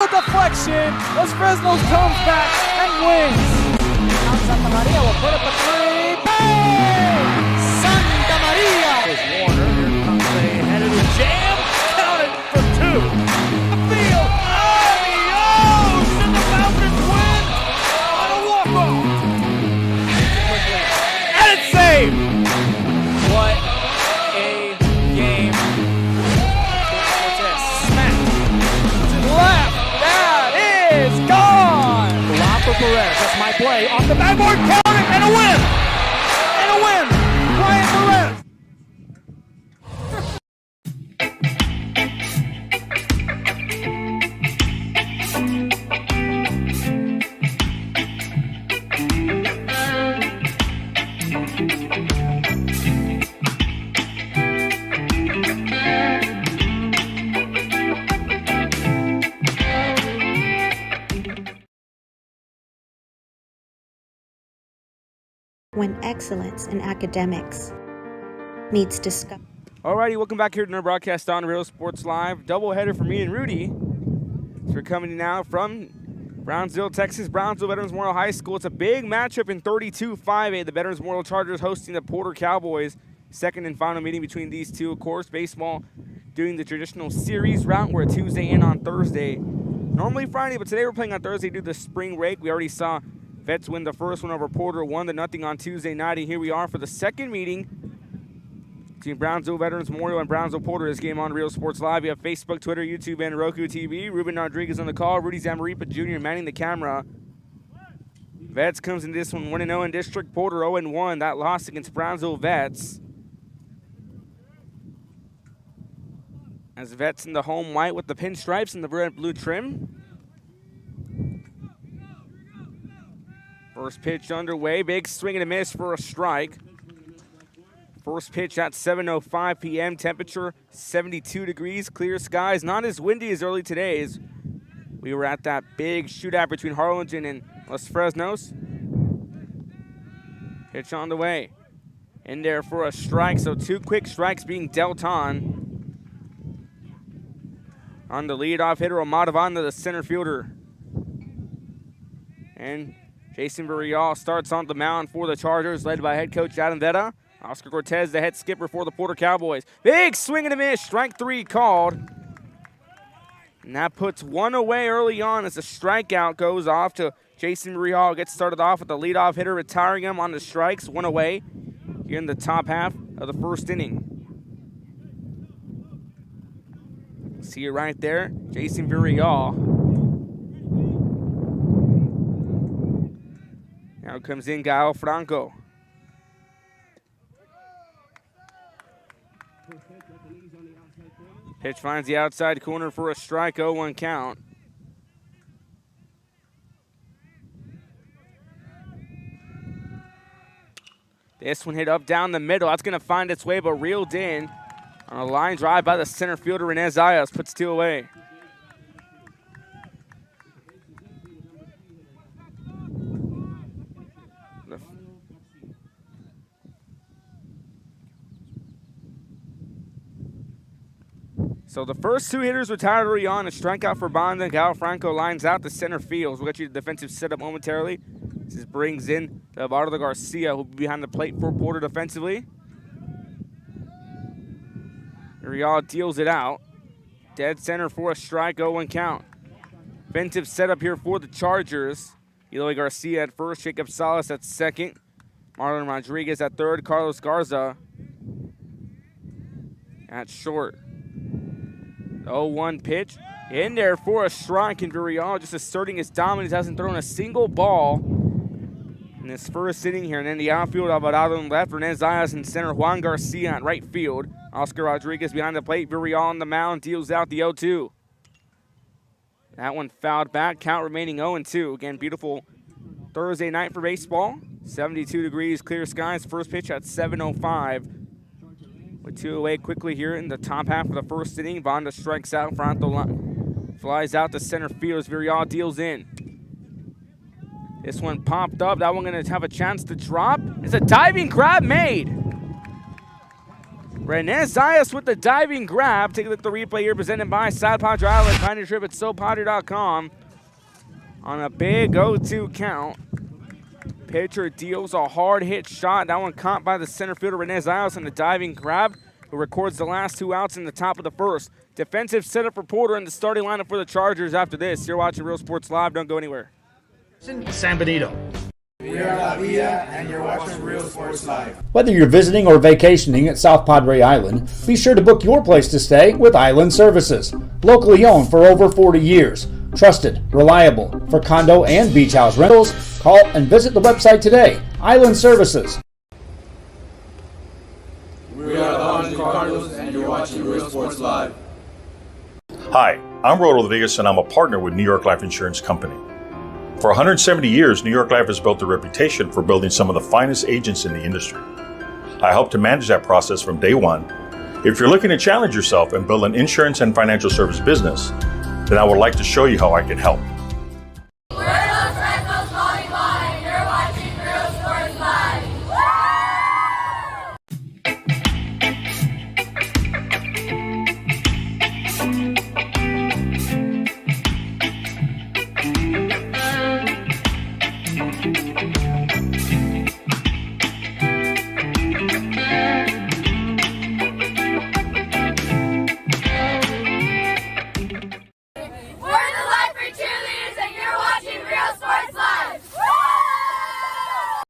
Deflection. Los Fresnos comes back and wins. Santa Maria will put up a three. Bang! Santa Maria. There's Warner. Here comes a headed jam. Counted for two. Field. Adios! And the Falcons win on a walk-off. And it's saved. What a game. Smack To the left. That is gone. Lob for Perez. That's my play. Off the backboard. Counted and a win. And a win. Ryan Perez. When excellence in academics needs discussion. Alrighty, welcome back here to our broadcast on Real Sports Live. Doubleheader for me and Rudy. So we're coming now from Brownsville, Texas. Brownsville Veterans Memorial High School. It's a big matchup in 32-5A. The Veterans Memorial Chargers hosting the Porter Cowboys. Second and final meeting between these two. Of course, baseball doing the traditional series route. We're a Tuesday in on Thursday. Normally Friday, but today we're playing on Thursday due to the spring break. We already saw Vets win the first one over Porter 1-0 on Tuesday night. And here we are for the second meeting between Brownsville Veterans Memorial and Brownsville Porter. This game on Real Sports Live. We have Facebook, Twitter, YouTube, and Roku TV. Ruben Rodriguez on the call. Rudy Zamaripa Jr. manning the camera. Vets comes in this one 1-0 in district. Porter 0-1. That loss against Brownsville Vets. As Vets in the home white with the pinstripes and the red blue trim. First pitch underway. Big swing and a miss for a strike. First pitch at 7:05 p.m. Temperature 72 degrees. Clear skies. Not as windy as early today as we were at that big shootout between Harlingen and Los Fresnos. Pitch on the way. In there for a strike. So two quick strikes being dealt on. On the leadoff hitter, Amadavanda, the center fielder. And Jason Villarreal starts on the mound for the Chargers, led by head coach Adam Vetta. Oscar Cortez, the head skipper for the Porter Cowboys. Big swing and a miss, strike three called. And that puts one away early on as the strikeout goes off to Jason Villarreal. Gets started off with the leadoff hitter, retiring him on the strikes, one away here in the top half of the first inning. See it right there, Jason Villarreal. Now comes in Gael Franco. Pitch finds the outside corner for a strike, 0-1 count. This one hit up down the middle. That's going to find its way, but reeled in on a line drive by the center fielder, Renez Ayas, puts two away. So the first two hitters retired early on. A strikeout for Banda. Gal Franco lines out the center field. We'll get you the defensive setup momentarily. This brings in Eduardo Garcia, who will be behind the plate for Porter defensively. Villarreal deals it out. Dead center for a strike, 0-1 count. Defensive setup here for the Chargers. Eloy Garcia at first, Jacob Salas at second. Marlon Rodriguez at third, Carlos Garza at short. 0-1 pitch in there for a strike, and Villarreal just asserting his dominance. Hasn't thrown a single ball in this first inning here. And then the outfield, Alvarado in left, Renez Ayas in center, Juan Garcia in right field. Oscar Rodriguez behind the plate. Villarreal on the mound, deals out the 0-2. That one fouled back, count remaining 0-2. Again, beautiful Thursday night for baseball. 72 degrees, clear skies. First pitch at 7:05. With two away quickly here in the top half of the first inning. Vonda strikes out, Franco flies out to center field as Villarreal deals in. This one popped up. That one going to have a chance to drop. It's a diving grab made. Rene Zayas with the diving grab. Take a look at the replay here presented by South Padre Island. Find your trip at SoPadre.com. On a big 0-2 count. Pitcher deals a hard hit shot. That one caught by the center fielder Rene Zayas on the diving grab, who records the last 2 outs in the top of the first. Defensive setup for Porter in the starting lineup for the Chargers after this. You're watching Real Sports Live. Don't go anywhere. San Benito. We are La Villa, and you're watching Real Sports Live. Whether you're visiting or vacationing at South Padre Island, be sure to book your place to stay with Island Services. Locally owned for over 40 years. Trusted, reliable for condo and beach house rentals. Call and visit the website today. Island Services. We are the Orange Cardinals, and you're watching Real Sports Live. Hi, I'm Rodo Rodriguez, and I'm a partner with New York Life Insurance Company. For 170 years, New York Life has built a reputation for building some of the finest agents in the industry. I help to manage that process from day one. If you're looking to challenge yourself and build an insurance and financial service business, then I would like to show you how I can help. We're Los Fresnos Volleyball, and you're watching Real Sports Live.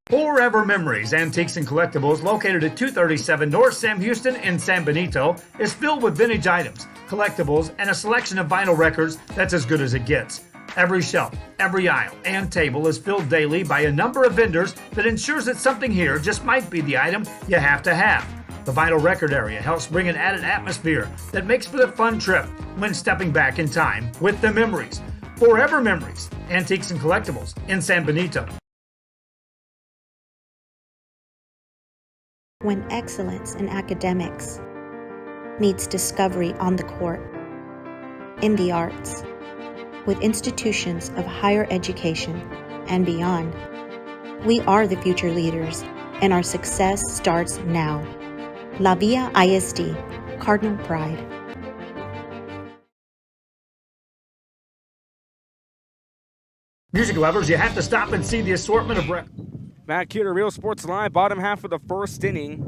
Forever Memories, Antiques and Collectibles, located at 237 North Sam Houston in San Benito, is filled with vintage items, collectibles, and a selection of vinyl records that's as good as it gets. Every shelf, every aisle, and table is filled daily by a number of vendors that ensures that something here just might be the item you have to have. The vinyl record area helps bring an added atmosphere that makes for a fun trip when stepping back in time with the memories. Forever Memories, Antiques and Collectibles in San Benito. When excellence in academics meets discovery on the court, in the arts, with institutions of higher education and beyond, we are the future leaders, and our success starts now. La Villa ISD, Cardinal Pride. Music lovers, you have to stop and see the assortment of Back here to Real Sports Live, bottom half of the first inning.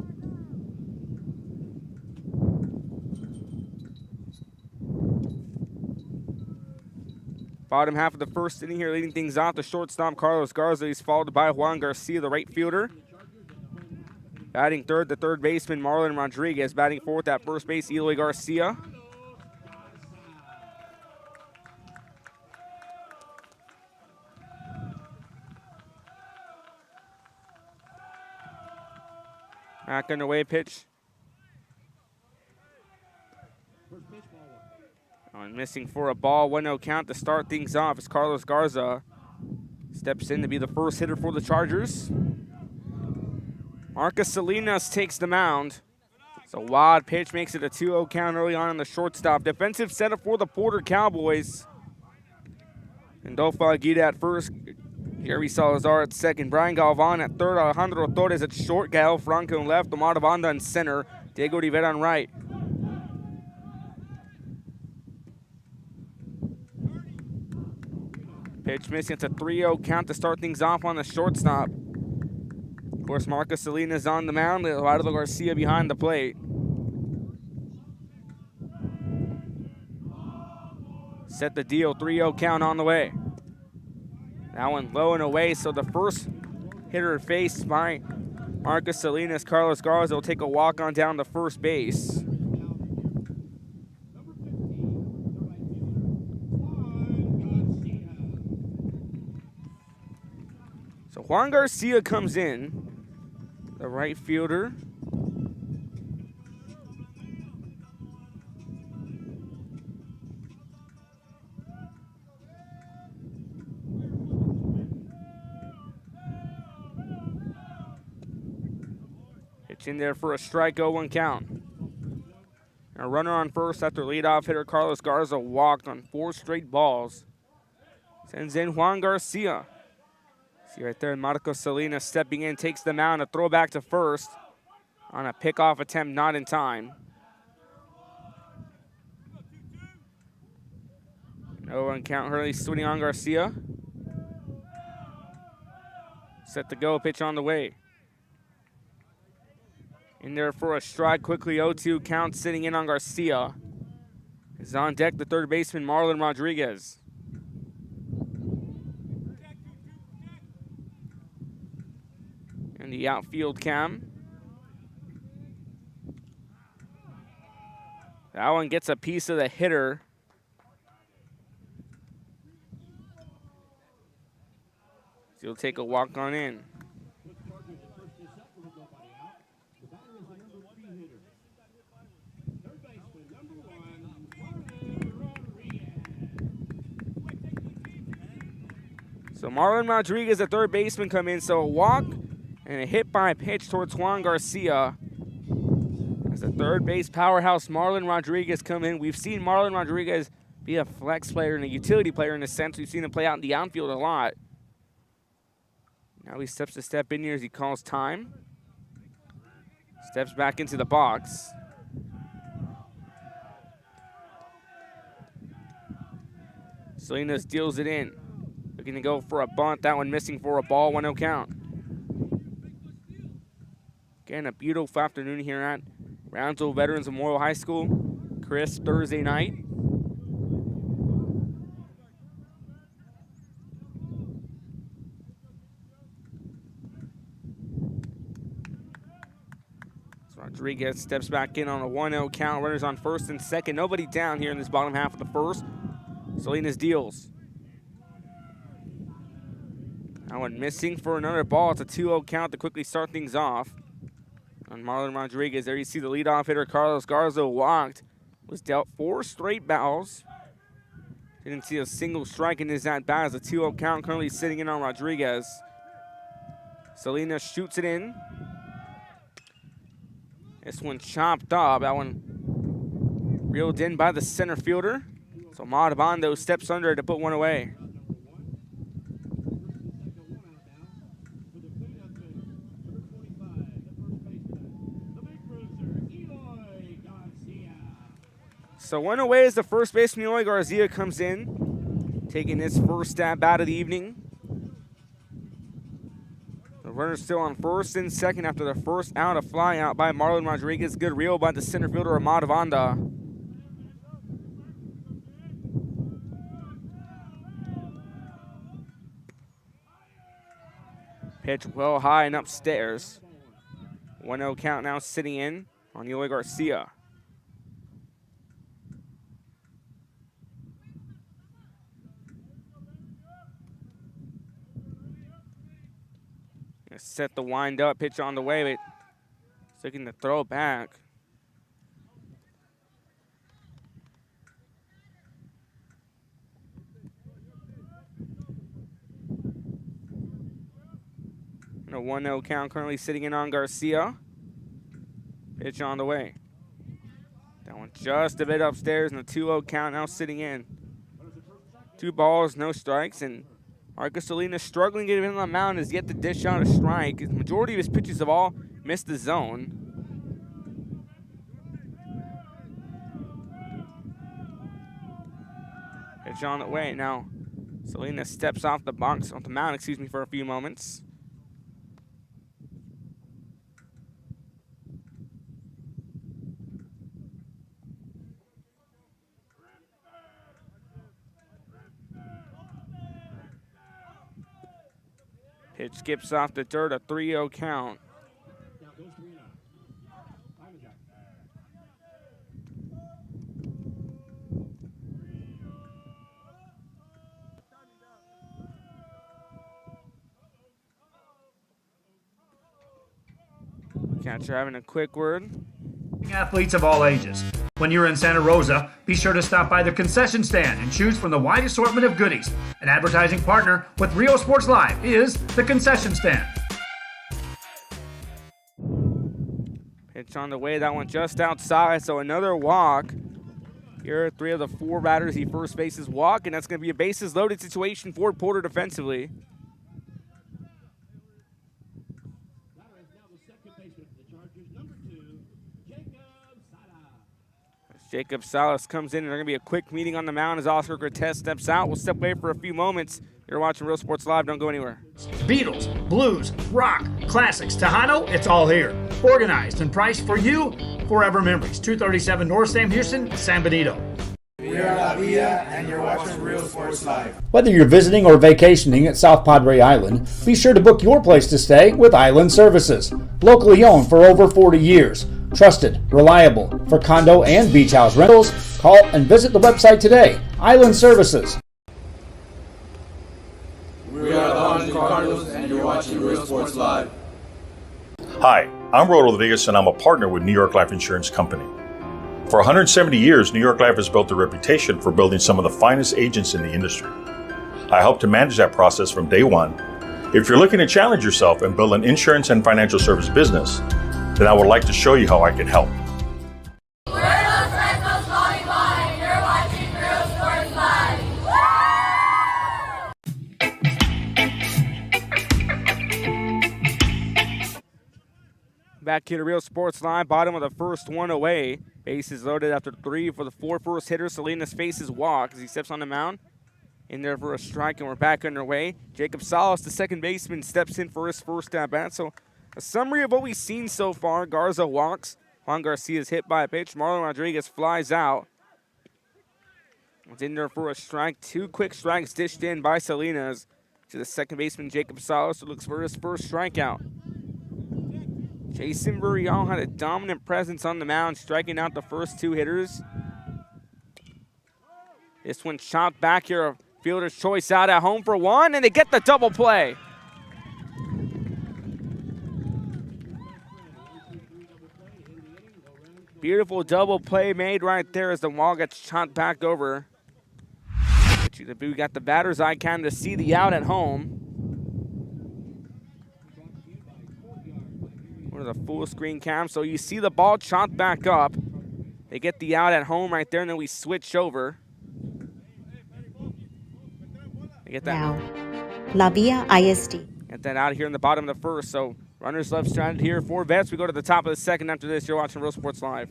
Bottom half of the first inning here, leading things off, the shortstop Carlos Garza. He's followed by Juan Garcia, the right fielder. Batting third, the third baseman Marlon Rodriguez. Batting fourth at first base, Eloy Garcia. Back underway, pitch. And missing for a ball, 1-0 count to start things off as Carlos Garza steps in to be the first hitter for the Chargers. Marcus Salinas takes the mound. It's a wild pitch, makes it a 2-0 count early on the shortstop. Defensive setup for the Porter Cowboys. Andolfo Aguirre at first. Jerry Salazar at second, Brian Galvan at third, Alejandro Torres at short, Gael Franco in left, Omar Banda in center, Diego Rivera on right. Pitch missing, it's a 3-0 count to start things off on the shortstop. Of course, Marcus Salinas on the mound, Eduardo Garcia behind the plate. Set the deal, 3-0 count on the way. That one low and away, so the first hitter faced by Marcus Salinas, Carlos Garza, will take a walk on down to first base. So Juan Garcia comes in, the right fielder. In there for a strike, 0-1 count. A runner on first after leadoff hitter Carlos Garza walked on 4 straight balls. Sends in Juan Garcia. See right there, Marcos Salinas stepping in, takes the mound, a throw back to first. on a pickoff attempt, not in time. No one count. Hurley swinging on Garcia. Set to go, pitch on the way. In there for a strike, quickly 0-2 count, sitting in on Garcia. Is on deck the third baseman, Marlon Rodriguez. And the outfield cam. That one gets a piece of the hitter. So he'll take a walk on in. So Marlon Rodriguez, the third baseman, come in. So a walk and a hit by pitch towards Juan Garcia. As the third base powerhouse, Marlon Rodriguez come in. We've seen Marlon Rodriguez be a flex player and a utility player in a sense. We've seen him play out in the outfield a lot. Now he steps to step in here as he calls time. Steps back into the box. Salinas deals it in. Looking to go for a bunt. That one missing for a ball. 1-0 count. Again, a beautiful afternoon here at Brownsville Veterans Memorial High School. Crisp Thursday night. So Rodriguez steps back in on a 1-0 count. Runners on first and second. Nobody down here in this bottom half of the first. Salinas deals. That one missing for another ball. It's a 2-0 count to quickly start things off. On Marlon Rodriguez, there you see the leadoff hitter, Carlos Garza, walked. Was dealt 4 straight balls. Didn't see a single strike in his at-bat as a 2-0 count currently sitting in on Rodriguez. Salinas shoots it in. This one chopped up. That one reeled in by the center fielder. So Montalbano steps under to put one away. So one away as the first baseman, Eloy Garcia, comes in, taking his first at-bat of the evening. The runner's still on first and second after the first out, a fly out by Marlon Rodriguez. Good reel by the center fielder, Ahmad Vanda. Pitch well high and upstairs. 1-0 count now sitting in on Eloy Garcia. Set the wind up, pitch on the way, but it's looking to throw back. And a 1-0 count currently sitting in on Garcia. Pitch on the way. That one just a bit upstairs, and a 2-0 count now sitting in. 2 balls, no strikes, and Marcus Salinas struggling to get in on the mound, has yet to dish out a strike. The majority of his pitches have all missed the zone. Pitch on the way. Now Salinas steps off the mound, for a few moments. Pitch skips off the dirt, a 3-0 count. Catcher having a quick word. Athletes of all ages. When you're in Santa Rosa, be sure to stop by the concession stand and choose from the wide assortment of goodies. An advertising partner with Rio Sports Live is the concession stand. Pitch on the way, that one just outside, so another walk. Here are 3 of the 4 batters he first bases walk, and that's going to be a bases loaded situation for Porter defensively. Jacob Salas comes in, and there's going to be a quick meeting on the mound as Oscar Cortez steps out. We'll step away for a few moments. You're watching Real Sports Live. Don't go anywhere. Beatles, blues, rock, classics, Tejano, it's all here. Organized and priced for you. Forever Memories, 237 North Sam Houston, San Benito. We are La Villa, and you're watching Real Sports Live. Whether you're visiting or vacationing at South Padre Island, be sure to book your place to stay with Island Services. Locally owned for over 40 years. Trusted, reliable for condo and beach house rentals. Call and visit the website today. Island Services. We are the Orange Cardinals, and you're watching Real Sports Live. Hi, I'm Rodo Rodriguez, and I'm a partner with New York Life Insurance Company. For 170 years, New York Life has built a reputation for building some of the finest agents in the industry. I help to manage that process from day one. If you're looking to challenge yourself and build an insurance and financial service business, then I would like to show you how I can help. We're Los Rentals calling by. You're watching Real Sports Live. Back here to Real Sports Live, bottom of the first one away. Bases loaded after 3 for the 4 first hitters. Salinas faces walk as he steps on the mound. In there for a strike, and we're back underway. Jacob Salas, the second baseman, steps in for his first at-bat. So a summary of what we've seen so far. Garza walks. Juan Garcia is hit by a pitch. Marlon Rodriguez flies out. It's in there for a strike. 2 quick strikes dished in by Salinas to the second baseman, Jacob Salas, who looks for his first strikeout. Jason Burriel had a dominant presence on the mound, striking out the first 2 hitters. This one chopped back here. Fielder's choice out at home for 1, and they get the double play. Beautiful double play made right there as the ball gets chopped back over. We got the batter's eye cam to see the out at home. The full screen cam, so you see the ball chopped back up. They get the out at home right there, and then we switch over. They get that. Now, La Villa ISD. Get that out here in the bottom of the first. So runners left stranded here for Vets. We go to the top of the second. After this, you're watching Real Sports Live.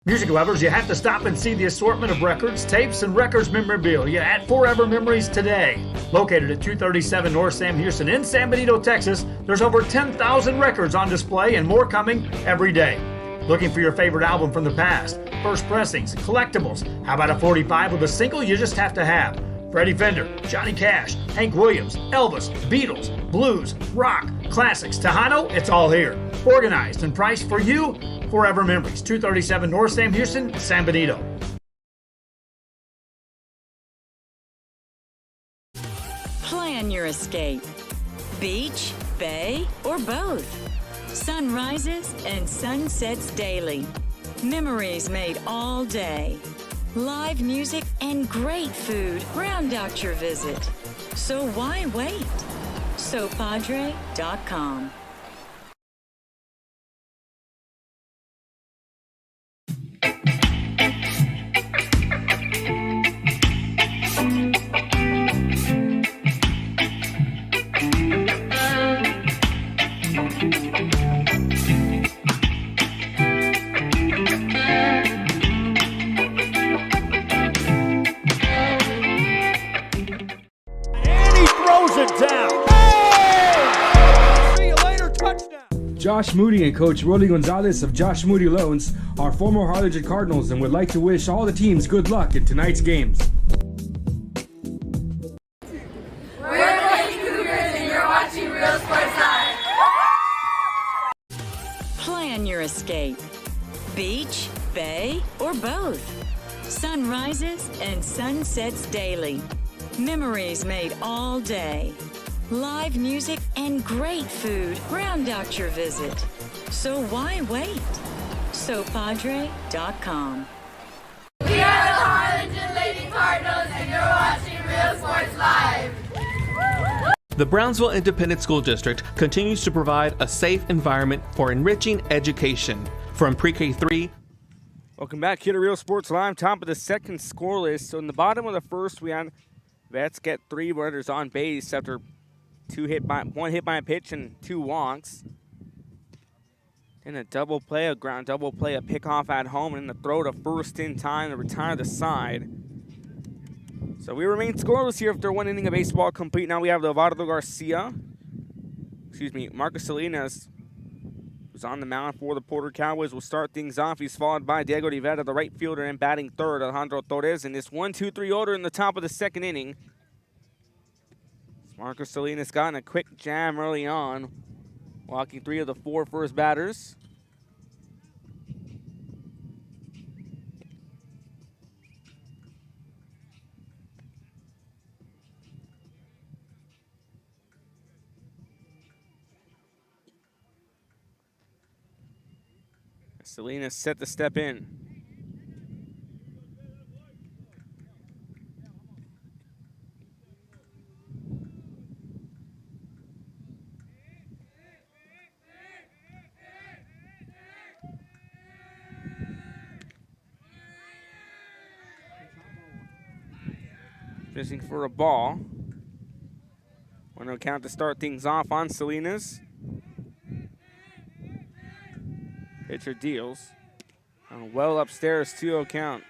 Music lovers, you have to stop and see the assortment of records, tapes, and records memorabilia at Forever Memories today. Located at 237 North Sam Houston in San Benito, Texas, there's over 10,000 records on display and more coming every day. Looking for your favorite album from the past, first pressings, collectibles. How about a 45 with a single you just have to have? Freddie Fender, Johnny Cash, Hank Williams, Elvis, Beatles, blues, rock, classics, Tejano, it's all here. Organized and priced for you. Forever Memories, 237 North Sam Houston, San Benito. Plan your escape. Beach, bay, or both. Sunrises and sunsets daily. Memories made all day. Live music and great food round out your visit. So why wait? SoPadre.com. Josh Moody and Coach Rolly Gonzalez of Josh Moody Loans are former Harlingen Cardinals and would like to wish all the teams good luck in tonight's games. We're the Lady Cougars, and you're watching Real Sports Live. Plan your escape. Beach, bay, or both. Sunrises and sunsets daily. Memories made all day. Live music and great food round out your visit. So why wait? SoPadre.com. We are the Harlingen Lady Cardinals, and you're watching Real Sports Live. The Brownsville Independent School District continues to provide a safe environment for enriching education. From pre-K 3. Welcome back here to Real Sports Live. Top of the second scoreless. So in the bottom of the first, we had Vets get 3 runners on base after one hit by a pitch and 2 walks. In a double play, a ground double play, a pickoff at home, and then the throw to first in time to retire the side. So we remain scoreless here after 1 inning of baseball complete. Now we have Lovato Garcia. Marcus Salinas, who's on the mound for the Porter Cowboys, will start things off. He's followed by Diego Rivera, the right fielder, and batting third, Alejandro Torres, in this 1-2-3 order in the top of the second inning. Marcus Salinas got in a quick jam early on, walking 3 of the 4 first batters. Salinas set to step in. Fishing for a ball. 1-0 count to start things off on Salinas. Pitcher deals. Well upstairs, 2-0 count.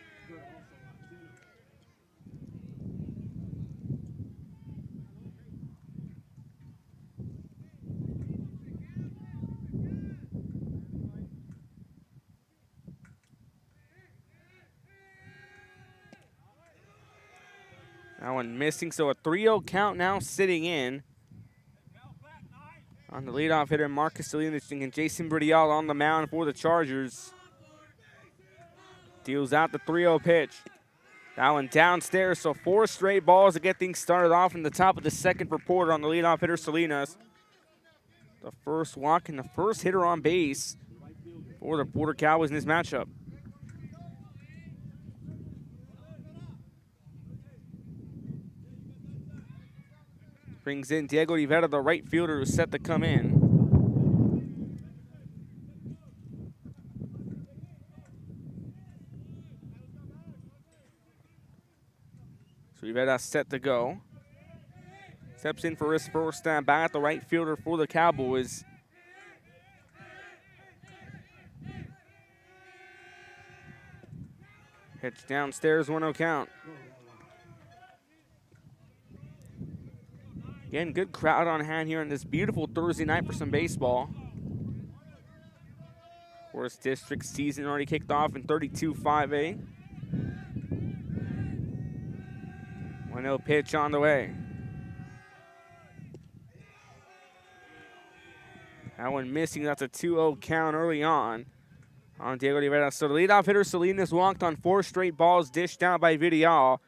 That one missing, so a 3-0 count now sitting in. On the leadoff hitter, Marcus Salinas and Jason Bridial on the mound for the Chargers. Deals out the 3-0 pitch. That one downstairs, so 4 straight balls to get things started off in the top of the second for Porter on the leadoff hitter, Salinas. The first walk and the first hitter on base for the Porter Cowboys in this matchup. Brings in Diego Rivera, the right fielder, who's set to come in. So Rivera set to go. Steps in for his first at bat, the right fielder for the Cowboys. Pitch downstairs, 1-0 count. Again, good crowd on hand here on this beautiful Thursday night for some baseball. Forest District season already kicked off in 32-5A. 1-0 pitch on the way. That one missing. That's a 2-0 count early on Diego Rivera. So the leadoff hitter, Salinas, walked on 4 straight balls, dished out by Vidial.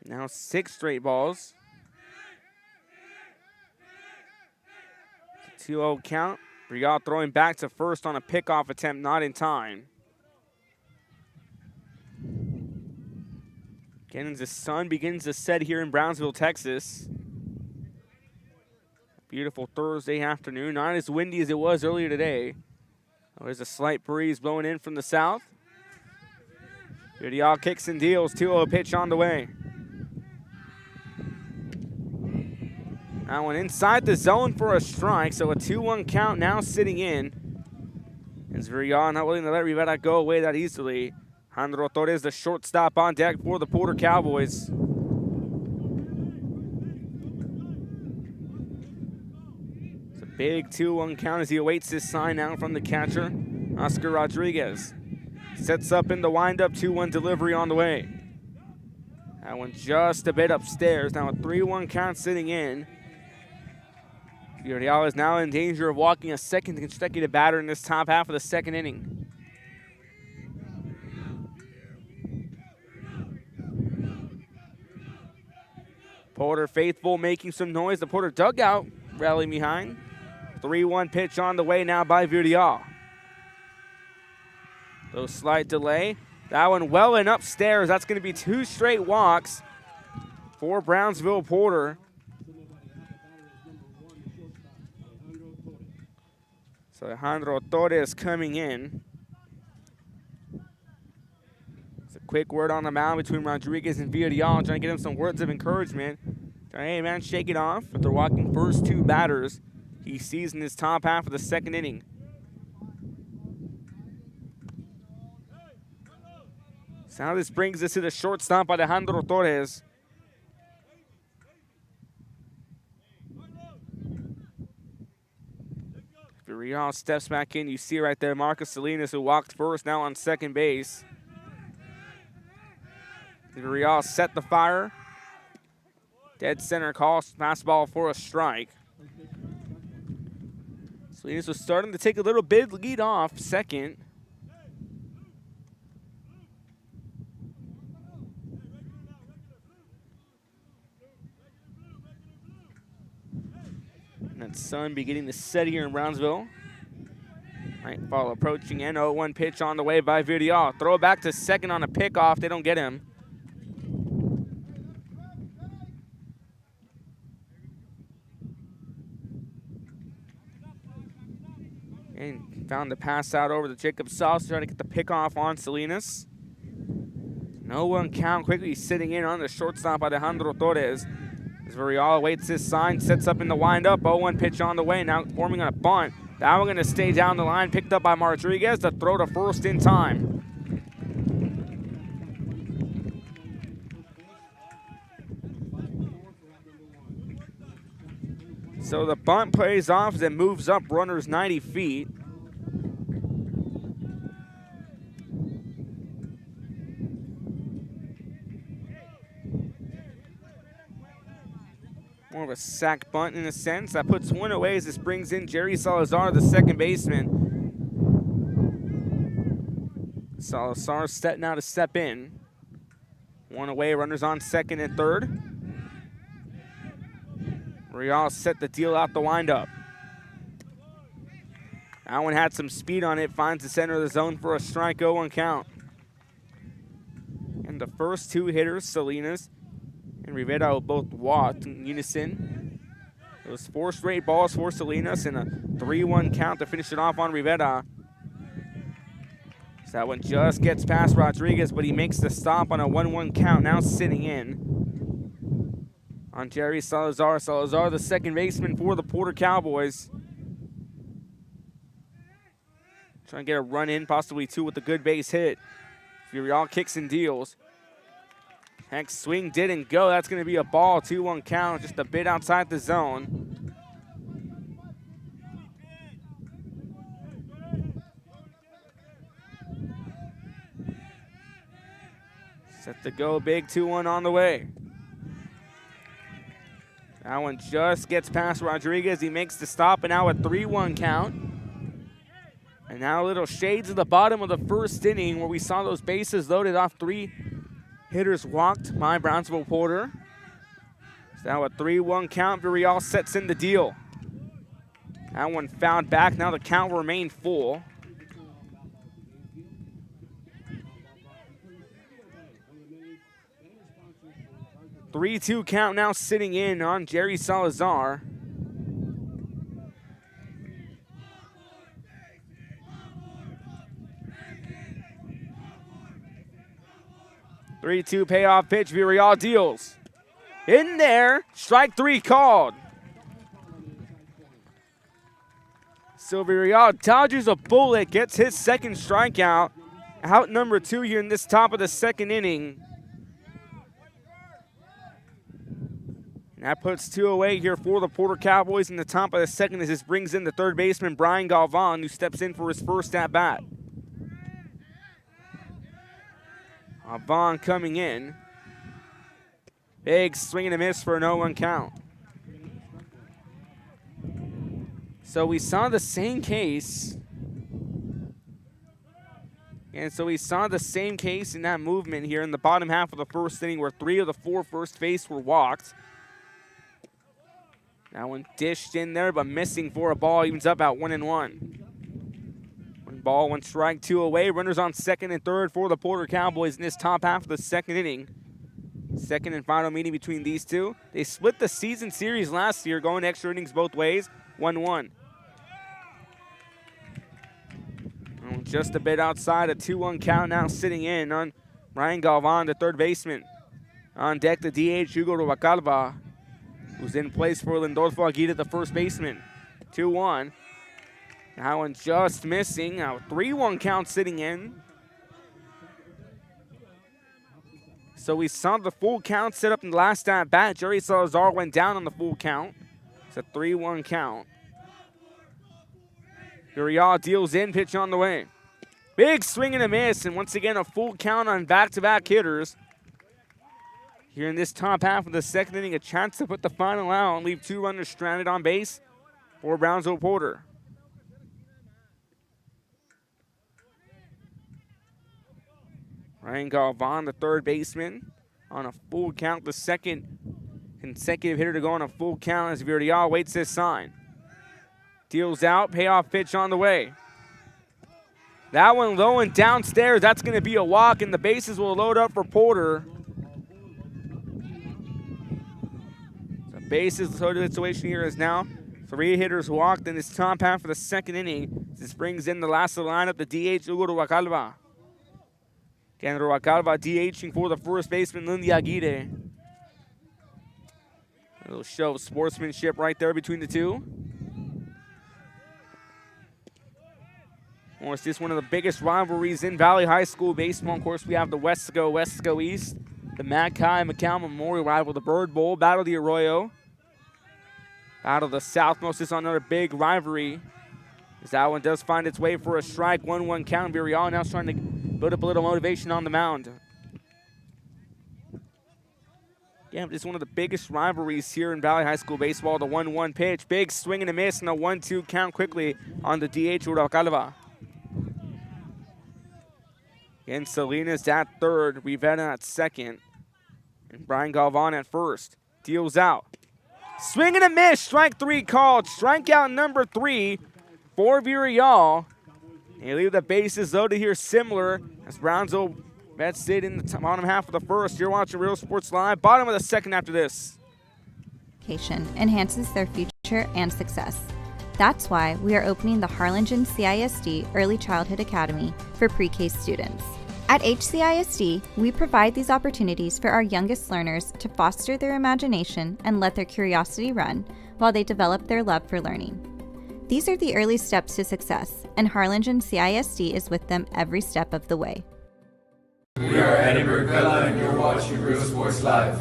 Now 6 straight balls. 2-0 count. Brigal throwing back to first on a pickoff attempt, not in time. Again, as the sun begins to set here in Brownsville, Texas. Beautiful Thursday afternoon. Not as windy as it was earlier today. Oh, there's a slight breeze blowing in from the south. Vidial kicks and deals. 2-0 pitch on the way. That one inside the zone for a strike, so a 2-1 count now sitting in. As Vidial not willing to let Rivera go away that easily. Alejandro Torres, the shortstop, on deck for the Porter Cowboys. It's a big 2-1 count as he awaits his sign out from the catcher, Oscar Rodriguez. Sets up in the windup, 2-1 delivery on the way. That one just a bit upstairs. Now a 3-1 count sitting in. Vidial is now in danger of walking a second consecutive batter in this top half of the second inning. Porter faithful making some noise. The Porter dugout rallying behind. 3-1 pitch on the way now by Vidial. Little slight delay. That one well and upstairs. That's going to be 2 straight walks for Brownsville Porter. So Alejandro Torres coming in. It's a quick word on the mound between Rodriguez and Vidial, trying to get him some words of encouragement. Hey, man, shake it off. But they're walking first 2 batters. he sees in his top half of the second inning. So now this brings us to the shortstop, Alejandro Torres. Villarreal steps back in. You see right there Marcus Salinas, who walked first, now on second base. Villarreal set the fire. Dead center call, fastball for a strike. Salinas was starting to take a little bit lead off second. And that sun beginning to set here in Brownsville. Nightfall approaching, and 0-1 pitch on the way by Villarreal. Throw it back to second on a pickoff. They don't get him. And found the pass out over to Jacob Sauce, trying to get the pickoff on Salinas. 0-1 count, quickly sitting in on the shortstop, Alejandro Torres. As Villarreal awaits his sign, sets up in the windup. 0-1 pitch on the way, now forming on a bunt. That one going to stay down the line, picked up by Rodriguez. The throw to first in time. So the bunt plays off as it moves up runners 90 feet. More of a sack bunt in a sense. That puts one away as this brings in Jerry Salazar, the second baseman. Salazar set now to step in. One away, runners on second and third. Real set the deal out the windup. That one had some speed on it, finds the center of the zone for a strike, 0-1 count. And the first two hitters, Salinas and Rivera, both walked in unison. It was 4 straight balls for Salinas and a 3-1 count to finish it off on Rivera. So that one just gets past Rodriguez, but he makes the stop on a 1-1 count, now sitting in on Jerry Salazar. Salazar, the second baseman for the Porter Cowboys. Trying to get a run in, possibly 2 with a good base hit. Villarreal kicks and deals. Heck, swing didn't go. That's going to be a ball, 2-1 count, just a bit outside the zone. Set to go big, 2-1 on the way. That one just gets past Rodriguez. He makes the stop, and now a 3-1 count. And now a little shades at the bottom of the first inning where we saw those bases loaded off 3 hitters walked by Brownsville Porter. So now a 3-1 count. Villarreal sets in the deal. That one fouled back. Now the count will remain full. A 3-2 count now sitting in on Jerry Salazar. A 3-2 payoff pitch. Villarreal deals. In there. Strike 3 called. So Villarreal dodges a bullet, gets his second strikeout. Out number 2 here in this top of the second inning. And that puts 2 away here for the Porter Cowboys in the top of the second as this brings in the third baseman, Brian Galvan, who steps in for his first at-bat. Galvan coming in. Big swing and a miss for an 0-1 count. So we saw the same case. And so we saw the same case in that movement here in the bottom half of the first inning where 3 of the 4 first base were walked. That one dished in there, but missing for a ball. Evens up at 1-1. 1 ball, 1 strike, 2 away. Runners on second and third for the Porter Cowboys in this top half of the second inning. Second and final meeting between these two. They split the season series last year, going extra innings both ways, 1-1. Just a bit outside, a 2-1 count now sitting in on Ryan Galvan, the third baseman. On deck, the DH, Hugo Rubacalva, who's in place for Lindolfo Aguirre, the first baseman. 2-1. That one just missing. Now 3-1 count sitting in. So we saw the full count set up in the last at bat. Jerry Salazar went down on the full count. It's a 3-1 count. Uriel deals in, pitch on the way. Big swing and a miss, and once again a full count on back-to-back hitters. Here in this top half of the second inning, a chance to put the final out and leave 2 runners stranded on base for Brownsville Porter. Ryan Galvan, the third baseman, on a full count, the second consecutive hitter to go on a full count as Virdial waits his sign. Deals out, payoff pitch on the way. That one low and downstairs, that's going to be a walk, and the bases will load up for Porter. The bases loaded situation here is now 3 hitters walked in this top half of the second inning. This brings in the last of the lineup, the DH, Hugo Ruacalva. Again, Ruacalva DHing for the first baseman, Lindy Aguirre. A little show of sportsmanship right there between the two. Of course, this is one of the biggest rivalries in Valley High School baseball. Of course, we have the Wesco East, the Mackay McCown Memorial rival, the Bird Bowl, Battle of the Arroyo. Battle of the Southmost is another big rivalry. As that one does find its way for a strike, 1-1 count. Virreal now trying to build up a little motivation on the mound. Yeah, it's one of the biggest rivalries here in Valley High School baseball, the 1-1 pitch. Big swing and a miss and a 1-2 count quickly on the DH, Uracalva. Again, Salinas at third, Rivera at second, and Brian Galvan at first. Deals out. Swing and a miss, strike 3 called. Strikeout number 3 for Virreal. They leave the bases loaded here similar as Brownsville Mets did in the bottom half of the first. You're watching Real Sports Live. Bottom of the second after this. Enhances their future and success. That's why we are opening the Harlingen CISD Early Childhood Academy for pre-K students. At HCISD, we provide these opportunities for our youngest learners to foster their imagination and let their curiosity run while they develop their love for learning. These are the early steps to success, and Harlingen CISD is with them every step of the way. We are Edinburgh Bella and you're watching Real Sports Live.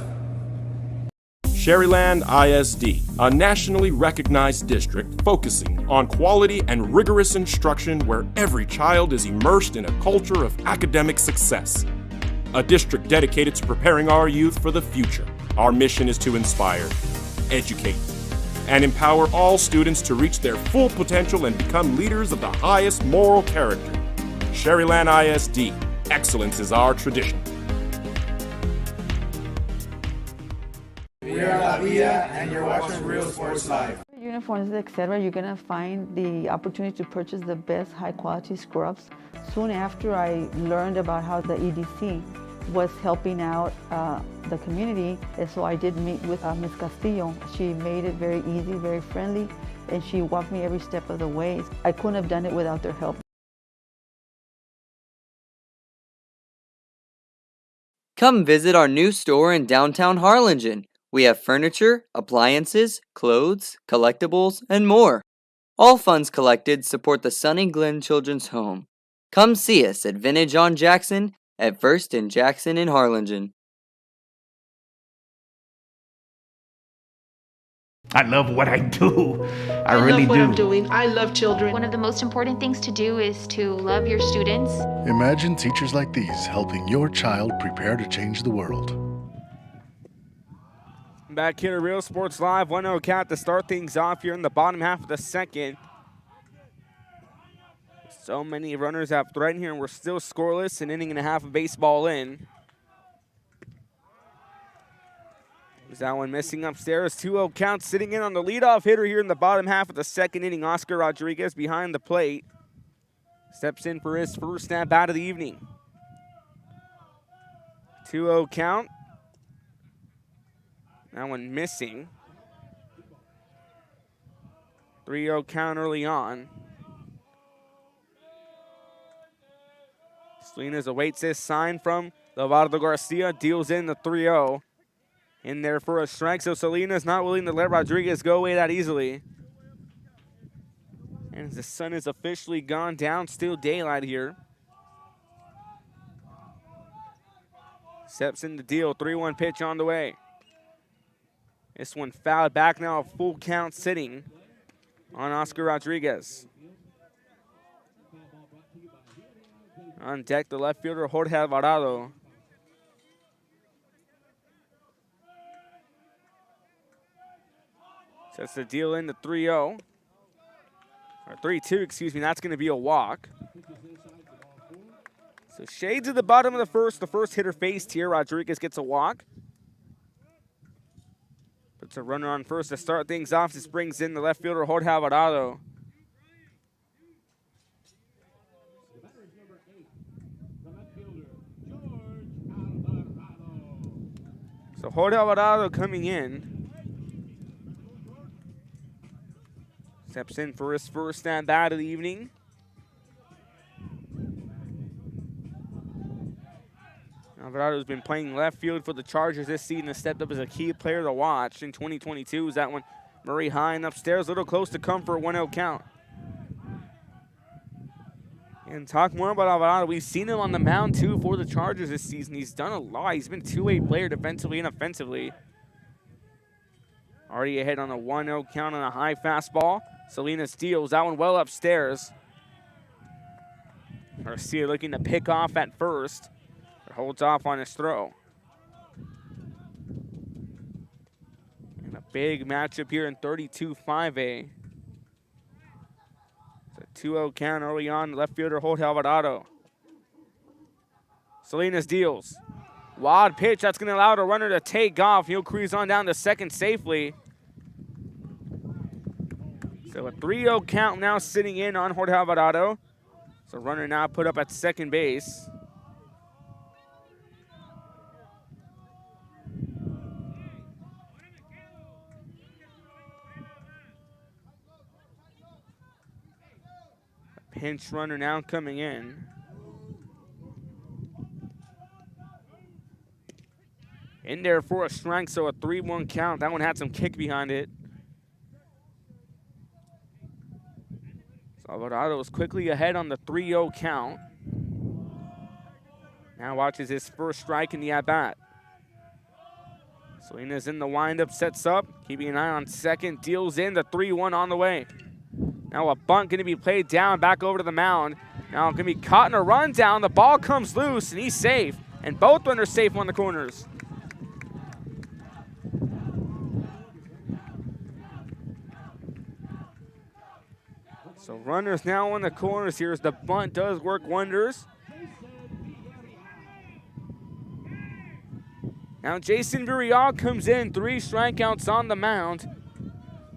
Sherryland ISD, a nationally recognized district focusing on quality and rigorous instruction where every child is immersed in a culture of academic success. A district dedicated to preparing our youth for the future. Our mission is to inspire, educate, and empower all students to reach their full potential and become leaders of the highest moral character. Sherryland ISD, excellence is our tradition. We are La Villa and you're watching Real Sports Live. Uniforms, etc., you're going to find the opportunity to purchase the best high-quality scrubs. Soon after I learned about how the EDC was helping out the community, and so I did meet with Ms. Castillo. She made it very easy, very friendly, and she walked me every step of the way. I couldn't have done it without their help. Come visit our new store in downtown Harlingen. We have furniture, appliances, clothes, collectibles, and more. All funds collected support the Sunny Glen Children's Home. Come see us at Vintage on Jackson at First and Jackson in Harlingen. I love what I do. I really love what do. I'm doing. I love children. One of the most important things to do is to love your students. Imagine teachers like these helping your child prepare to change the world. Back here at Real Sports Live, 1-0 count to start things off here in the bottom half of the second. So many runners have threatened here, and we're still scoreless, an inning and a half of baseball in. There's that one missing upstairs. 2-0 count sitting in on the leadoff hitter here in the bottom half of the second inning. Oscar Rodriguez behind the plate. Steps in for his first snap out of the evening. 2-0 count. That one missing. 3-0 count early on. Salinas awaits this sign from Levardo Garcia. Deals in the 3-0. In there for a strike, so Salinas not willing to let Rodriguez go away that easily. And the sun is officially gone down, still daylight here. Steps in the deal, 3-1 pitch on the way. This one fouled back, now a full count sitting on Oscar Rodriguez. On deck, the left fielder, Jorge Alvarado. Sets the deal in to 3-0. Or 3-2, excuse me, that's going to be a walk. So shades at the bottom of the first. The first hitter faced here. Rodriguez gets a walk. Puts a runner on first to start things off. This brings in the left fielder, Jorge Alvarado. So Jorge Alvarado coming in. Steps in for his first at-bat of the evening. Alvarado's been playing left field for the Chargers this season, has stepped up as a key player to watch in 2022. Is that one Murray high and upstairs, a little close to come for a 1-0 count. And talk more about Alvarado. We've seen him on the mound too for the Chargers this season. He's done a lot. He's been a two-way player defensively and offensively. Already ahead on a 1-0 count on a high fastball. Salinas deals that one well upstairs. Garcia looking to pick off at first. But holds off on his throw. And a big matchup here in 32-5A. It's a 2-0 count early on. Left fielder Jorge Alvarado. Salinas deals. Wild pitch. That's going to allow the runner to take off. He'll cruise on down to second safely. So a 3-0 count now sitting in on Jorge Alvarado. So runner now put up at second base. A pinch runner now coming in. In there for a strike, so a 3-1 count. That one had some kick behind it. Alvarado is quickly ahead on the 3-0 count. Now watches his first strike in the at-bat. Salinas in the windup, sets up, keeping an eye on second, deals in the 3-1 on the way. Now a bunt going to be played down, back over to the mound. Now going to be caught in a run down. The ball comes loose, and he's safe. And both runners safe on the corners. So runners now on the corners here as the bunt does work wonders. Now Jason Villarreal comes in, 3 strikeouts on the mound.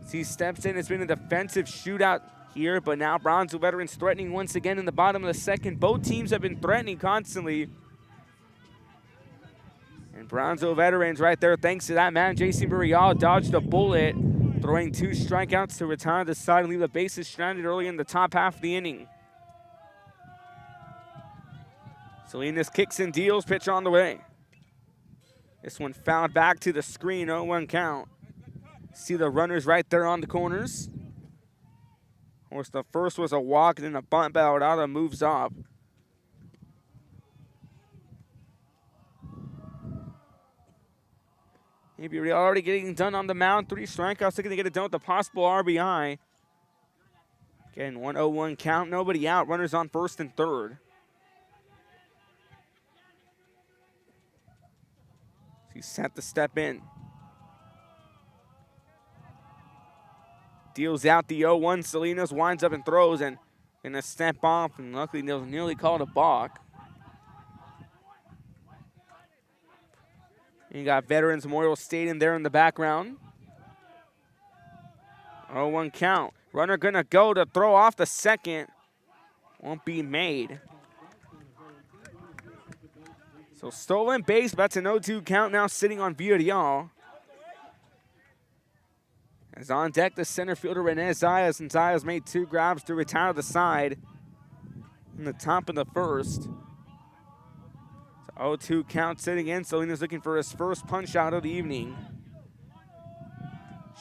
As he steps in, it's been a defensive shootout here, but now Brownsville veterans threatening once again in the bottom of the second. Both teams have been threatening constantly. And Brownsville veterans right there, thanks to that man, Jason Villarreal dodged a bullet, throwing 2 strikeouts to retire the side and leave the bases stranded early in the top half of the inning. Salinas kicks and deals, pitch on the way. This one fouled back to the screen, 0-1 count. See the runners right there on the corners. Of course, the first was a walk and then a bunt by Alvarado moves off. Maybe we're already getting done on the mound. 3 strikeouts, looking to get it done with a possible RBI. Again, 1-0-1 count, nobody out. Runners on first and third. He's set to step in. Deals out the 0-1. Salinas winds up and throws and gonna step off, and luckily nearly called a balk. You got Veterans Memorial Stadium there in the background. 0-1 count. Runner gonna go to throw off the second. Won't be made. So stolen base, but that's an 0-2 count now sitting on Villarreal. As on deck, the center fielder Rene Zayas, and Zayas made 2 grabs to retire the side in the top of the first. 0-2 count sitting in. Salinas looking for his first punch out of the evening.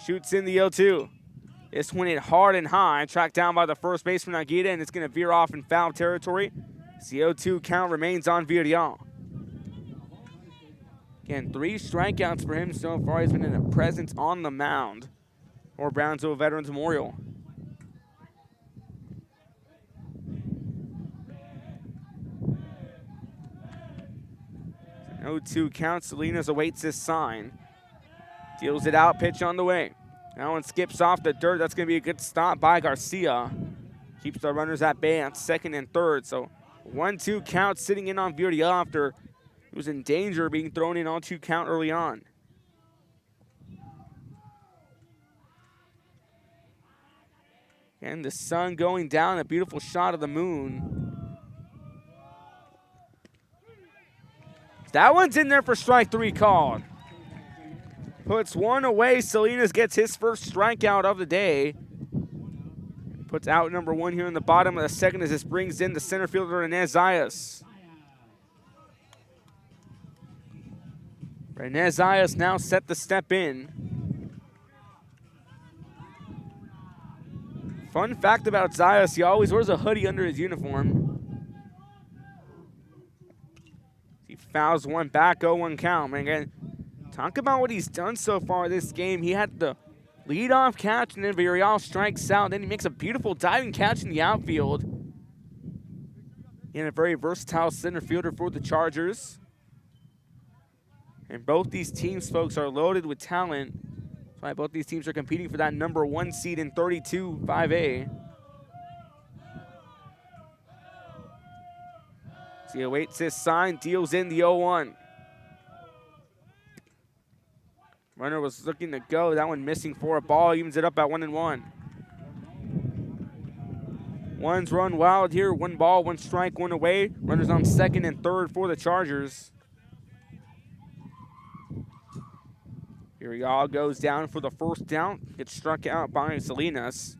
Shoots in the 0-2. This one hit hard and high, tracked down by the first baseman Aguirre, and it's going to veer off in foul territory. The 0-2 count remains on Villarreal. Again, 3 strikeouts for him so far. He's been in a presence on the mound for Brownsville Veterans Memorial. 0-2 count. Salinas awaits his sign. Deals it out, pitch on the way. That one skips off the dirt. That's going to be a good stop by Garcia. Keeps the runners at bay on second and third. So 1-2 count sitting in on Villarreal after he was in danger of being thrown in on 2 count early on. And the sun going down, a beautiful shot of the moon. That one's in there for strike 3 called. Puts one away. Salinas gets his first strikeout of the day. Puts out number 1 here in the bottom of the second as this brings in the center fielder, René Zayas. René Zayas now set to step in. Fun fact about Zayas, he always wears a hoodie under his uniform. He fouls one back, 0-1 count. Man, again, talk about what he's done so far this game. He had the leadoff catch, and then Villarreal strikes out. Then he makes a beautiful diving catch in the outfield. And a very versatile center fielder for the Chargers. And both these teams, folks, are loaded with talent. That's why both these teams are competing for that number 1 seed in 32-5A. So he awaits his sign, deals in the 0-1. Runner was looking to go. That one missing for a ball. Evens it up at 1-1. One's run wild here. 1 ball, 1 strike, 1 away. Runners on second and third for the Chargers. Villarreal goes down for the first down. Gets struck out by Salinas.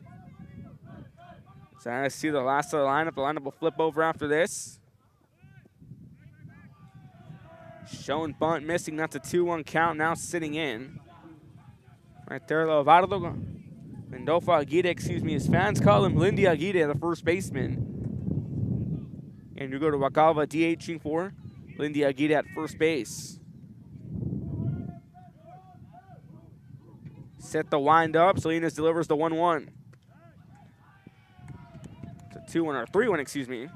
So I see the last of the lineup. The lineup will flip over after this. Shown bunt missing. That's a 2-1 count. Now sitting in. Right there, Lovato Mendoza Aguirre, his fans call him Lindy Aguirre, the first baseman. And you go to Wacalva DHing for Lindy Aguirre at first base. Set the wind up. Salinas delivers the 1-1. It's a 2-1 or 3-1, excuse me.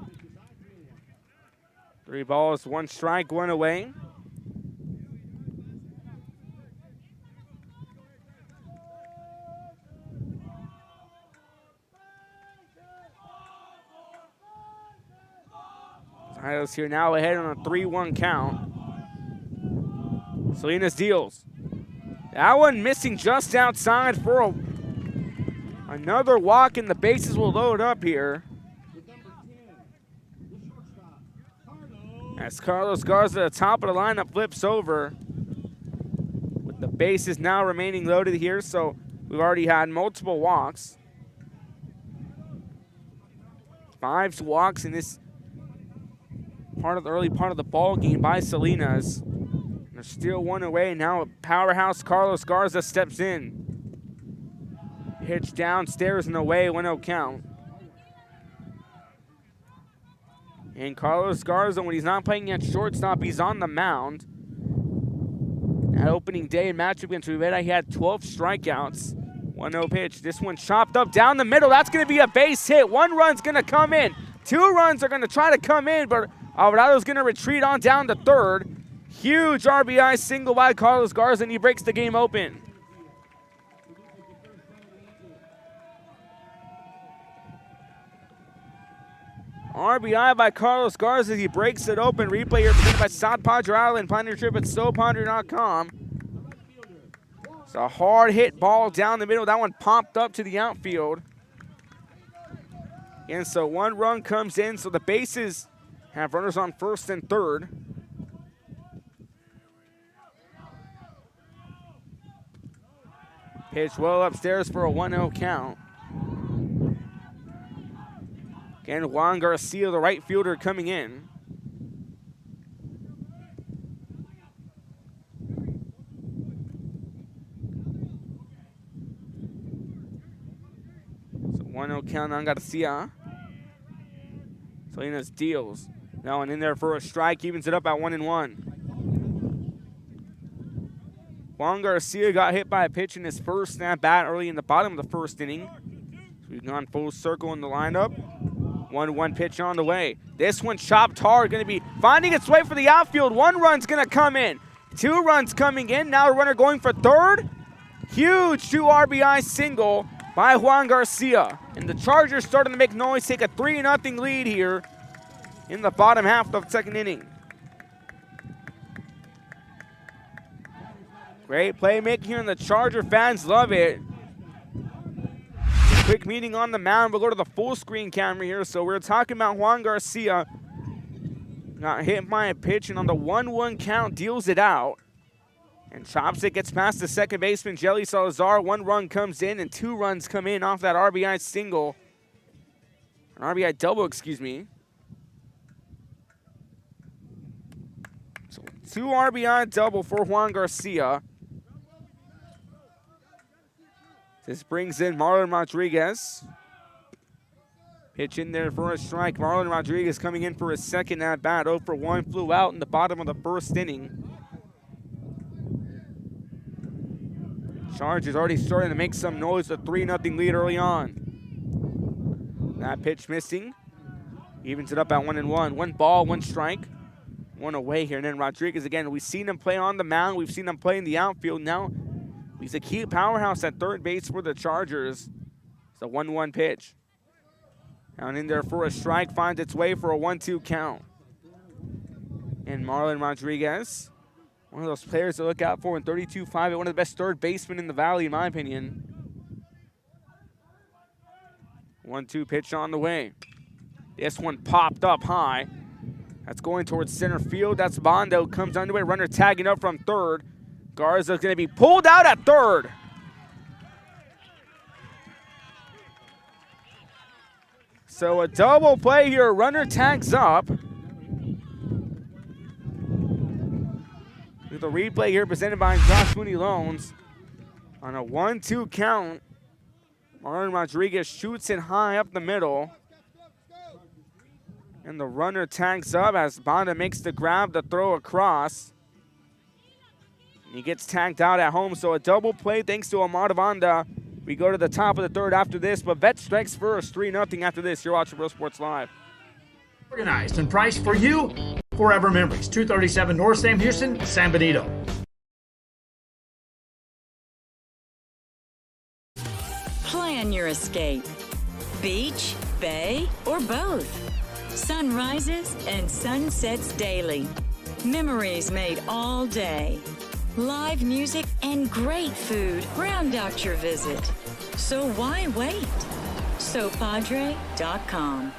3 balls, 1 strike, 1 away. Zayas here now ahead on a 3-1 count. Salinas deals. That one missing just outside for another walk, and the bases will load up here. As Carlos Garza at the top of the lineup flips over. With the bases now remaining loaded here, so we've already had multiple walks. 5 walks in this part of the early part of the ball game by Salinas. There's still 1 away. Now a powerhouse Carlos Garza steps in. Pitch downstairs and away, 1-0 count. And Carlos Garza, when he's not playing at shortstop, he's on the mound. That opening day matchup against Rivera, he had 12 strikeouts. 1-0 pitch. This one chopped up down the middle. That's going to be a base hit. 1 run's going to come in. 2 runs are going to try to come in, but Alvarado's going to retreat on down to third. Huge RBI single by Carlos Garza, and he breaks the game open. RBI by Carlos Garza as he breaks it open. Replay here presented by South Padre Island. Find your trip at SoPadre.com. It's a hard hit ball down the middle. That one popped up to the outfield. And so 1 run comes in, so the bases have runners on first and third. Pitch well upstairs for a 1-0 count. Again, Juan Garcia, the right fielder, coming in. 1-0 count on Garcia. Salinas deals. Now one in there for a strike, evens it up at 1-1. Juan Garcia got hit by a pitch in his first snap bat early in the bottom of the first inning. So we've gone full circle in the lineup. 1-1 pitch on the way. This one chopped hard, going to be finding its way for the outfield. 1 run's going to come in. 2 runs coming in. Now a runner going for third. Huge 2 RBI single by Juan Garcia. And the Chargers starting to make noise, take a 3-0 lead here in the bottom half of the second inning. Great playmaking here, and the Charger fans love it. Quick meeting on the mound. We'll go to the full screen camera here. So we're talking about Juan Garcia. Got hit by a pitch, and on the 1-1 count, deals it out. And chops it, gets past the second baseman, Jelly Salazar. 1 run comes in, and 2 runs come in off that RBI single. An RBI double, excuse me. So 2 RBI double for Juan Garcia. This brings in Marlon Rodriguez. Pitch in there for a strike. Marlon Rodriguez coming in for his second at-bat. 0 for 1, flew out in the bottom of the first inning. Chargers already starting to make some noise. A 3-0 lead early on. That pitch missing. Evens it up at 1-1. 1 ball, 1 strike. 1 away here. And then Rodriguez again. We've seen him play on the mound. We've seen him play in the outfield. Now he's a key powerhouse at third base for the Chargers. It's a 1-1 pitch. Down in there for a strike. Finds its way for a 1-2 count. And Marlon Rodriguez, one of those players to look out for in 32-5, one of the best third basemen in the Valley, in my opinion. 1-2 pitch on the way. This one popped up high. That's going towards center field. That's Bondo. Comes underway. Runner tagging up from third. Garza's going to be pulled out at third. So a double play here. Runner tags up. With a replay here presented by Josh Mooney Loans. On a 1-2 count, Marlon Rodriguez shoots it high up the middle. And the runner tags up as Bonda makes the grab to throw across. And he gets tagged out at home, so a double play thanks to Amada Bonda. We go to the top of the third after this, but Bet strikes first, 3-0 after this. You're watching Real Sports Live. Organized and priced for you. Forever Memories, 237 North Sam Houston, San Benito. Plan your escape. Beach, bay, or both. Sunrises and sunsets daily. Memories made all day. Live music and great food round out your visit. So why wait? SoPadre.com.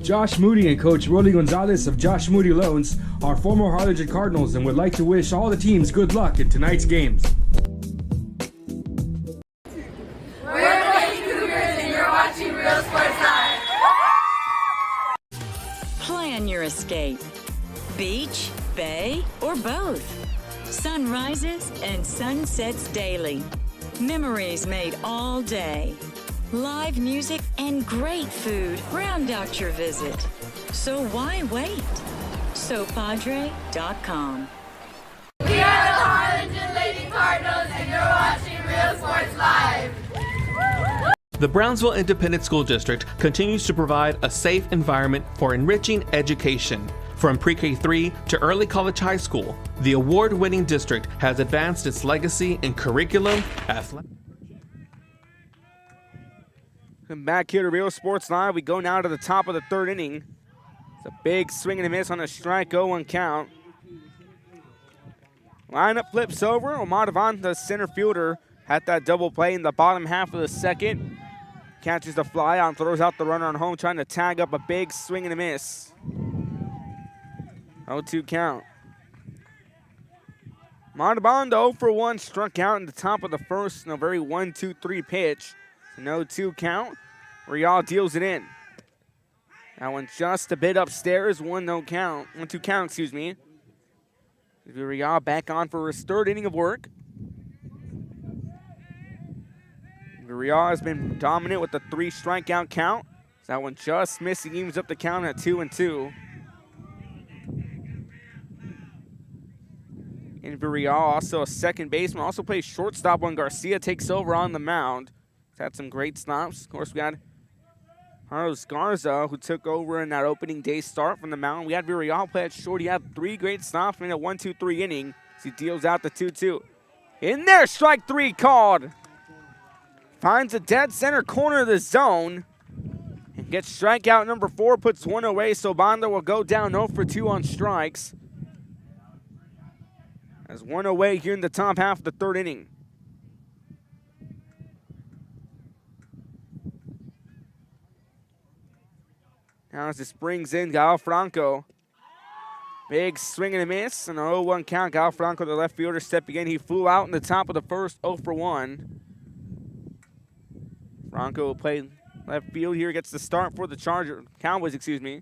Josh Moody and Coach Rolly Gonzalez of Josh Moody Loans are former Harlingen Cardinals and would like to wish all the teams good luck in tonight's games. We're the Lady Cougars and you're watching Real Sports Live. Plan your escape. Beach, bay, or both. Sunrises and sunsets daily. Memories made all day. Live music and great food round out your visit. So why wait? SoPadre.com. We are the Harlingen Lady Cardinals and you're watching Real Sports Live. The Brownsville Independent School District continues to provide a safe environment for enriching education. From pre-K3 to early college high school, the award-winning district has advanced its legacy in curriculum, athletics. Back here to Real Sports Live. We go now to the top of the third inning. It's a big swing and a miss on a strike, 0-1 count. Lineup flips over. Omar Devon, the center fielder, had that double play in the bottom half of the second. catches the fly out and throws out the runner on home, trying to tag up a big swing and a miss. 0-2 count. Montalbano 0 for 1, struck out in the top of the first in a very 1-2-3 pitch. An 0-2 count. Real deals it in. That one just a bit upstairs, 1-2 count, excuse me. Real back on for his third inning of work. Real has been dominant with the 3 strikeout count. That one just missing, evens up the count at 2-2. And Villarreal, also a second baseman, also plays shortstop when Garcia takes over on the mound. He's had some great stops. Of course, we had Carlos Garza, who took over in that opening day start from the mound. We had Villarreal play at short. He had 3 great stops in a 1-2-3 inning as he deals out the 2-2. In there, strike 3 called. Finds a dead center corner of the zone and gets strikeout number 4, puts 1 away, so Banda will go down 0 for 2 on strikes. As 1 away here in the top half of the 3rd inning. Now as this brings in Gal Franco. Big swing and a miss, and an 0-1 count. Gal Franco, the left fielder, stepping in. He flew out in the top of the first, 0 for 1. Franco will play left field here, gets the start for the Cowboys, excuse me.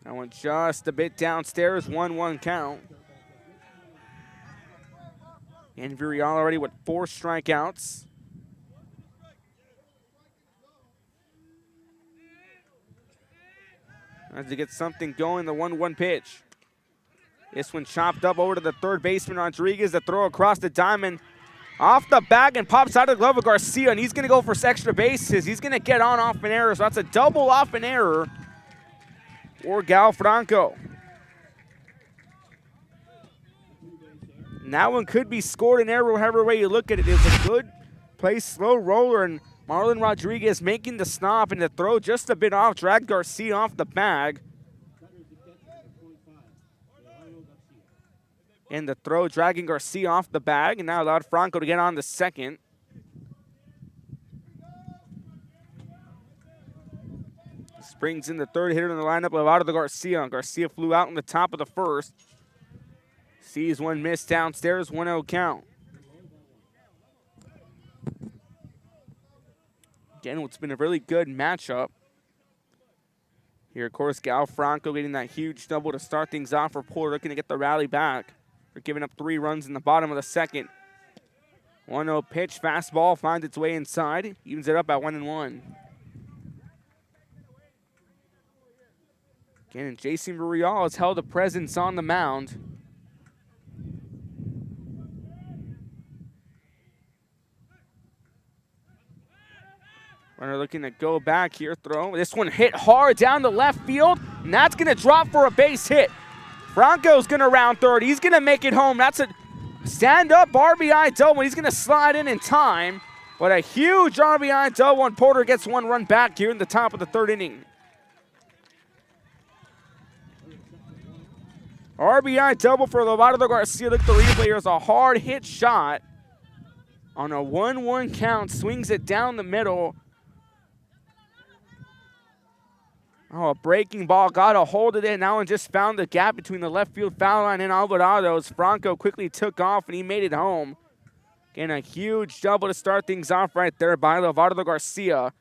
That one just a bit downstairs, 1-1 count. And Villarreal already with 4 strikeouts. As he gets something going, the 1-1 pitch. This one chopped up over to the third baseman, Rodriguez. The throw across the diamond. Off the bag and pops out of the glove of Garcia, and he's going to go for extra bases. He's going to get on off an error, so that's a double off an error for Gal Franco. And that one could be scored in error, however way you look at it. It was a good play, slow roller, and Marlon Rodriguez making the stop, and the throw just a bit off, dragged Garcia off the bag. And the throw dragging Garcia off the bag, and now allowed Franco to get on the second. Springs in the third hitter in the lineup, Lovato to Garcia. Garcia flew out in the top of the first. Sees one miss downstairs, 1-0 count. Again, it's been a really good matchup. Here, of course, Gal Franco getting that huge double to start things off for Porter, looking to get the rally back. They're giving up 3 runs in the bottom of the second. 1-0 pitch, fastball finds its way inside, evens it up at 1-1. Again, and Jason Villarreal has held a presence on the mound. Runner looking to go back here, throw. This one hit hard down the left field, and that's going to drop for a base hit. Franco's going to round third. He's going to make it home. That's a stand-up RBI double. He's going to slide in time, but a huge RBI double, and Porter gets 1 run back here in the top of the 3rd inning. RBI double for Lovato Garcia. Look at the replay here. It's a hard hit shot on a 1-1 count. Swings it down the middle. Oh, a breaking ball, got a hold of it now and just found the gap between the left field foul line and Alvarado's. Franco quickly took off and he made it home. Again, a huge double to start things off right there by Lovato Garcia.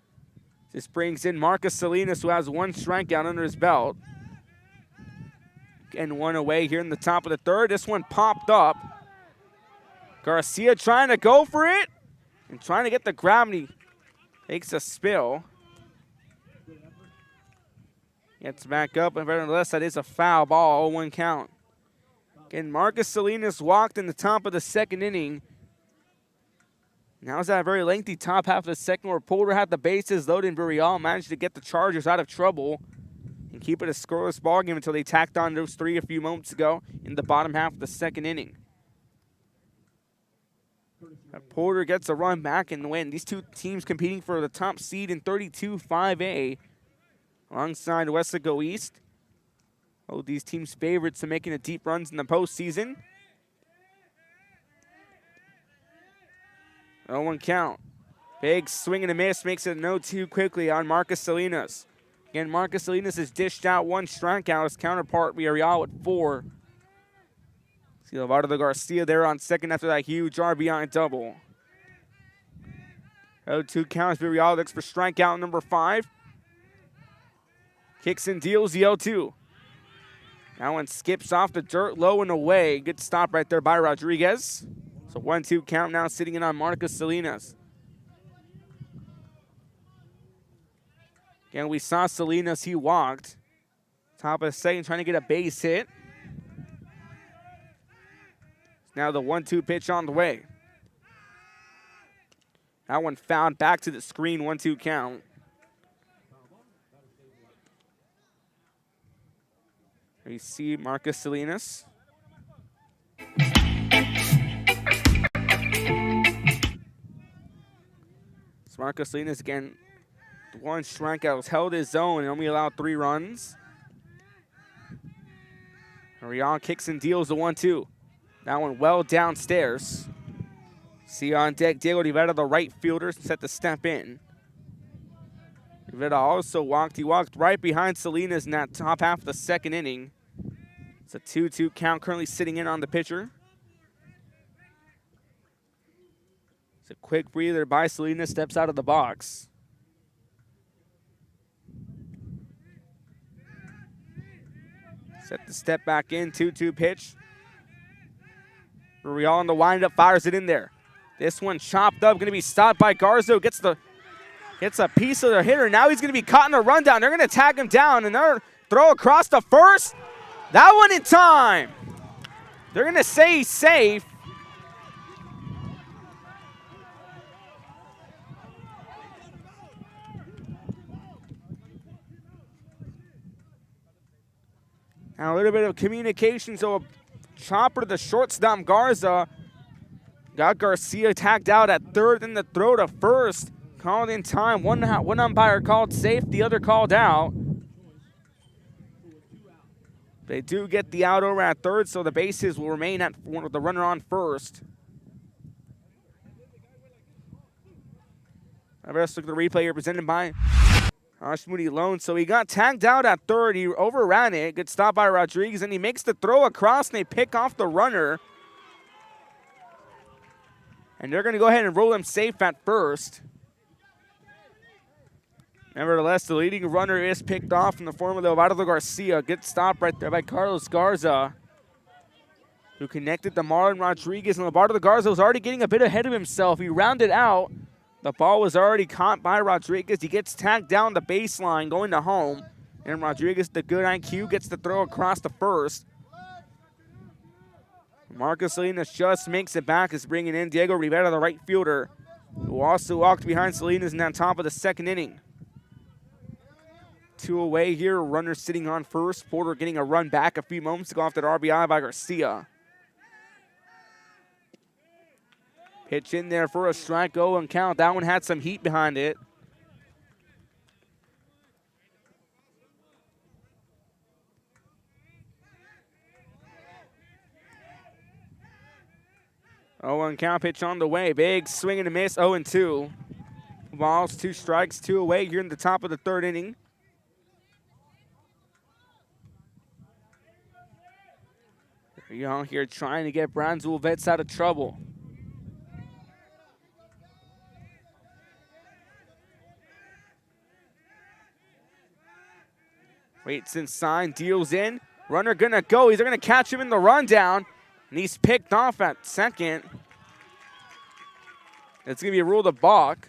This brings in Marcus Salinas, who has 1 strikeout under his belt. Again, 1 away here in the top of the 3rd. This one popped up. Garcia trying to go for it and trying to get the grab, and he takes a spill. Gets back up, and nevertheless, that is a foul ball, 0-1 count. Again, Marcus Salinas walked in the top of the 2nd inning. Now it's that very lengthy top half of the 2nd where Porter had the bases loaded, and Villarreal managed to get the Chargers out of trouble and keep it a scoreless ball game until they tacked on those 3 a few moments ago in the bottom half of the 2nd inning. Porter gets a run back and win. These 2 teams competing for the top seed in 32-5A. Alongside Westlake East. Oh, these teams favorites to making a deep runs in the postseason. 0-1 count. Big swing and a miss makes it a 0-2 quickly on Marcus Salinas. Again, Marcus Salinas has dished out 1 strikeout. His counterpart, Villarreal, with 4. See Leonardo Garcia there on second after that huge RBI double. 0-2 counts. Villarreal looks for strikeout number 5. Kicks and deals the 0-2. That one skips off the dirt low and away. Good stop right there by Rodriguez. So 1-2 count now sitting in on Marcus Salinas. Again, we saw Salinas. He walked. Top of the second, trying to get a base hit. Now the 1-2 pitch on the way. That one fouled back to the screen, 1-2 count. There you see Marcus Salinas. So Marcus Salinas again, 1 strikeout, was held his own and only allowed 3 runs. Villarreal kicks and deals the 1-2. That one well downstairs. See on deck, Diego Rivera, the right fielder, set to step in. Rivera also walked. He walked right behind Salinas in that top half of the second inning. It's a 2-2 count, currently sitting in on the pitcher. It's a quick breather by Salinas, steps out of the box. Set the step back in, 2-2 pitch. Villarreal on the windup, fires it in there. This one chopped up, going to be stopped by Garza. Gets a piece of the hitter. Now he's going to be caught in a rundown. They're going to tag him down, and they're throw across the first. That one in time. They're going to say he's safe. Now a little bit of communication, so a chopper to the shortstop, Garza. Got Garcia tagged out at third, and the throw to first. Called in time. One umpire called safe, the other called out. They do get the out over at third, so the bases will remain at with the runner on first. Let's look at the replay here presented by Josh Moody Loan. So he got tagged out at third. He overran it. Good stop by Rodriguez, and he makes the throw across, and they pick off the runner. And they're going to go ahead and roll him safe at first. Nevertheless, the leading runner is picked off in the form of Leonardo Garcia. Good stop right there by Carlos Garza, who connected to Marlon Rodriguez. And Leonardo Garza was already getting a bit ahead of himself. He rounded out. The ball was already caught by Rodriguez. He gets tagged down the baseline going to home. And Rodriguez, the good IQ, gets the throw across the first. Marcus Salinas just makes it back. Is bringing in Diego Rivera, the right fielder, who also walked behind Salinas in that top of the second inning. 2 away here. Runner sitting on first. Porter getting a run back a few moments ago off that RBI by Garcia. Pitch in there for a strike, 0 count. That one had some heat behind it. Oh, count, pitch on the way. Big swing and a miss, 0-2. Balls, 2 strikes, 2 away here in the top of the third inning. Young here trying to get Brownsville Vets out of trouble. Waits inside, deals in. Runner gonna go. He's gonna catch him in the rundown. And he's picked off at second. It's going to be a rule to balk.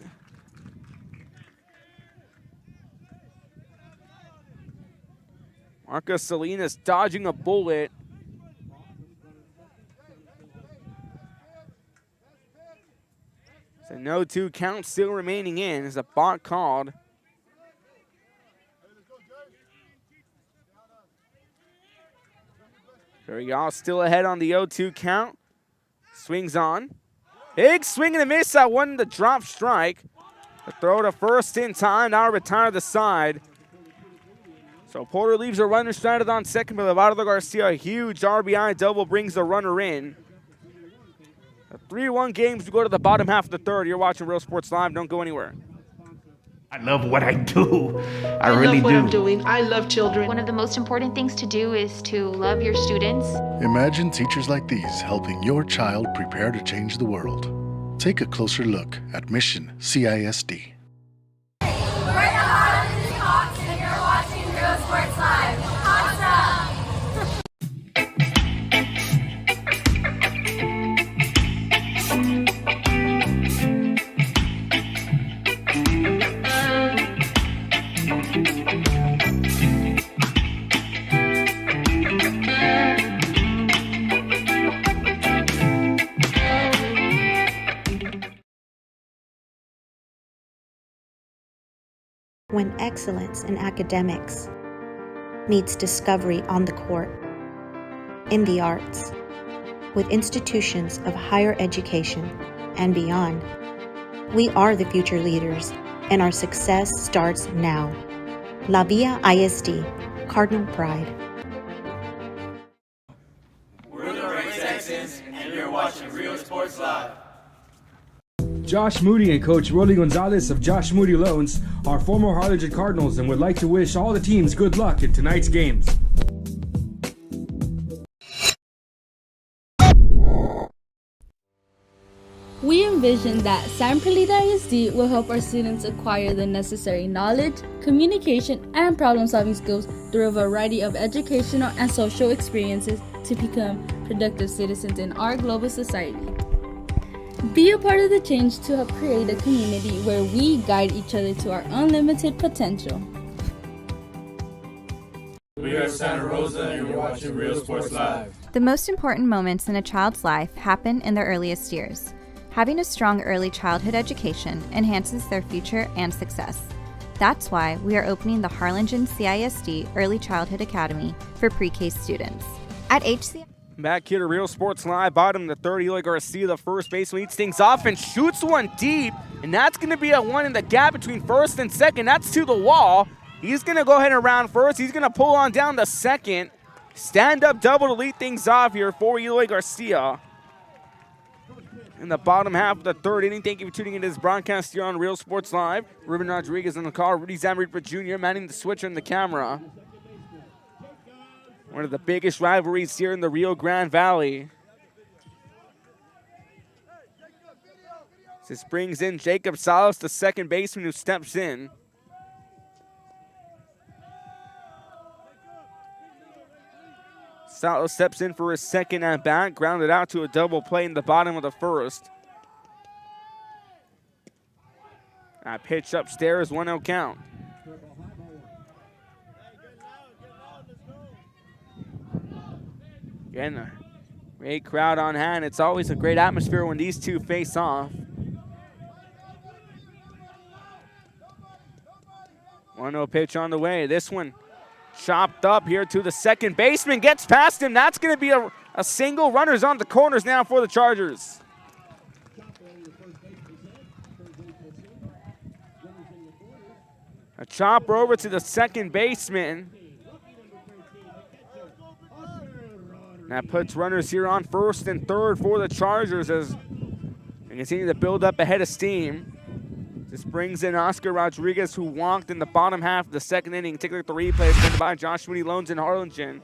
Marcus Salinas dodging a bullet. So no 2 count still remaining in as a balk called. Villarreal still ahead on the 0-2 count. Swings on. Big swing and a miss. That one, the drop strike. The throw to first in time. Now retire the side. So Porter leaves a runner stranded on second, but Leonardo Garcia, a huge RBI double, brings the runner in. A 3-1 games. We go to the bottom half of the third. You're watching Real Sports Live. Don't go anywhere. I love what I do. I really love what do. I'm doing. I love children. One of the most important things to do is to love your students. Imagine teachers like these helping your child prepare to change the world. Take a closer look at Mission CISD. We're the Harlingen Hawks, and you're watching Real Sports Live. Awesome! When excellence in academics meets discovery on the court, in the arts, with institutions of higher education and beyond, we are the future leaders, and our success starts now. La Villa ISD, Cardinal Pride. We're the Red Texans, and you're watching Real Sports Live. Josh Moody and Coach Rolly Gonzalez of Josh Moody Loans are former Harlingen Cardinals and would like to wish all the teams good luck in tonight's games. We envision that San Perlita ISD will help our students acquire the necessary knowledge, communication, and problem-solving skills through a variety of educational and social experiences to become productive citizens in our global society. Be a part of the change to help create a community where we guide each other to our unlimited potential. We are Santa Rosa, and you're watching Real Sports Live. The most important moments in a child's life happen in their earliest years. Having a strong early childhood education enhances their future and success. That's why we are opening the Harlingen CISD Early Childhood Academy for pre-K students. At HCISD, Back here to Real Sports Live, bottom of the third. Eloy Garcia, the first baseman, leads things off and shoots one deep. And that's going to be a one in the gap between first and second. That's to the wall. He's going to go ahead and round first. He's going to pull on down the second. Stand-up double to lead things off here for Eloy Garcia. In the bottom half of the third inning. Thank you for tuning into this broadcast here on Real Sports Live. Ruben Rodriguez on the call. Rudy Zamaripa Jr. manning the switcher in the camera. One of the biggest rivalries here in the Rio Grande Valley. This brings in Jacob Salas, the second baseman who steps in. Salas steps in for his second at bat, grounded out to a double play in the bottom of the first. That pitch upstairs, 1-0 count. Again, a great crowd on hand. It's always a great atmosphere when these two face off. 1-0 pitch on the way. This one chopped up here to the second baseman. Gets past him. That's going to be a single. Runners on the corners now for the Chargers. A chopper over to the second baseman. That puts runners here on first and third for the Chargers as they continue to build up ahead of steam. This brings in Oscar Rodriguez, who walked in the bottom half of the second inning. Take a look at the replay presented by Josh Moody Loans in Harlingen.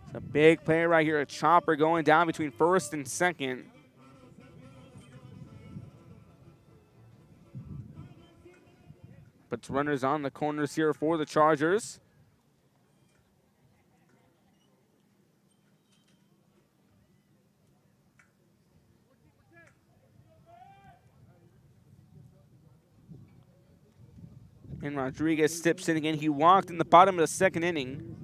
It's a big play right here. A chopper going down between first and second. Puts runners on the corners here for the Chargers. And Rodriguez steps in again. He walked in the bottom of the second inning.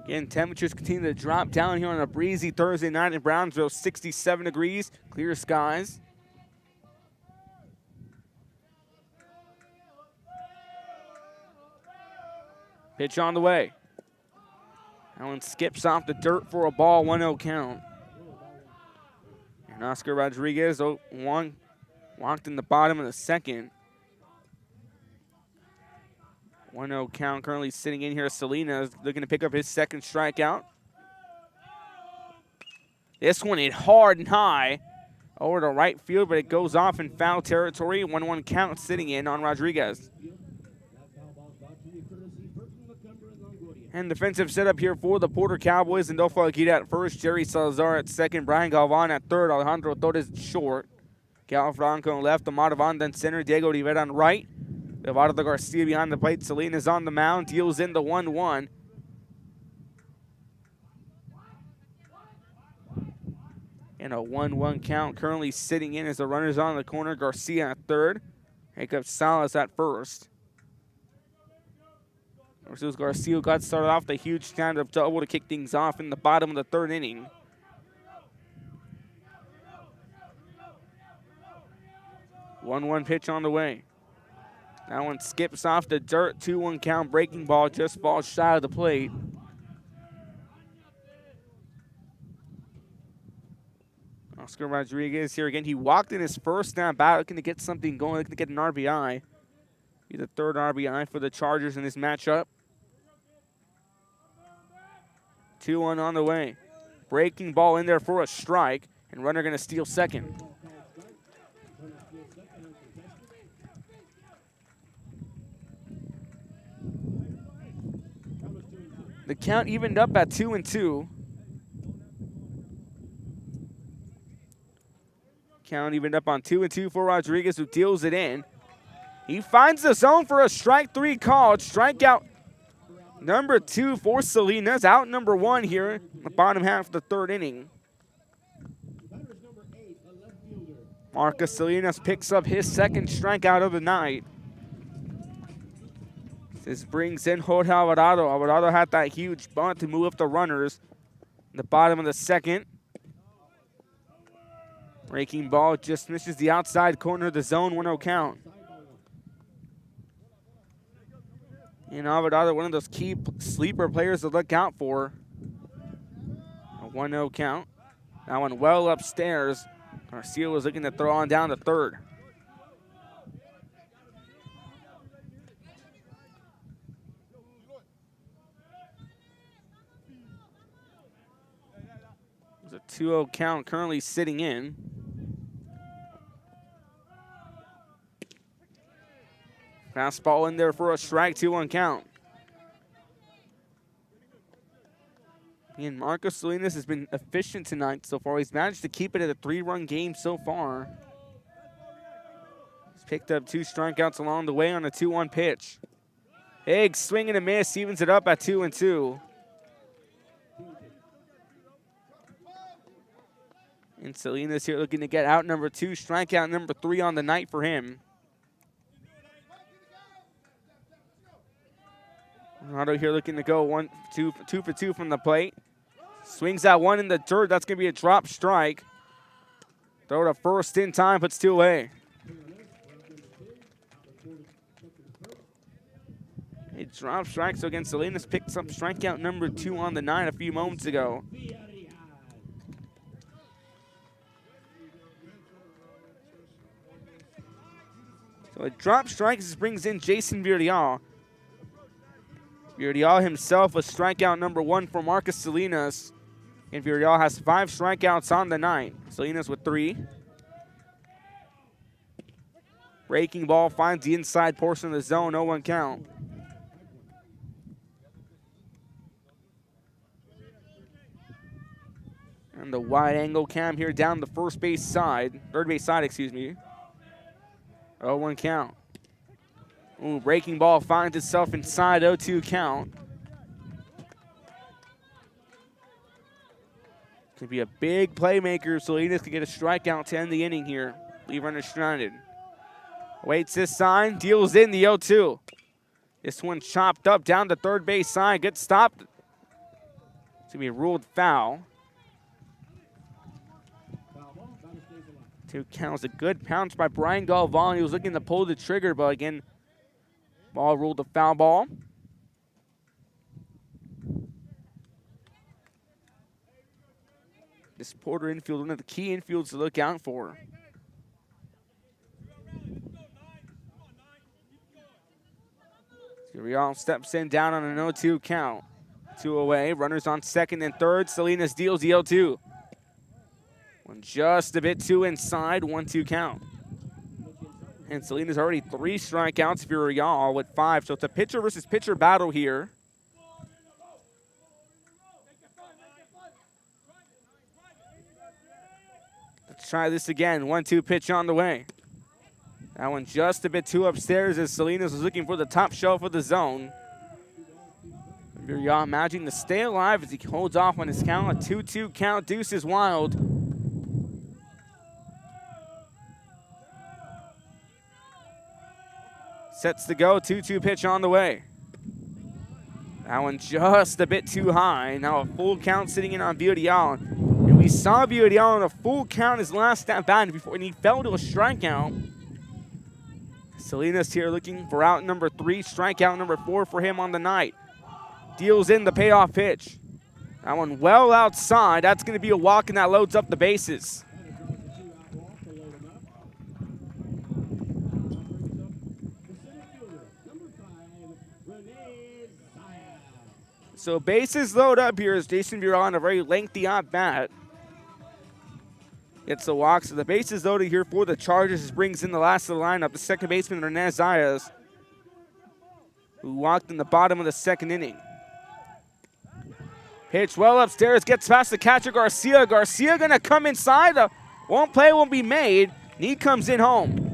Again, temperatures continue to drop down here on a breezy Thursday night in Brownsville. 67 degrees, clear skies. Pitch on the way. That one skips off the dirt for a ball, 1-0 count. And Oscar Rodriguez walked in the bottom of the second. 1-0 count currently sitting in here. Salinas looking to pick up his second strikeout. This one hit hard and high over to right field, but it goes off in foul territory. 1-1 count sitting in on Rodriguez. And defensive setup here for the Porter Cowboys. And Adolfo Aguirre at first, Jerry Salazar at second, Brian Galvan at third, Alejandro Torres short. Cal Franco on left, Amado Vanda in center, Diego Rivera on right. Eduardo Garcia behind the plate. Salinas on the mound, deals in the 1-1. And a 1-1 count currently sitting in as the runners on the corner. Garcia at third. Jacob Salas at first. Jesus Garcia got started off the huge stand-up double to kick things off in the bottom of the third inning. One pitch on the way. That one skips off the dirt. 2-1 count. Breaking ball just falls shy of the plate. Oscar Rodriguez here again. He walked in his first snap out, looking to get something going, looking to get an RBI. Be the third RBI for the Chargers in this matchup. 2-1 on the way. Breaking ball in there for a strike, and runner going to steal second. The count evened up at 2-2. Count evened up on 2-2 for Rodriguez, who deals it in. He finds the zone for a strike three call. Strikeout number 2 for Salinas. Out number 1 here in the bottom half of the third inning. Marcus Salinas picks up his second strikeout of the night. This brings in Jorge Alvarado. Alvarado had that huge bunt to move up the runners in the bottom of the second. Breaking ball just misses the outside corner of the zone. 1-0 count. And Alvarado, one of those key sleeper players to look out for. A 1-0 count. That one well upstairs. Garcia was looking to throw on down to third. There's a 2-0 count currently sitting in. Fastball in there for a strike, 2-1 count. And Marcus Salinas has been efficient tonight so far. He's managed to keep it at a 3-run game so far. He's picked up 2 strikeouts along the way on a 2-1 pitch. Big swing and a miss, evens it up at 2-2. And Salinas here looking to get out number 2, strikeout number 3 on the night for him. Ronaldo here looking to go 2 for 2 from the plate. Swings that one in the dirt. That's going to be a drop strike. Throw to first in time, puts 2 away. A drop strike, so again, Salinas picks up strikeout number 2 on the night a few moments ago. So a drop strike brings in Jason Villarreal. Villarreal himself was strikeout number 1 for Marcus Salinas. And Villarreal has 5 strikeouts on the night. Salinas with 3. Breaking ball finds the inside portion of the zone, 0-1 count. And the wide angle cam here down the third base side, excuse me. 0-1 count. Ooh, breaking ball finds itself inside, 0-2 count. Could be a big playmaker. Salinas can get a strikeout to end the inning here. Leave runner stranded. Waits this sign, deals in the 0-2. This one chopped up down the third base side. Good stop. It's going to be ruled foul. 2 counts. A good pounce by Brian Galvan. He was looking to pull the trigger, but again, ball ruled a foul ball. This Porter infield, one of the key infields to look out for. Real steps in down on an 0-2 count. 2 away. Runners on second and third. Salinas deals the 0-2. One just a bit too inside. 1-2 count. And Salinas already 3 strikeouts for Real with 5. So it's a pitcher versus pitcher battle here. Let's try this again. 1-2 pitch on the way. That one just a bit too upstairs as Salinas was looking for the top shelf of the zone. Real managing to stay alive as he holds off on his count. A 2-2 count. Deuce is wild. Sets to go. 2-2 pitch on the way. That one just a bit too high. Now a full count sitting in on Villarreal. And we saw Villarreal on a full count his last at bat before, and he fell to a strikeout. Salinas here looking for out number 3, strikeout number 4 for him on the night. Deals in the payoff pitch. That one well outside. That's going to be a walk, and that loads up the bases. So bases load up here as Jason Villarreal on a very lengthy at-bat. It's a walk, so the bases loaded here for the Chargers. Brings in the last of the lineup, the second baseman, Hernandez Zayas, who walked in the bottom of the second inning. Pitch well upstairs, gets past the catcher, Garcia. Garcia gonna come inside. One play won't be made. He comes in home.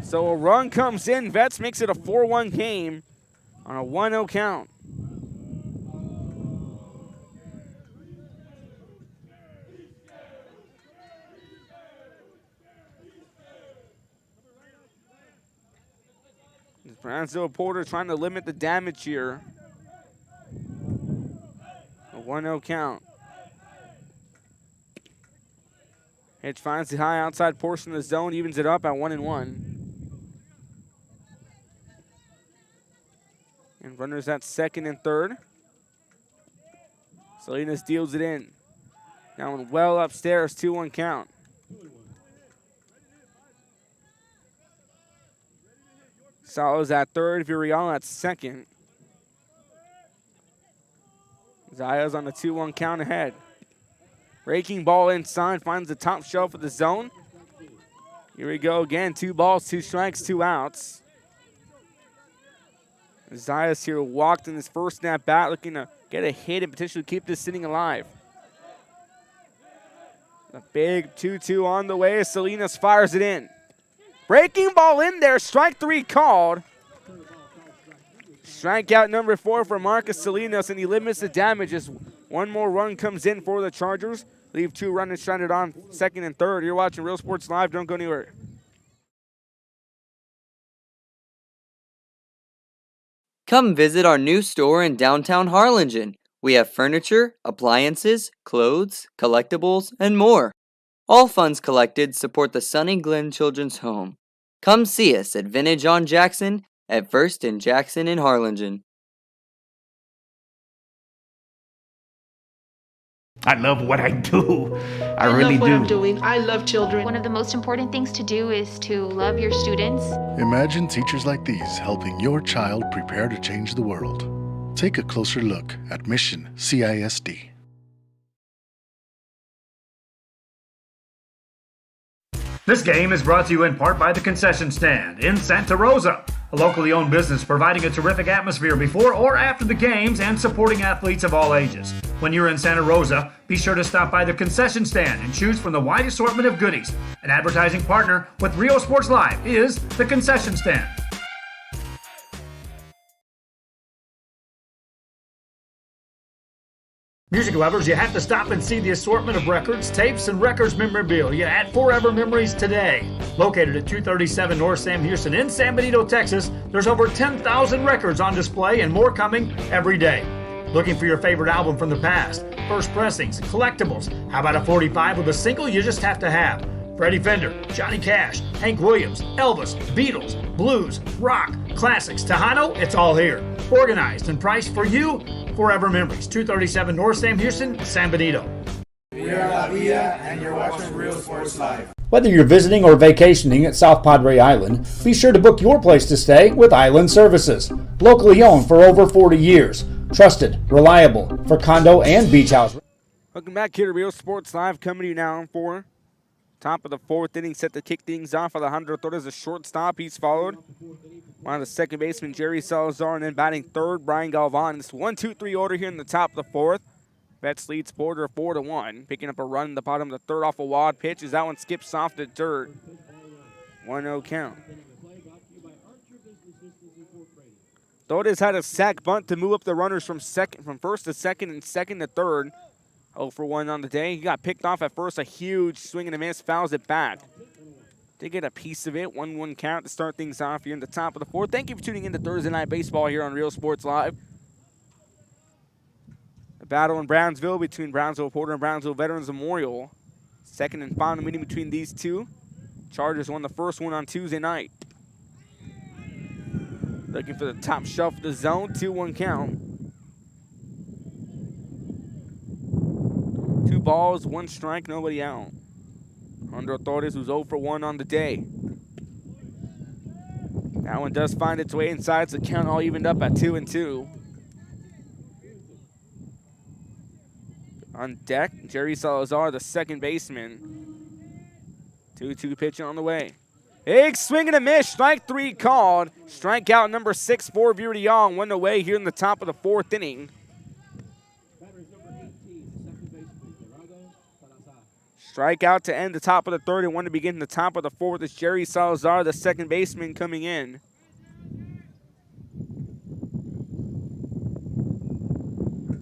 So a run comes in. Vets makes it a 4-1 game on a 1-0 count. Brownsville Porter trying to limit the damage here. A 1-0 count. Hitch finds the high outside portion of the zone, evens it up at 1-1. And runners at second and third. Salinas deals it in. Now one well upstairs, 2-1 count. Salo's at third, Villarreal at second. Zayas on the 2-1 count ahead. Raking ball inside, finds the top shelf of the zone. Here we go again, 2 balls, 2 strikes, 2 outs. Zayas here walked in his first at bat, looking to get a hit and potentially keep this inning alive. A big 2-2 on the way as Salinas fires it in. Breaking ball in there, strike 3 called. Strikeout number 4 for Marcus Salinas, and he limits the damage as one more run comes in for the Chargers. Leave 2 runners stranded on second and third. You're watching Real Sports Live. Don't go anywhere. Come visit our new store in downtown Harlingen. We have furniture, appliances, clothes, collectibles, and more. All funds collected support the Sunny Glen Children's Home. Come see us at Vintage on Jackson at First and Jackson in Harlingen. I love what I do. I really love what do. I'm doing. I love children. One of the most important things to do is to love your students. Imagine teachers like these helping your child prepare to change the world. Take a closer look at Mission CISD. This game is brought to you in part by the Concession Stand in Santa Rosa, a locally owned business providing a terrific atmosphere before or after the games and supporting athletes of all ages. When you're in Santa Rosa, be sure to stop by the Concession Stand and choose from the wide assortment of goodies. An advertising partner with Rio Sports Live is the Concession Stand. Music lovers, you have to stop and see the assortment of records, tapes, and records memorabilia at Forever Memories today. Located at 237 North Sam Houston in San Benito, Texas, there's over 10,000 records on display and more coming every day. Looking for your favorite album from the past, first pressings, collectibles, how about a 45 with a single you just have to have? Freddie Fender, Johnny Cash, Hank Williams, Elvis, Beatles, blues, rock, classics, Tejano, it's all here. Organized and priced for you, Forever Memories, 237 North Sam Houston, San Benito. We are La Villa, and you're watching Real Sports Live. Whether you're visiting or vacationing at South Padre Island, be sure to book your place to stay with Island Services. Locally owned for over 40 years. Trusted, reliable for condo and beach house. Welcome back here to Real Sports Live, coming to you now for top of the fourth inning, set to kick things off. Alejandro Torres, a shortstop. He's followed by the second baseman, Jerry Salazar, and then batting third, Brian Galvan. It's 1-2-3 order here in the top of the fourth. Betts leads Porter 4-1. Picking up a run in the bottom of the third off a wild pitch as that one skips off the dirt. 1-0 count. Torres had a sac bunt to move up the runners from first to second and second to third. 0-for-1 on the day. He got picked off at first. A huge swing and a miss. Fouls it back. Did get a piece of it. 1-1 count to start things off here in the top of the fourth. Thank you for tuning in to Thursday Night Baseball here on Real Sports Live. The battle in Brownsville between Brownsville Porter and Brownsville Veterans Memorial. Second and final meeting between these two. Chargers won the first one on Tuesday night. Looking for the top shelf of the zone. 2-1 count. 2 balls, 1 strike, nobody out. Alejandro Torres, who's 0-for-1 on the day. That one does find its way inside, so the count all evened up at 2-2. On deck, Jerry Salazar, the second baseman. 2-2 pitch on the way. Big swing and a miss. Strike 3 called. Strikeout number 6 for Viridion. 1 away here in the top of the fourth inning. Strikeout to end the top of the third and 1 to begin the top of the fourth is Jerry Salazar, the second baseman, coming in.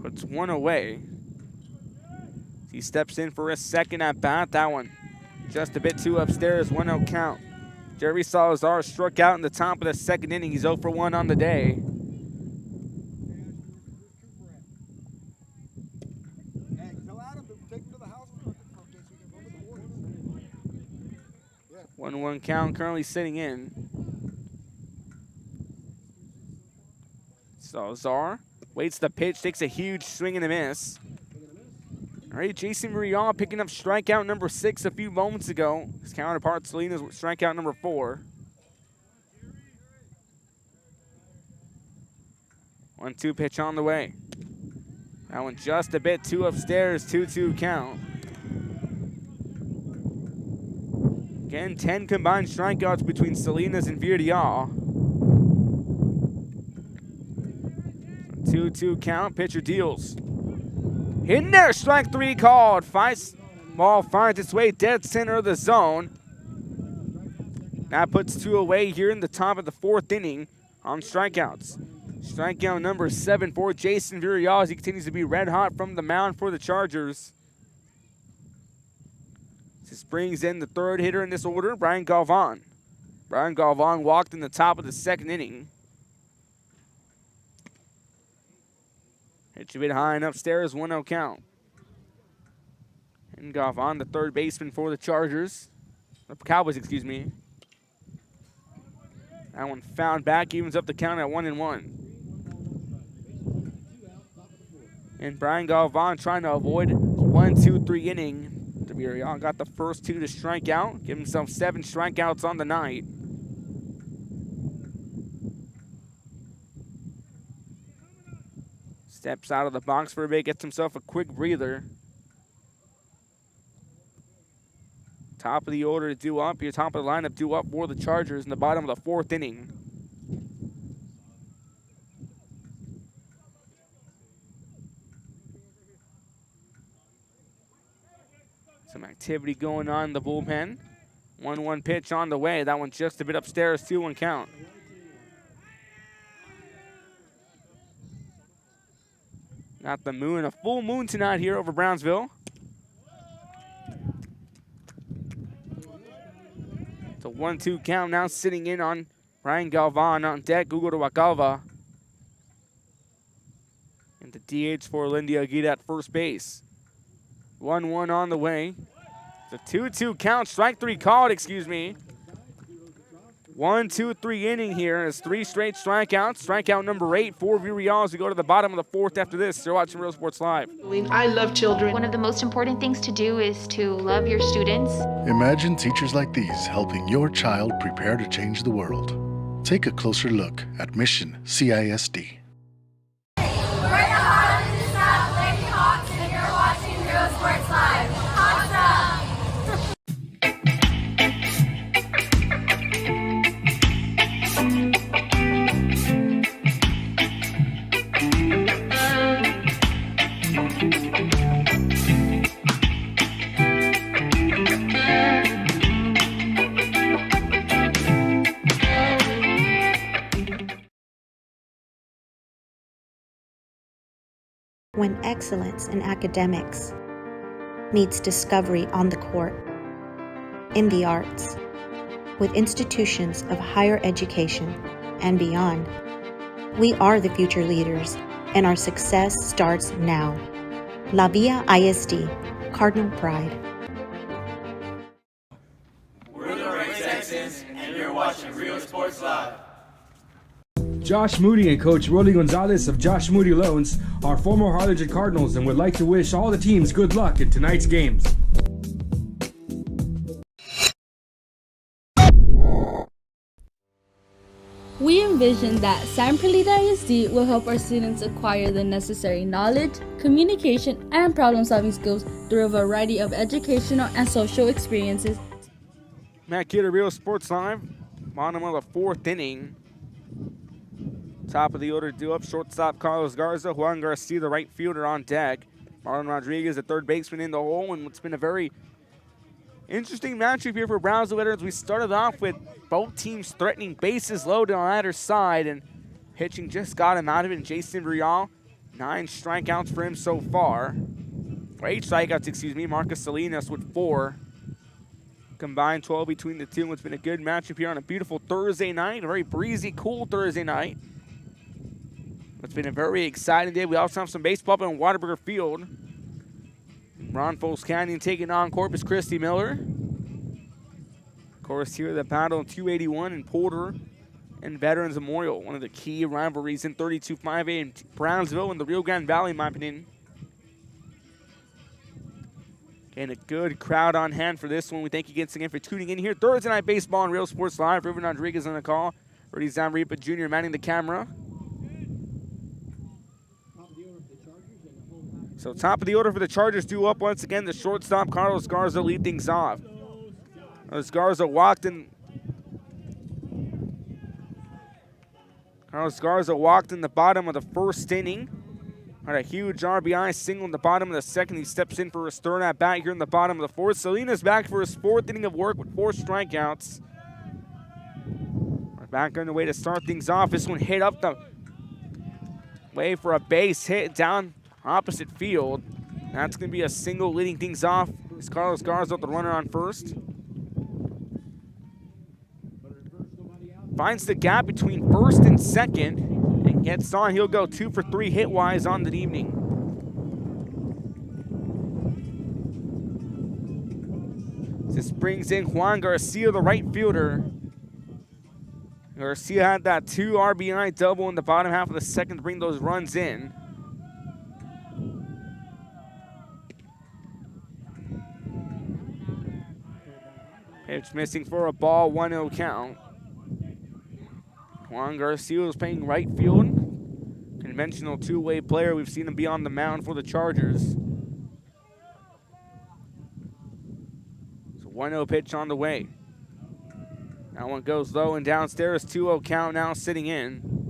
Puts 1 away. He steps in for a second at bat. That one just a bit too upstairs. 1-0 count. Jerry Salazar struck out in the top of the second inning. He's 0-for-1 on the day. One count, currently sitting in. Salazar waits the pitch, takes a huge swing and a miss. All right, Jason Muriel picking up strikeout number 6 a few moments ago. His counterpart, Salinas, strikeout number 4. 1-2 pitch on the way. That one just a bit too upstairs, 2-2 count. Again, 10 combined strikeouts between Salinas and Viridion. 2-2 count, pitcher deals. In there, strike 3 called. Ball finds its way dead center of the zone. That puts 2 away here in the top of the fourth inning on strikeouts. Strikeout number 7 for Jason Virial as he continues to be red hot from the mound for the Chargers. This brings in the third hitter in this order, Brian Galvan. Brian Galvan walked in the top of the second inning. Pitch a bit high and upstairs, 1-0 count. And Galvan, the third baseman for the Chargers. The Cowboys, excuse me. That one found back, evens up the count at 1-1. And Brian Galvan trying to avoid a 1-2-3 inning. Virion got the first 2 to strike out, give himself 7 strikeouts on the night. Steps out of the box for a bit, gets himself a quick breather. Top of the order to due up, your top of the lineup due up for the Chargers in the bottom of the fourth inning. Some activity going on in the bullpen. 1-1 pitch on the way. That one just a bit upstairs, 2-1 count. Got the moon, a full moon tonight here over Brownsville. It's a 1-2 count now, sitting in on Brian Galvan on deck. Hugo de Wacalva. And the DH for Lindy Aguirre at first base. 1-1 on the way. It's a 2-2 count. Strike 3 called, excuse me. 1, 2, 3 inning here. It's 3 straight strikeouts. Strikeout number 8 for Villarreal as we go to the bottom of the 4th after this. You're watching Real Sports Live. I love children. One of the most important things to do is to love your students. Imagine teachers like these helping your child prepare to change the world. Take a closer look at Mission CISD. We're the Harlingen South Lady Hawks, and you're watching Real Sports Live. Awesome! When excellence in academics meets discovery on the court, in the arts, with institutions of higher education and beyond, we are the future leaders, and our success starts now. La Villa ISD, Cardinal Pride. We're the Red Texans, and you're watching Real Sports Live. Josh Moody and Coach Rolly Gonzalez of Josh Moody Loans are former Harlingen Cardinals and would like to wish all the teams good luck in tonight's games. We envision that San Perlita ISD will help our students acquire the necessary knowledge, communication, and problem-solving skills through a variety of educational and social experiences. Matt Kidder, Real Sports Live. Bottom of the 4th inning. Top of the order due up, shortstop Carlos Garza, Juan Garcia, the right fielder on deck. Marlon Rodriguez, the third baseman in the hole, and it's been a very interesting matchup here for Brownsville veterans. We started off with both teams threatening bases loaded on either side, and pitching just got him out of it. And Jason Brial, 9 strikeouts for him so far. Or 8 strikeouts, excuse me. Marcus Salinas with 4. Combined 12 between the two. It's been a good matchup here on a beautiful Thursday night, a very breezy, cool Thursday night. It's been a very exciting day. We also have some baseball up in Whataburger Field. Ron Folks Canyon taking on Corpus Christi Miller. Of course, here the battle in 281 in Porter and Veterans Memorial. One of the key rivalries in 32-5A in Brownsville and the Rio Grande Valley, in my opinion. And a good crowd on hand for this one. We thank you again for tuning in here. Thursday Night Baseball on Real Sports Live. Ruben Rodriguez on the call. Rudy Zamripa Jr. manning the camera. So top of the order for the Chargers due up once again. The shortstop, Carlos Garza, lead things off. As Garza walked in. Carlos Garza walked in the bottom of the 1st inning. Had a huge RBI single in the bottom of the 2nd. He steps in for his 3rd at bat here in the bottom of the 4th. Salinas back for his 4th inning of work with 4 strikeouts. We're back on the way to start things off. This one hit up the way for a base hit down opposite field. That's going to be a single leading things off. It's Carlos Garza, the runner on first. Finds the gap between first and second and gets on. He'll go 2 for 3 hit-wise on the evening. This brings in Juan Garcia, the right fielder. Garcia had that 2 RBI double in the bottom half of the 2nd to bring those runs in. Pitch missing for a ball, 1-0 count. Juan Garcia is playing right field. Conventional 2-way player. We've seen him be on the mound for the Chargers. So 1-0 pitch on the way. That one goes low and downstairs. 2-0 count now sitting in.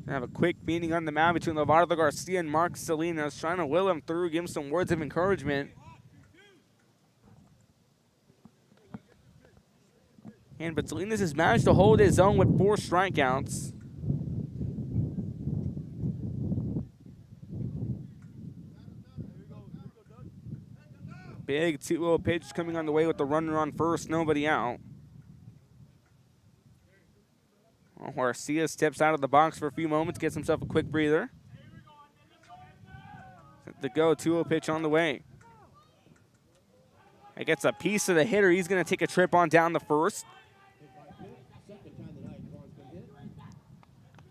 Have a quick meeting on the mound between Leonardo Garcia and Mark Salinas, trying to will him through, give him some words of encouragement. But Salinas has managed to hold his own with 4 strikeouts. Big 2-0 pitch coming on the way with the runner on first, nobody out. Garcia steps out of the box for a few moments, gets himself a quick breather. Set to go, 2-0 pitch on the way. That gets a piece of the hitter. He's going to take a trip on down the first.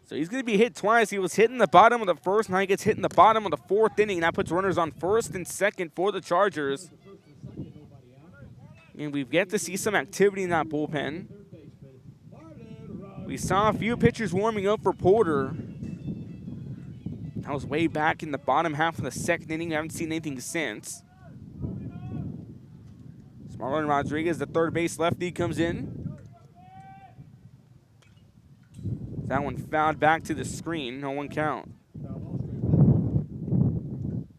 So he's going to be hit twice. He was hit in the bottom of the first. Now he gets hit in the bottom of the fourth inning. That puts runners on first and second for the Chargers. And we've yet to see some activity in that bullpen. We saw a few pitchers warming up for Porter. That was way back in the bottom half of the second inning. We haven't seen anything since. Marlon Rodriguez, the third base lefty, comes in. That one fouled back to the screen. No one count.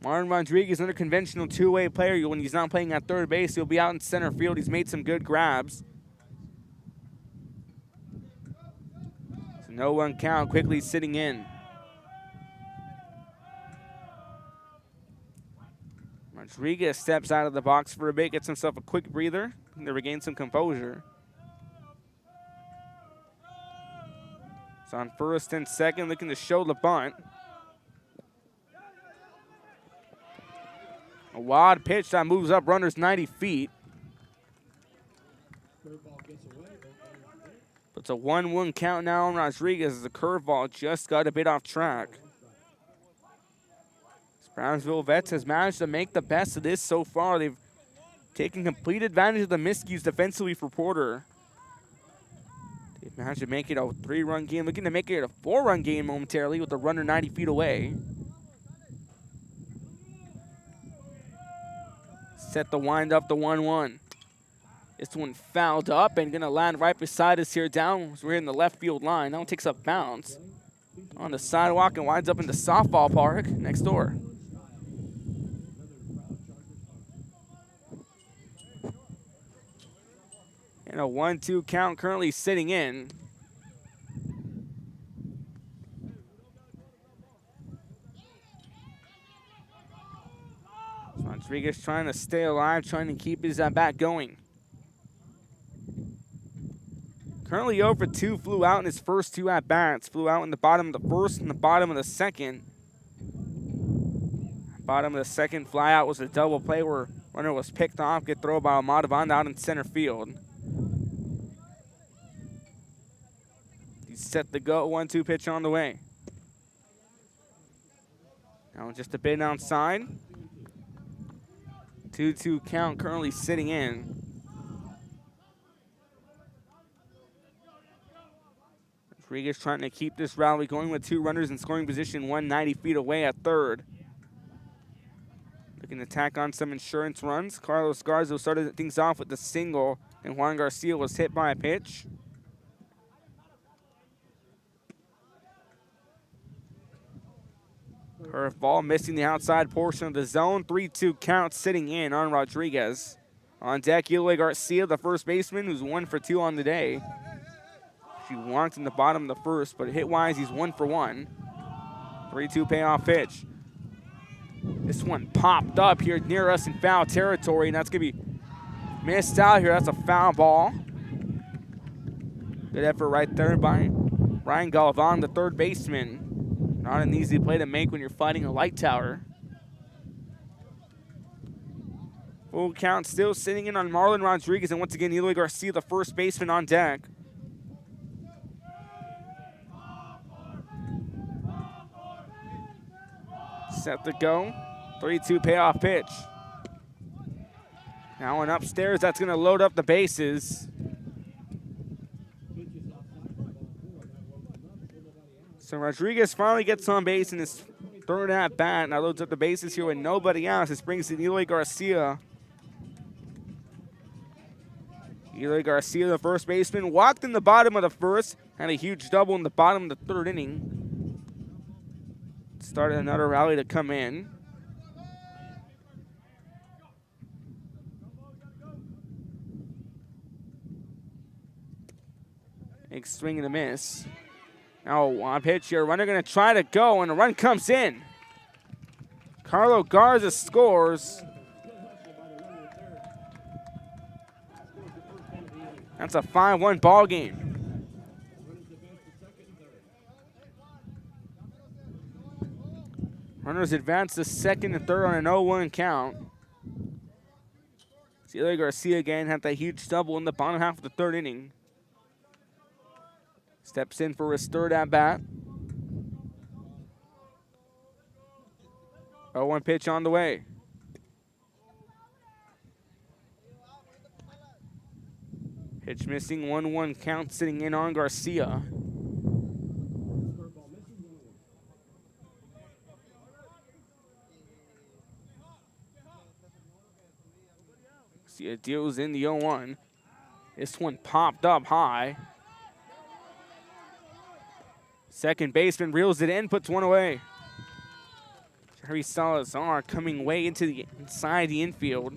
Marlon Rodriguez, another conventional two-way player. When he's not playing at third base, he'll be out in center field. He's made some good grabs. So no one count, quickly sitting in. Rodriguez steps out of the box for a bit, gets himself a quick breather, and to regain some composure. It's on first and second, looking to show the bunt. A wild pitch that moves up runners 90 feet. It's a 1-1 count now on Rodriguez as the curveball just got a bit off track. Brownsville Vets has managed to make the best of this so far. They've taken complete advantage of the miscues defensively for Porter. They've managed to make it a 3-run game, looking to make it a 4-run game momentarily with the runner 90 feet away. Set the wind up to 1-1. This one fouled up and gonna land right beside us here down. We're in the left field line. That one takes a bounce on the sidewalk and winds up in the softball park next door. And a 1-2 count currently sitting in. So Rodriguez trying to stay alive, trying to keep his bat going. Currently 0 for 2, flew out in his first 2 at-bats. Flew out in the bottom of the first and the bottom of the second. Bottom of the second flyout was a double play where runner was picked off, get thrown by Amadavand out in center field. He's set the go, 1-2 pitch on the way. Now just a bit outside. 2-2 count currently sitting in. Rodriguez trying to keep this rally going with 2 runners in scoring position, 190 feet away at third. Looking to tack on some insurance runs. Carlos Garza started things off with the single, and Juan Garcia was hit by a pitch. Curveball missing the outside portion of the zone. 3-2 count sitting in on Rodriguez. On deck, Eloy Garcia, the first baseman, who's 1 for 2 on the day. She walked in the bottom of the first, but hit-wise, he's 1 for 1. 3-2 payoff pitch. This one popped up here near us in foul territory, and that's going to be missed out here. That's a foul ball. Good effort right there by Ryan Galvan, the third baseman. Not an easy play to make when you're fighting a light tower. Full count still sitting in on Marlon Rodriguez, and once again, Eloy Garcia, the first baseman, on deck. Set to go. 3-2 payoff pitch. Now one upstairs, that's going to load up the bases. So Rodriguez finally gets on base in his third at bat. Now loads up the bases here with nobody else. This brings in Eloy Garcia. Eloy Garcia, the first baseman, walked in the bottom of the first, had a huge double in the bottom of the third inning. Started another rally to come in. Big swing and a miss. Now on pitch here, runner gonna try to go, and the run comes in. Carlo Garza scores. That's a 5-1 ball game. Runners advance to second and third on an 0-1 count. Celia Garcia again had that huge double in the bottom half of the third inning. Steps in for his third at bat. 0-1 pitch on the way. Pitch missing, 1-1 count sitting in on Garcia. Garcia deals in the 0-1. This one popped up high. Second baseman reels it in, puts one away. Jerry Salazar coming way into the inside the infield.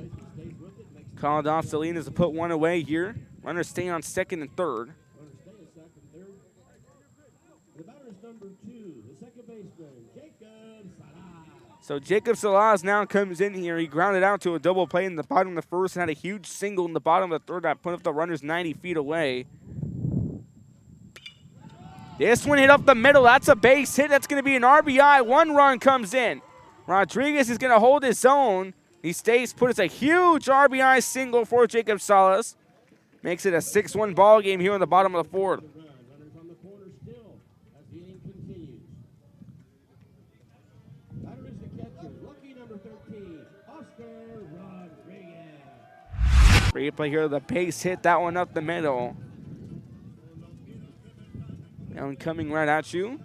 Called off Salinas to put one away here. Runners stay on second and third. So Jacob Salas now comes in here. He grounded out to a double play in the bottom of the first and had a huge single in the bottom of the third that put up the runners 90 feet away. This one hit up the middle. That's a base hit. That's going to be an RBI. One run comes in. Rodriguez is going to hold his own. He stays put. It's a huge RBI single for Jacob Salas. Makes it a 6-1 ball game here in the bottom of the fourth. Replay here, the base hit, that one up the middle. That one coming right at you.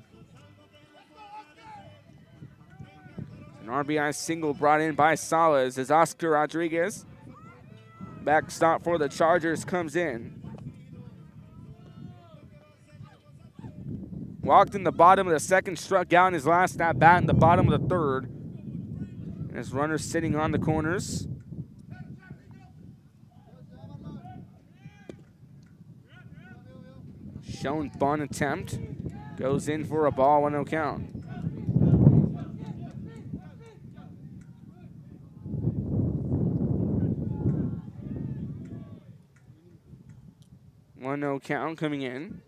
An RBI single brought in by Salas as Oscar Rodriguez. Backstop for the Chargers comes in. Walked in the bottom of the second, struck out in his last at bat in the bottom of the third. And his runners sitting on the corners. Shown bunt attempt. Goes in for a ball, 1-0 count. No count coming in.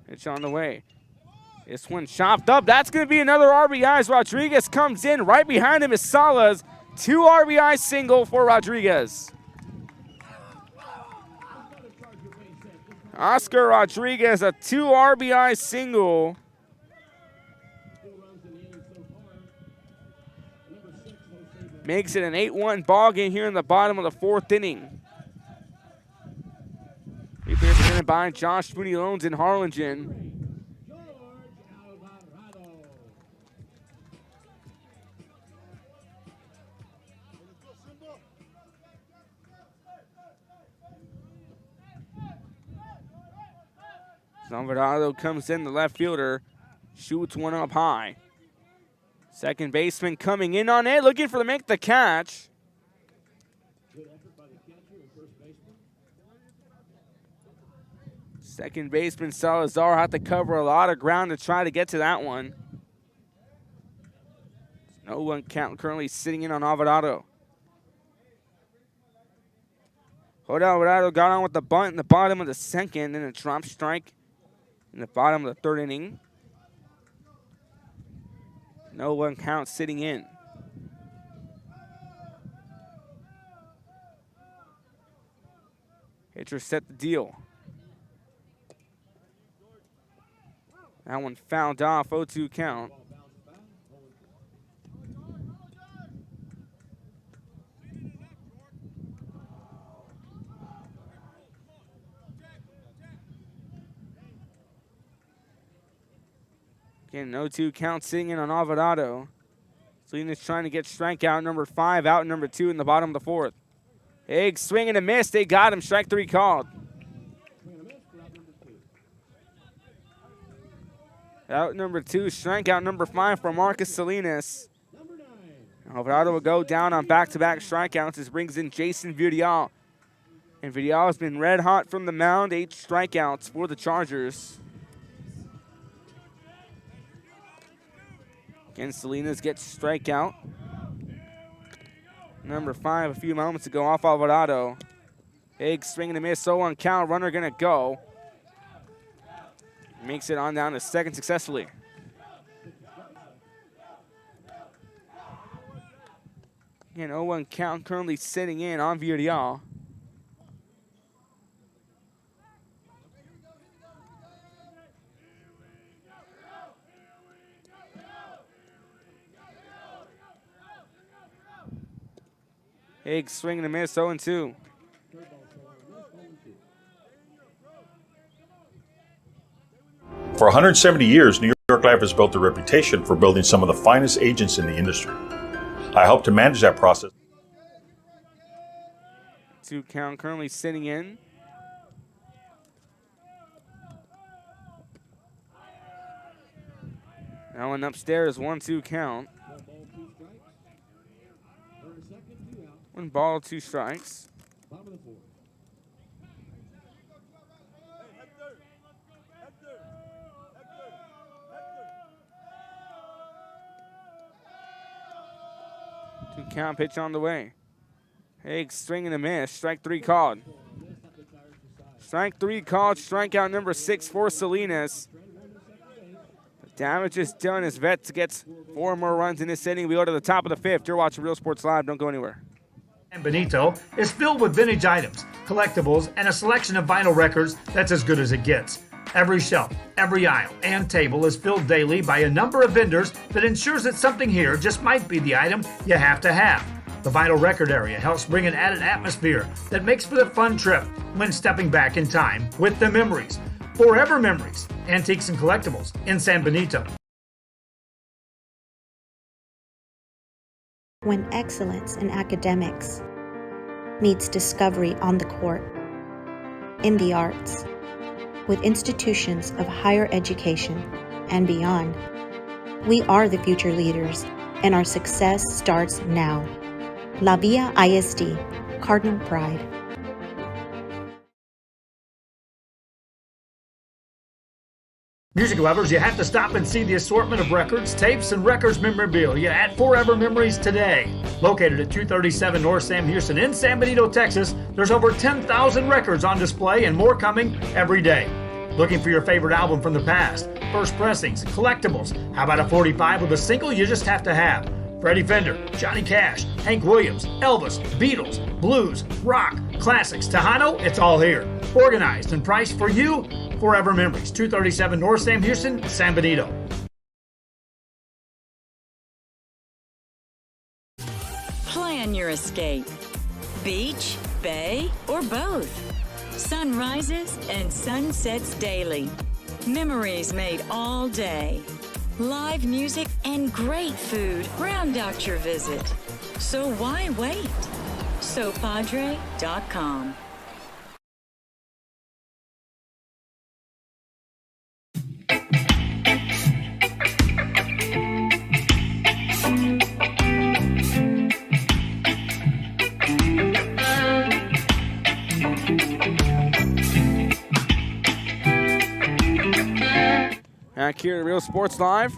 Pitch on the way. This one chopped up. That's going to be another RBI as Rodriguez comes in. Right behind him is Salas. 2 RBI single for Rodriguez. Oscar Rodriguez, a 2 RBI single. Makes it an 8-1 ball game here in the bottom of the fourth inning. Replay presented by Josh Moody Loans in Harlingen. Alvarado comes in, the left fielder, shoots one up high. Second baseman coming in on it, looking for to make the catch. Second baseman Salazar had to cover a lot of ground to try to get to that one. No one count currently sitting in on Alvarado. Jose Alvarado got on with the bunt in the bottom of the second and a drop strike in the bottom of the third inning. No one count sitting in. Pitcher set the deal. That one fouled off, 0-2 count. Again, 0-2 count sitting in on Alvarado. Salinas trying to get strikeout number 5, out number 2 in the bottom of the fourth. Big swing and a miss. They got him. Strike 3 called. Out number 2, strikeout number 5 for Marcus Salinas. Alvarado will go down on back-to-back strikeouts. This brings in Jason Vidial. And Vidial has been red hot from the mound. 8 strikeouts for the Chargers. Again, Salinas gets strikeout. Number 5 a few moments ago off Alvarado. Big swing and a miss, 0-1 count. Runner gonna go. Makes it on down to second successfully. Again, 0-1 count currently sitting in on Villarreal. Big swing and a miss, 0-2. For 170 years, New York Life has built a reputation for building some of the finest agents in the industry. I help to manage that process. 2 count currently sitting in. That one upstairs, 1-2 count. 1 ball, 2 strikes. Two count pitch on the way. Big swing and a miss. Strike 3 called. Strike 3 called. Strikeout number 6 for Salinas. The damage is done as Vets gets 4 more runs in this inning. We go to the top of the 5th. You're watching Real Sports Live. Don't go anywhere. San Benito is filled with vintage items, collectibles, and a selection of vinyl records that's as good as it gets. Every shelf, every aisle, and table is filled daily by a number of vendors that ensures that something here just might be the item you have to have. The vinyl record area helps bring an added atmosphere that makes for the fun trip when stepping back in time with the memories. Forever Memories, Antiques and Collectibles in San Benito. When excellence in academics meets discovery on the court, in the arts, with institutions of higher education and beyond, we are the future leaders, and our success starts now. La Villa ISD, Cardinal Pride. Music lovers, you have to stop and see the assortment of records, tapes, and records memorabilia at Forever Memories today. Located at 237 North Sam Houston in San Benito, Texas, there's over 10,000 records on display and more coming every day. Looking for your favorite album from the past, first pressings, collectibles, how about a 45 with a single you just have to have? Freddie Fender, Johnny Cash, Hank Williams, Elvis, Beatles, blues, rock, classics, Tejano, it's all here. Organized and priced for you, Forever Memories, 237 North Sam Houston, San Benito. Plan your escape. Beach, bay, or both. Sun rises and sunsets daily. Memories made all day. Live music and great food round out your visit. So why wait? SoPadre.com. Back here at Real Sports Live.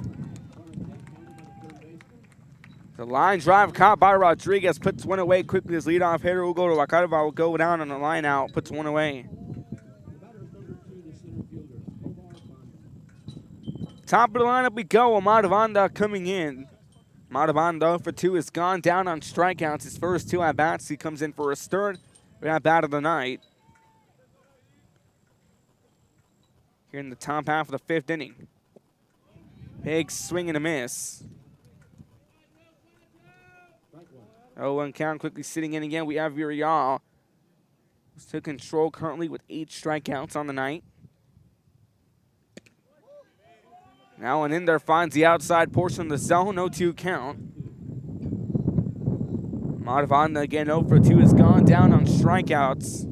The line drive caught by Rodriguez puts one away quickly. His leadoff hitter Hugo Wacarva will go down on the line out, puts one away. Top of the lineup we go. Amadavanda coming in. Amadavanda for 2 has gone down on strikeouts. His first 2 at-bats. He comes in for his third at-bat of the night. Here in the top half of the 5th inning. Big swing and a miss. 0-1 count, quickly sitting in again. We have Villarreal, who's took control currently with 8 strikeouts on the night. Now one in there finds the outside portion of the zone, 0-2 count. Madhavanda again 0 for 2 has gone down on strikeouts.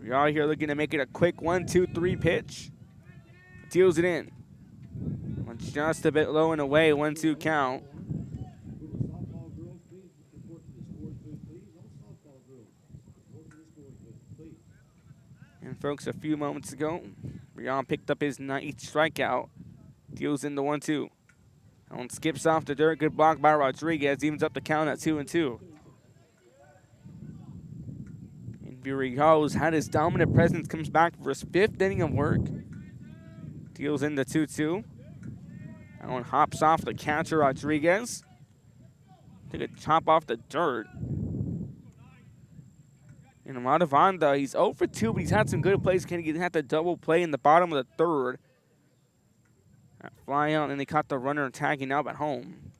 We are here looking to make it a quick 1-2-3 pitch. Deals it in. Just a bit low and away, 1-2 count. And folks, a few moments ago, Rion picked up his 9th strikeout. Deals in the 1-2. That one skips off the dirt. Good block by Rodriguez. Evens up the count at 2-2. And Villarreal's had his dominant presence, comes back for his 5th inning of work. Deals in the 2-2. That one hops off the catcher, Rodriguez. Take a chop off the dirt. And Radavanda, he's 0 for 2, but he's had some good plays. Can he have the double play in the bottom of the third? That fly out, and they caught the runner tagging up at home.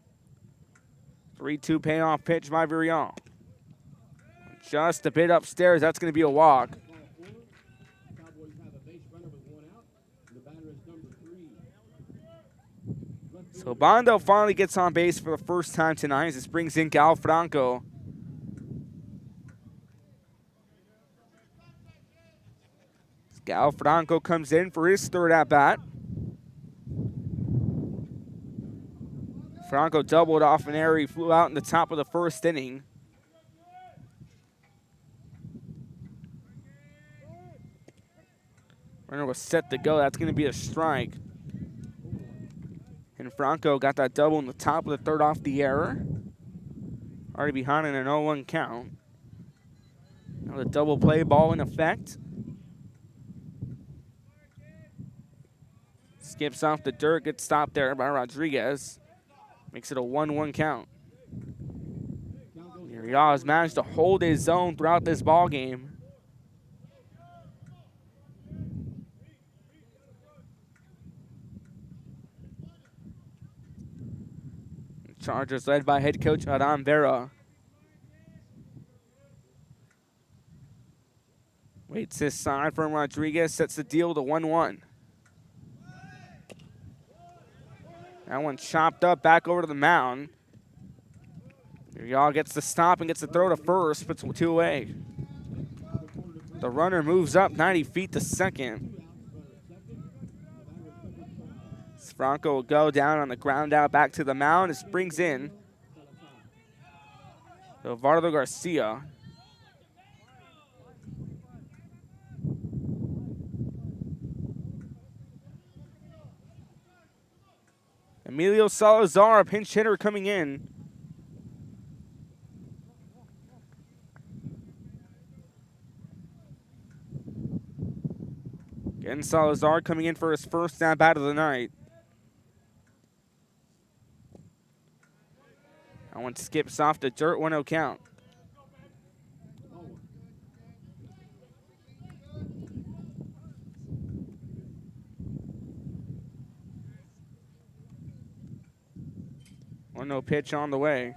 3-2 payoff pitch by Villarreal. Just a bit upstairs. That's going to be a walk. So Bondo finally gets on base for the first time tonight as this brings in Gal Franco. Gal Franco comes in for his third at-bat. Franco doubled off an error. He flew out in the top of the first inning. Runner was set to go. That's going to be a strike. And Franco got that double in the top of the third off the error. Already behind in an 0-1 count. Now the double play ball in effect. Skips off the dirt. Gets stopped there by Rodriguez. Makes it a 1-1 count. Villarreal has managed to hold his zone throughout this ball game. Chargers led by head coach Aram Vera. Waits this side from Rodriguez, sets the deal to 1-1. That one chopped up back over to the mound. Villarreal gets the stop and gets the throw to first, puts 2 away. The runner moves up 90 feet to second. Franco will go down on the ground out back to the mound. It brings in Eduardo Garcia. Emilio Salazar, a pinch hitter coming in. Again, Salazar coming in for his first at-bat of the night. That one skips off the dirt, 1-0 count. No pitch on the way.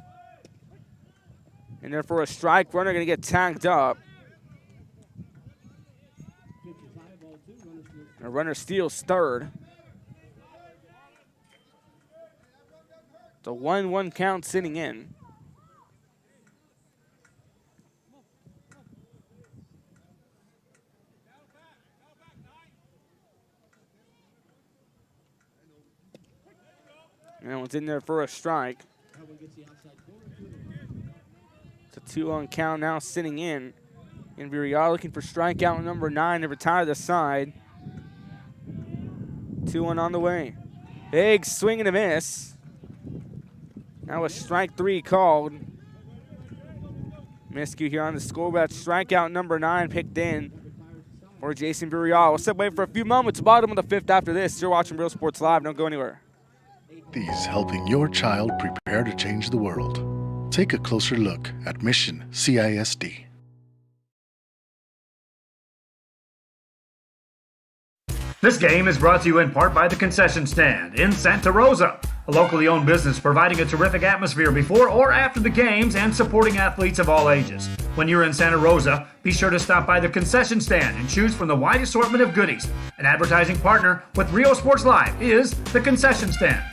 And there for a strike, runner going to get tagged up. A runner steals third. The 1-1 count sitting in. And that one's in there for a strike. It's a 2-1 count now sitting in. And Villarreal looking for strikeout number 9 to retire the side. 2-1 on the way. Big swing and a miss. Now a strike 3 called. Miscue here on the scoreboard. Strikeout number 9 picked in for Jason Villarreal. We'll step away for a few moments. Bottom of the 5th after this. You're watching Real Sports Live. Don't go anywhere. These helping your child prepare to change the world. Take a closer look at Mission CISD. This game is brought to you in part by the Concession Stand in Santa Rosa, a locally owned business providing a terrific atmosphere before or after the games and supporting athletes of all ages. When you're in Santa Rosa, be sure to stop by the Concession Stand and choose from the wide assortment of goodies. An advertising partner with Real Sports Live is the Concession Stand.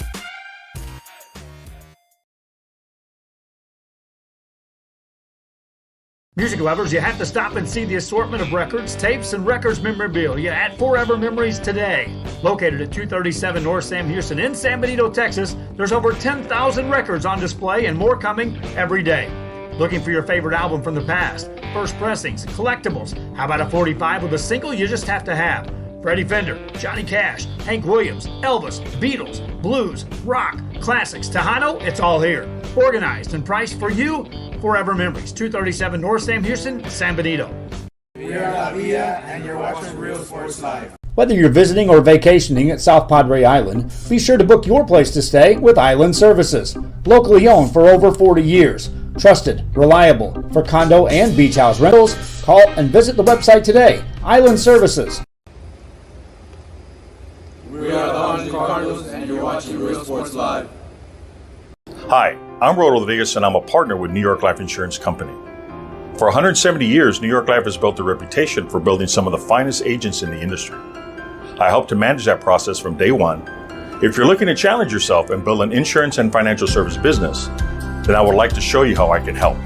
Music lovers, you have to stop and see the assortment of records, tapes, and records memorabilia at Forever Memories today. Located at 237 North Sam Houston in San Benito, Texas, there's over 10,000 records on display and more coming every day. Looking for your favorite album from the past, first pressings, collectibles, how about a 45 with a single you just have to have? Freddie Fender, Johnny Cash, Hank Williams, Elvis, Beatles, blues, rock, classics, Tejano, it's all here. Organized and priced for you, Forever Memories, 237 North Sam Houston, San Benito. We are La Villa, and you're watching Real Sports Live. Whether you're visiting or vacationing at South Padre Island, be sure to book your place to stay with Island Services. Locally owned for over 40 years. Trusted, reliable for condo and beach house rentals. Call and visit the website today. Island Services. We are the Harlingen Cardinals, and you're watching Real Sports Live. Hi, I'm Rodo Rodriguez, and I'm a partner with New York Life Insurance Company. For 170 years, New York Life has built a reputation for building some of the finest agents in the industry. I help to manage that process from day one. If you're looking to challenge yourself and build an insurance and financial service business, then I would like to show you how I can help.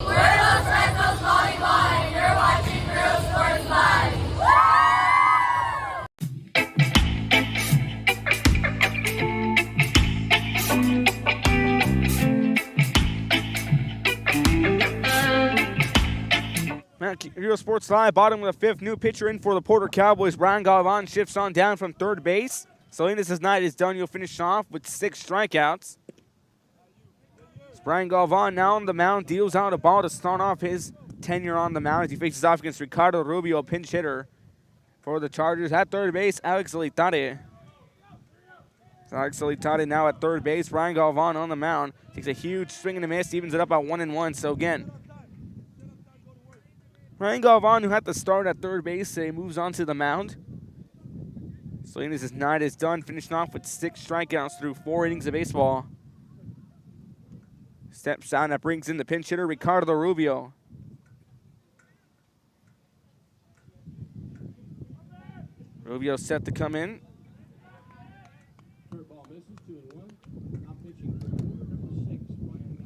We're Los Fresnos Volleyball, and you're watching Real Sports Live. Real Sports Live, bottom of the fifth. New pitcher in for the Porter Cowboys. Brian Galvan shifts on down from third base. Salinas' night is done. You'll finish off with 6 strikeouts. Brian Galvan now on the mound, deals out a ball to start off his tenure on the mound as he faces off against Ricardo Rubio, pinch hitter for the Chargers. At third base, Alex Elitade. Alex Elitade now at third base. Brian Galvan on the mound. Takes a huge swing and a miss, evens it up at 1-1. So again, Brian Galvan, who had to start at third base today, moves on to the mound. Salinas' night is done, finishing off with 6 strikeouts through 4 innings of baseball. Steps down, that brings in the pinch hitter, Ricardo Rubio. Rubio set to come in.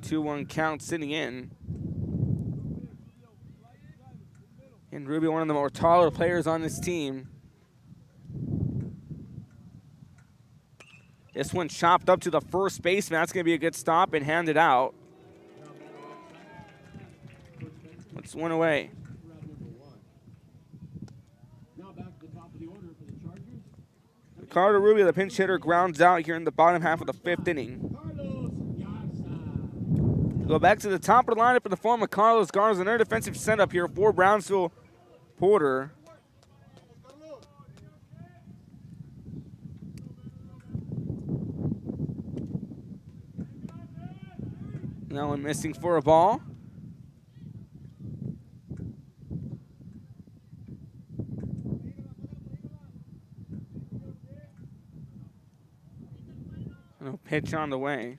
2-1 count sitting in. And Rubio, one of the more taller players on this team. This one chopped up to the first baseman. That's going to be a good stop and handed out. Puts one away. Ricardo Rubio, the pinch hitter, grounds out here in the bottom half of the 5th inning. Go back to the top of the lineup in the form of Carlos Garza. Another defensive setup here for Brownsville Porter. Now one missing for a ball. No pitch on the way.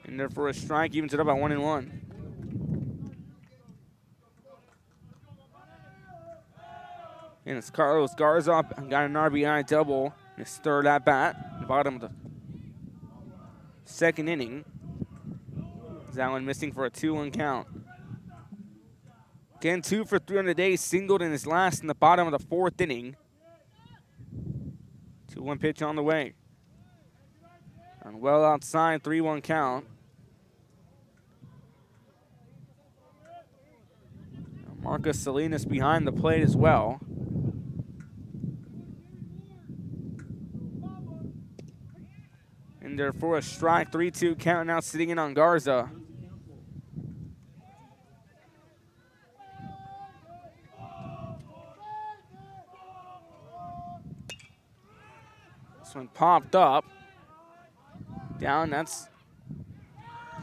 And there for a strike, evens it up at 1-1. And it's Carlos Garza, got an RBI double. His third at bat, the bottom of the 2nd inning. That one missing for a 2-1 count. Again, 2 for 3 on the day, singled in his last in the bottom of the 4th inning. 2-1 pitch on the way. And well outside, 3-1 count. Marcus Salinas behind the plate as well. And there for a strike, 3-2 count now sitting in on Garza. This one popped up. Down, that's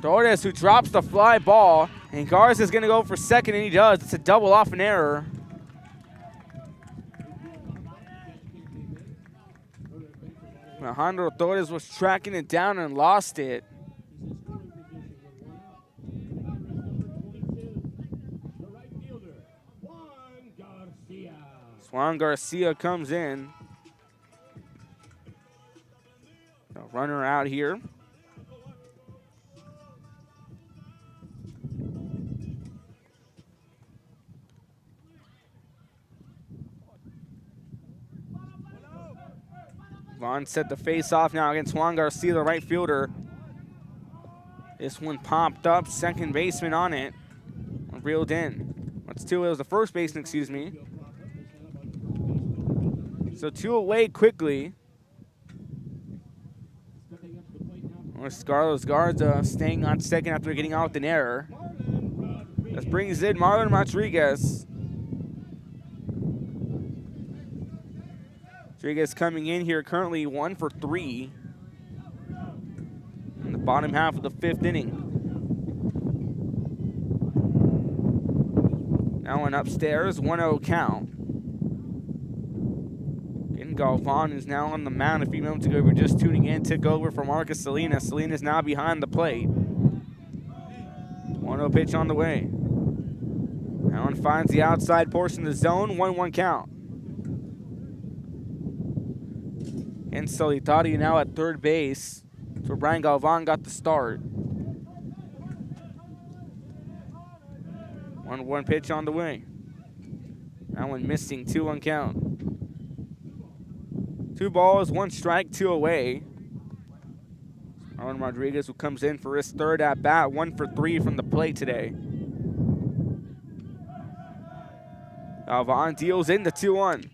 Torres who drops the fly ball. And Garza's going to go for second, and he does. It's a double off an error. Alejandro Torres was tracking it down and lost it. Juan Garcia comes in. A runner out here. Vaughn set the face off now against Juan Garcia, the right fielder. This one popped up, second baseman on it. Reeled in. What's 2? It was the first baseman, excuse me. So 2 away quickly. Carlos Garza staying on second after getting out with an error. This brings in Marlon Rodriguez. Rodriguez coming in here currently 1 for 3 in the bottom half of the 5th inning. Now an upstairs, 1-0 count. Again, Galvan is now on the mound. A few moments ago, we were just tuning in, took over for Marcus Salinas. Salinas now behind the plate. 1-0 pitch on the way. That one finds the outside portion of the zone, 1-1 count. And Solitario now at third base. That's where Brian Galvan got the start. 1-1 pitch on the way. That one missing, 2-1 count. 2 balls, 1 strike, 2 away. Aaron Rodriguez, who comes in for his 3rd at bat, 1 for 3 from the plate today. Galvan deals in the 2-1.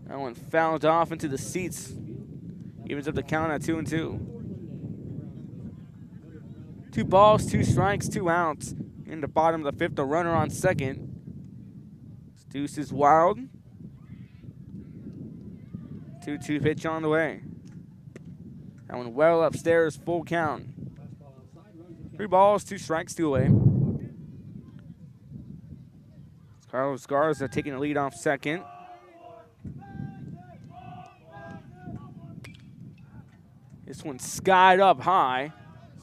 That one fouled off into the seats. Evens up the count at 2-2. 2 balls, 2 strikes, 2 outs. In the bottom of the 5th, a runner on second. Deuce is wild. 2-2 pitch on the way. That one well upstairs, full count. 3 balls, 2 strikes, 2 away. Carlos Garza taking the lead off second. This one skied up high.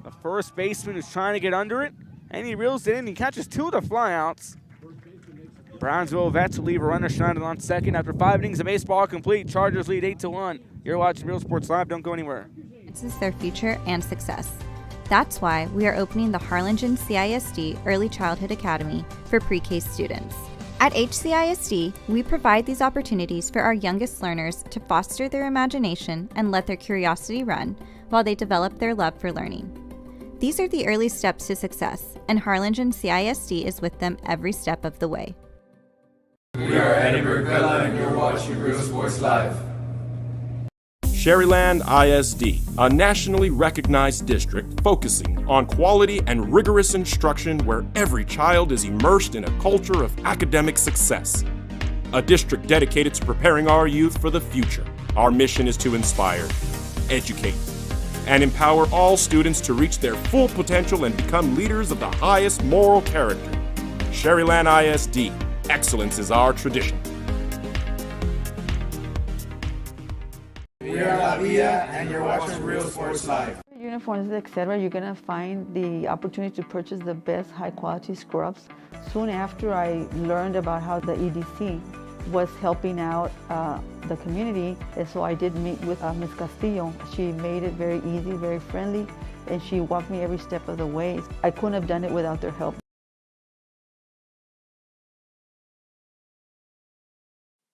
The first baseman is trying to get under it, and he reels it in. He catches 2 of the flyouts. Brownsville vets will leave a runner stranded on second after 5 innings of baseball complete. Chargers lead 8-1. You're watching Real Sports Live. Don't go anywhere. This is their future and success. That's why we are opening the Harlingen CISD Early Childhood Academy for pre-K students. At HCISD, we provide these opportunities for our youngest learners to foster their imagination and let their curiosity run while they develop their love for learning. These are the early steps to success, and Harlingen CISD is with them every step of the way. We are Edinburgh Villa and you're watching Real Sports Live. Sherryland ISD, a nationally recognized district focusing on quality and rigorous instruction where every child is immersed in a culture of academic success. A district dedicated to preparing our youth for the future. Our mission is to inspire, educate, and empower all students to reach their full potential and become leaders of the highest moral character. Sherryland ISD, excellence is our tradition. We are La Villa and you're watching Real Sports Live. Uniforms, etc., you're gonna find the opportunity to purchase the best high quality scrubs. Soon after I learned about how the EDC was helping out the community, and so I did meet with Ms. Castillo. She made it very easy, very friendly, and she walked me every step of the way. I couldn't have done it without their help.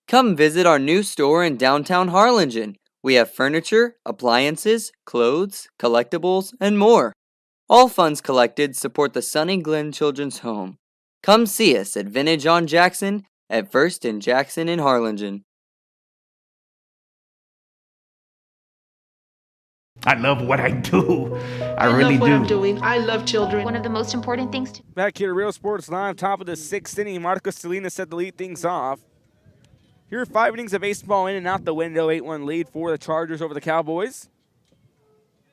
Come visit our new store in downtown Harlingen. We have furniture, appliances, clothes, collectibles, and more. All funds collected support the Sunny Glen Children's Home. Come see us at Vintage on Jackson at First and Jackson in Harlingen. I love what I do. I really love what do. I'm doing. I love children. One of the most important things to Back here at Real Sports Live, top of the 6th inning, Marcos Salinas set to lead things off. Here are 5 innings of baseball in and out the window, 8-1 lead for the Chargers over the Cowboys.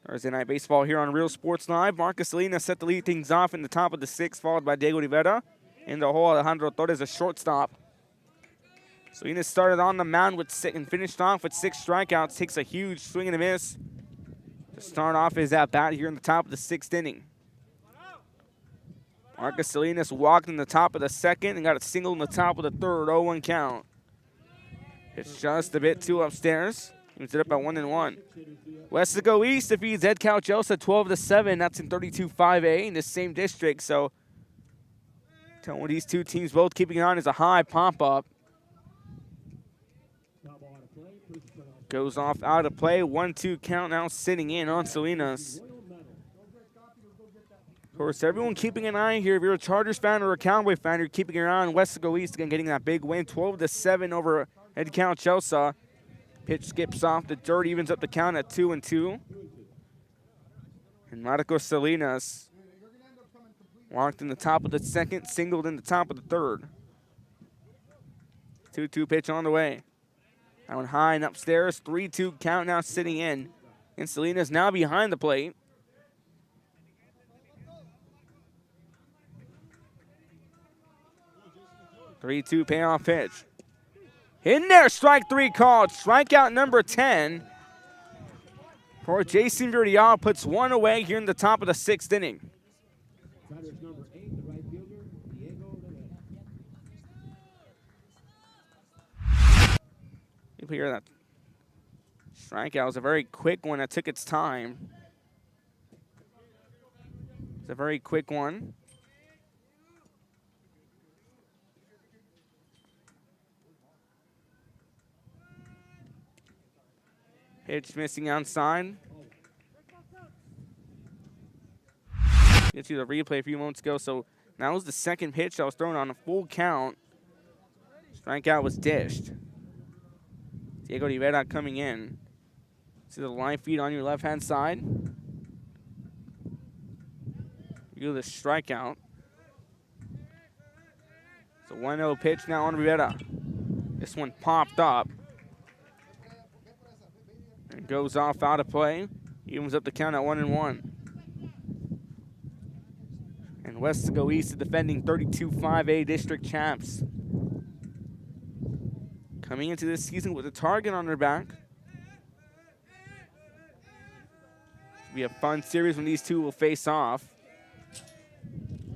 Thursday night baseball here on Real Sports Live. Marcos Salinas set to lead things off in the top of the 6th, followed by Diego Rivera. In the hole, Alejandro Torres, a shortstop. Salinas started on the mound with 6 and finished off with 6 strikeouts. Takes a huge swing and a miss to start off his at-bat here in the top of the 6th inning. Marcos Salinas walked in the top of the 2nd and got a single in the top of the 3rd, 0-1 count. It's just a bit too upstairs. Moves it up at 1-1. Westaco East defeats Ed Calchosa 12-7. That's in 32-5A in the same district. So, telling these two teams both keeping it on is a high pop-up. Goes off out of play. 1-2 count now sitting in on Salinas. Of course, everyone keeping an eye here. If you're a Chargers fan or a Cowboy fan, you're keeping your eye on Westaco East again, getting that big win, 12-7 over Ed Calchosa. Pitch skips off the dirt, evens up the count at 2-2. And Marcos Salinas walked in the top of the 2nd, singled in the top of the 3rd. 2-2 pitch on the way. That one high and upstairs. 3-2 count now sitting in. And Salinas now behind the plate. Three-two payoff pitch. In there, strike three called. Strikeout number 10 for Jason Verdial. Puts one away here in the top of the 6th inning. You hear that strikeout was a very quick one that took its time. It's a very quick one. Pitch missing outside. Get you the replay a few moments ago. So that was the second pitch that was thrown on a full count. Strikeout was dished. Diego Rivera coming in. See the line feed on your left-hand side. You the strikeout. It's a 1-0 pitch now on Rivera. This one popped up. And goes off out of play. Evens up the count at 1-1. And Westago East, the defending 32-5A district champs. Coming into this season with a target on their back. It'll be a fun series when these two will face off.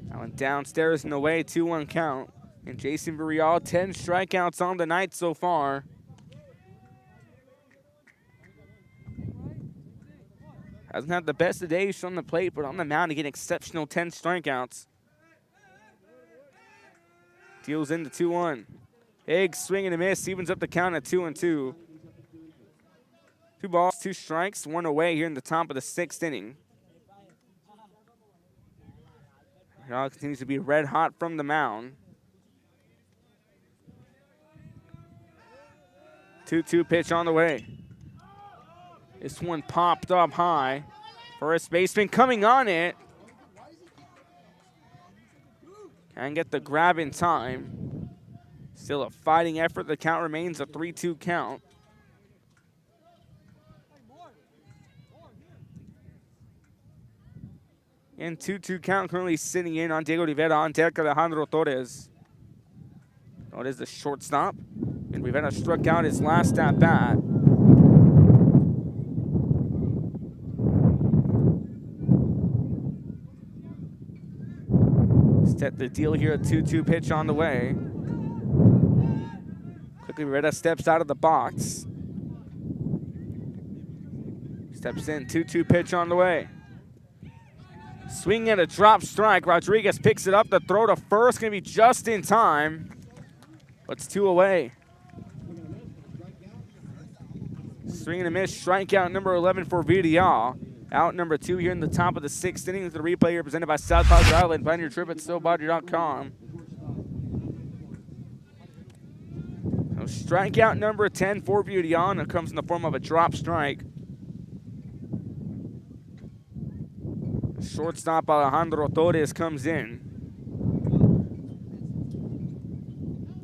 That one downstairs and away, 2-1 count. And Jason Verdial, 10 strikeouts on the night so far. Hasn't had the best of days on the plate, but on the mound, again, exceptional 10 strikeouts. Deals into 2-1. Big swing and a miss, evens up the count at 2-2. 2 balls, 2 strikes, 1 away here in the top of the 6th inning. Verdial continues to be red hot from the mound. 2-2 pitch on the way. This one popped up high. First baseman coming on it. Can't get the grab in time. Still a fighting effort. The count remains a 3-2 count. And 2-2 count currently sitting in on Diego Rivera on deck Alejandro Torres. Torres the shortstop. And Rivera struck out his last at bat. Set the deal here, a 2-2 pitch on the way. Quickly, Rivera steps out of the box. Steps in, 2-2 pitch on the way. Swing and a drop strike. Rodriguez picks it up. The throw to first going to be just in time. But it's 2 away. Swing and a miss. Strikeout number 11 for Verdial. Out number 2 here in the top of the 6th inning. The replay here presented by South Padre Island. Find your trip at SoBadger.com. So strikeout number 10 for Verdial. It comes in the form of a drop strike. Shortstop Alejandro Torres comes in.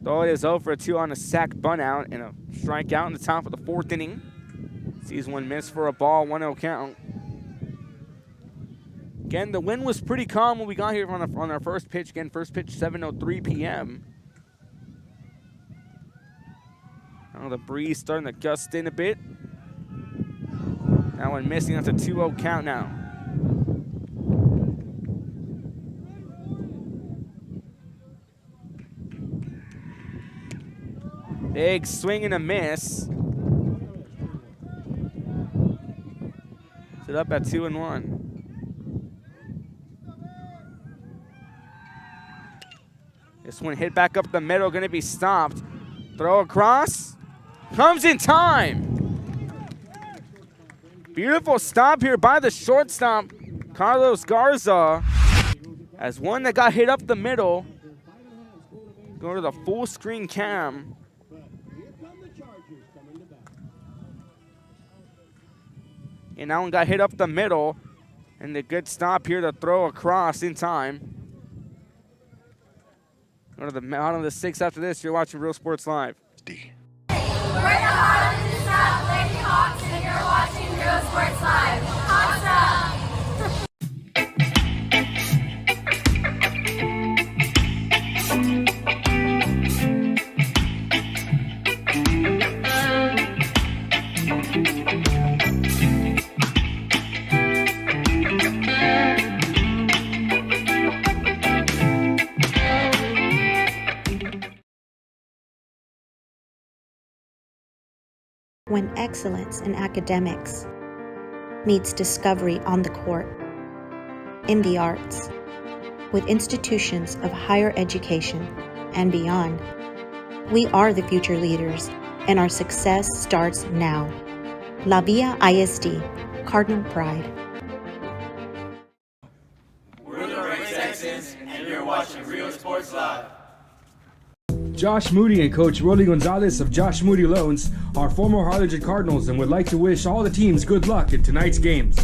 Torres 0 for 2 on a sac bunt out and a strikeout in the top of the 4th inning. Sees one miss for a ball, 1-0 count. Again, the wind was pretty calm when we got here on our first pitch. Again, first pitch 7:03 p.m. Now the breeze starting to gust in a bit. That one missing. That's a 2-0 count now. Big swing and a miss. Set up at 2-1. This one hit back up the middle, going to be stopped. Throw across. Comes in time. Beautiful stop here by the shortstop, Carlos Garza. As one that got hit up the middle. Go to the full screen cam. And that one got hit up the middle. And the good stop here to throw across in time. Go to the bottom of the 6th after this. You're watching Real Sports Live. ISD. We're the Harlingen South Lady Hawks, and you're watching Real Sports Live. Hawks up! When excellence in academics meets discovery on the court, in the arts, with institutions of higher education and beyond, we are the future leaders, and our success starts now. La Villa ISD, Cardinal Pride. We're the Red Texans, and you're watching Real Sports Live. Josh Moody and Coach Rolly Gonzalez of Josh Moody Loans are former Harlingen Cardinals and would like to wish all the teams good luck in tonight's games.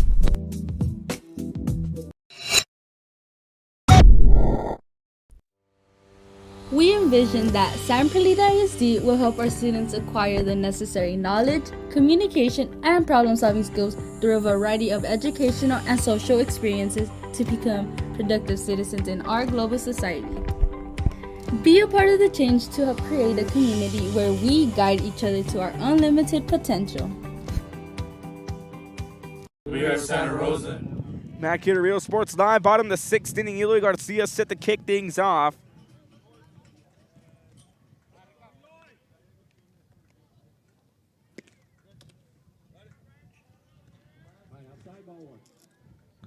We envision that San Perlita ISD will help our students acquire the necessary knowledge, communication, and problem-solving skills through a variety of educational and social experiences to become productive citizens in our global society. Be a part of the change to help create a community where we guide each other to our unlimited potential. We are Santa Rosa. Back here to Real Sports Live, bottom of the sixth inning, Eloy Garcia set to kick things off.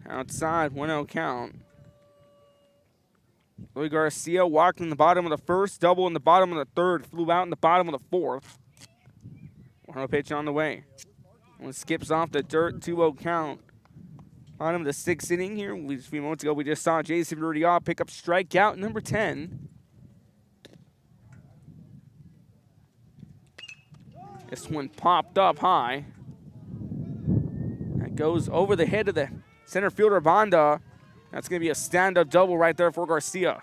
Outside, 1-0 count. Eloy Garcia walked in the bottom of the first, double in the bottom of the third, flew out in the bottom of the fourth. 1-0 pitch on the way. One skips off the dirt, 2-0 count. Bottom of the sixth inning here. A few moments ago, we just saw Jason Rudial pick up strikeout number 10. This one popped up high. That goes over the head of the center fielder, Banda. That's going to be a stand-up double right there for Garcia.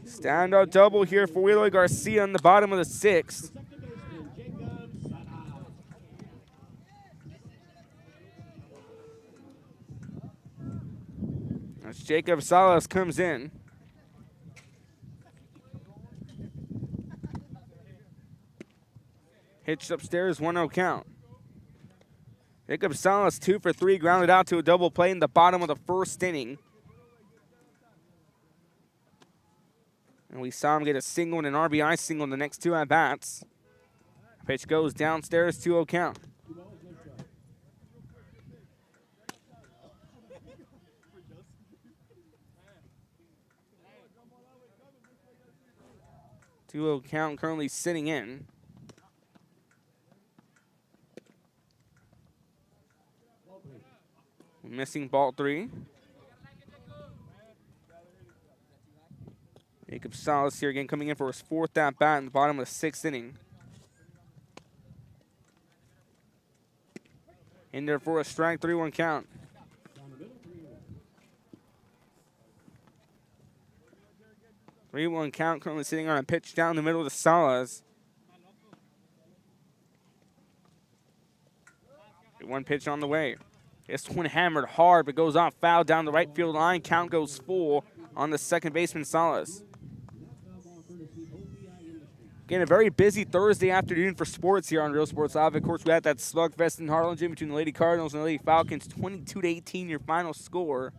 Stand-up double here for Eloy Garcia in the bottom of the sixth. As Jacob Salas comes in. Hitched upstairs, 1-0 count. Jacob Salas 2 for 3, grounded out to a double play in the bottom of the first inning. And we saw him get a single and an RBI single in the next two at-bats. Pitch goes downstairs, 2-0 count. Two-0 count currently sitting in. Missing ball 3. Jacob Salas here again coming in for his fourth at-bat in the bottom of the sixth inning. In there for a strike, 3-1 count. Three-one count, currently sitting on a pitch down the middle of the Salas. One pitch on the way. This one hammered hard, but goes off foul down the right field line. Count goes full on the second baseman, Salas. Again, a very busy Thursday afternoon for sports here on Real Sports Live. Of course, we had that slugfest in Harlingen between the Lady Cardinals and the Lady Falcons. 22-18, your final score.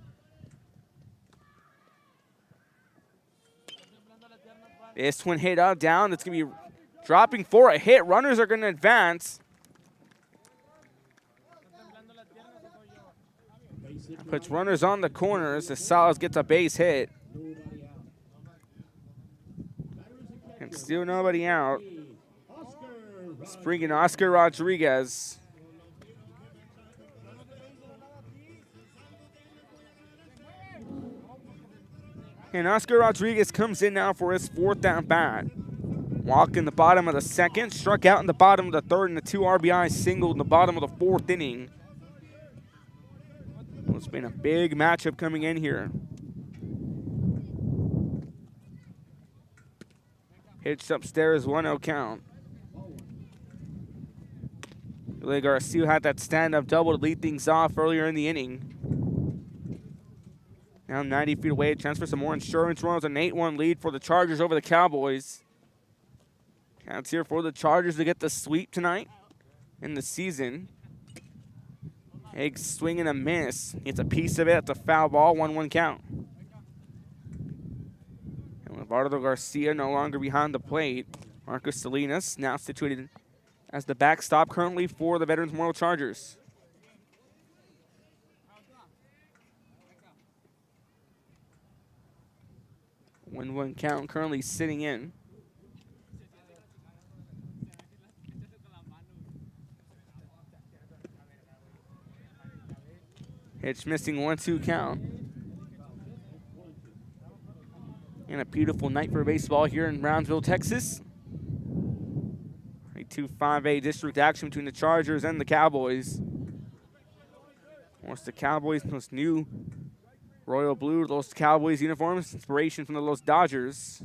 This one hit out down. It's going to be dropping for a hit. Runners are going to advance. Puts runners on the corners as Salas gets a base hit. And still nobody out. Springing Oscar Rodriguez. And Oscar Rodriguez comes in now for his fourth at-bat. Walk in the bottom of the second, struck out in the bottom of the third, and a 2 RBI single in the bottom of the fourth inning. It's been a big matchup coming in here. Hitched upstairs, 1-0 count. Willie Garcia had that stand-up double to lead things off earlier in the inning. Now 90 feet away, a chance for some more insurance runs. An 8-1 lead for the Chargers over the Cowboys. Counts here for the Chargers to get the sweep tonight in the season. Egg swing and a miss. It's a piece of it. It's a foul ball, 1-1 count. And Leonardo Garcia no longer behind the plate. Marcus Salinas now situated as the backstop currently for the Veterans Memorial Chargers. 1-1 count, currently sitting in. Hitch missing, 1-2 count. And a beautiful night for baseball here in Brownsville, Texas. 2-5A district action between the Chargers and the Cowboys. Of course, the Cowboys, those new royal blue, those Cowboys uniforms, inspiration from the Los Dodgers.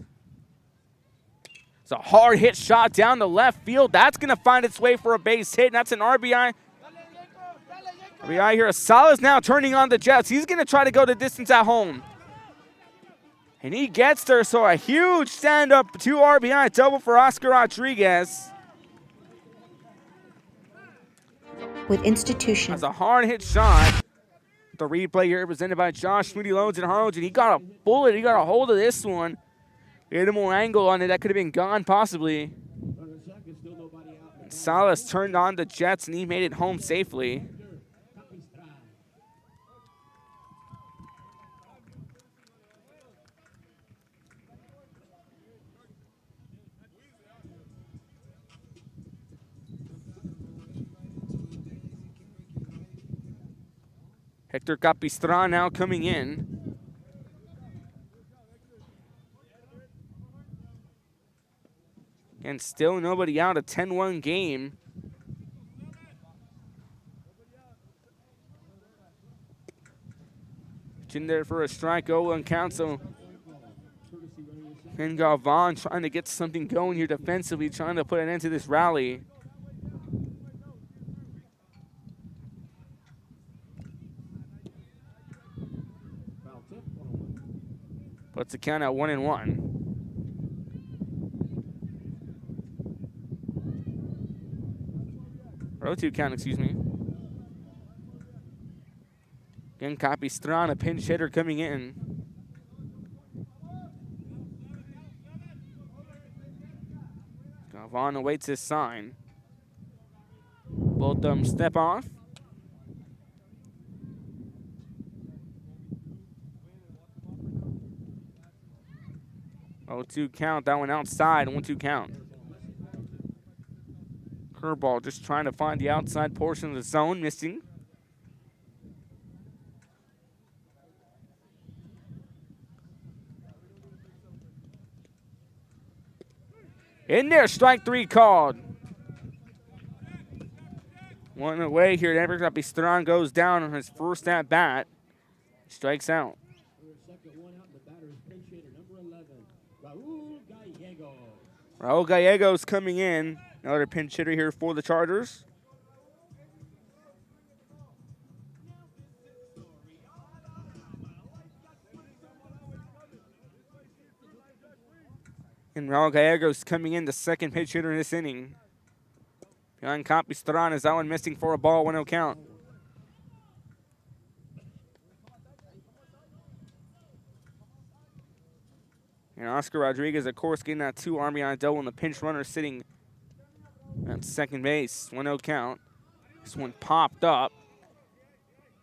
It's a hard hit shot down the left field. That's going to find its way for a base hit, and that's an RBI. RBI here. Salas now turning on the Jets. He's going to try to go the distance at home. And he gets there, so a huge stand-up 2 RBI double for Oscar Rodriguez. With institutions. That's a hard hit shot. The replay here presented by Josh Moody Loans in Harlingen. He got a bullet. He got a hold of this one. He had a more angle on it. That could have been gone possibly. And Salas turned on the Jets and he made it home safely. Hector Capistran now coming in. And still nobody out, a 10-1 game. In there for a strike, 0-1 count, so Ken Galvan trying to get something going here defensively, trying to put an end to this rally. Puts the count at 1-1. Or 0-2 count, excuse me. Again, Capistran, a pinch hitter coming in. Galvan awaits his sign. Both of them step off. Oh, 2 count, that one outside, 1-2 count. Curveball just trying to find the outside portion of the zone, missing. In there, strike 3 called. One away here. Everett Capistran goes down on his first at bat. Strikes out. Raul Gallegos coming in. Another pinch hitter here for the Chargers. And Raul Gallegos coming in, the second pitch hitter in this inning. Behind Capistran is that one missing for a ball, 1-0 count. And Oscar Rodriguez, of course, getting that 2 RBI double, and the pinch runner sitting at second base. 1-0 count. This one popped up.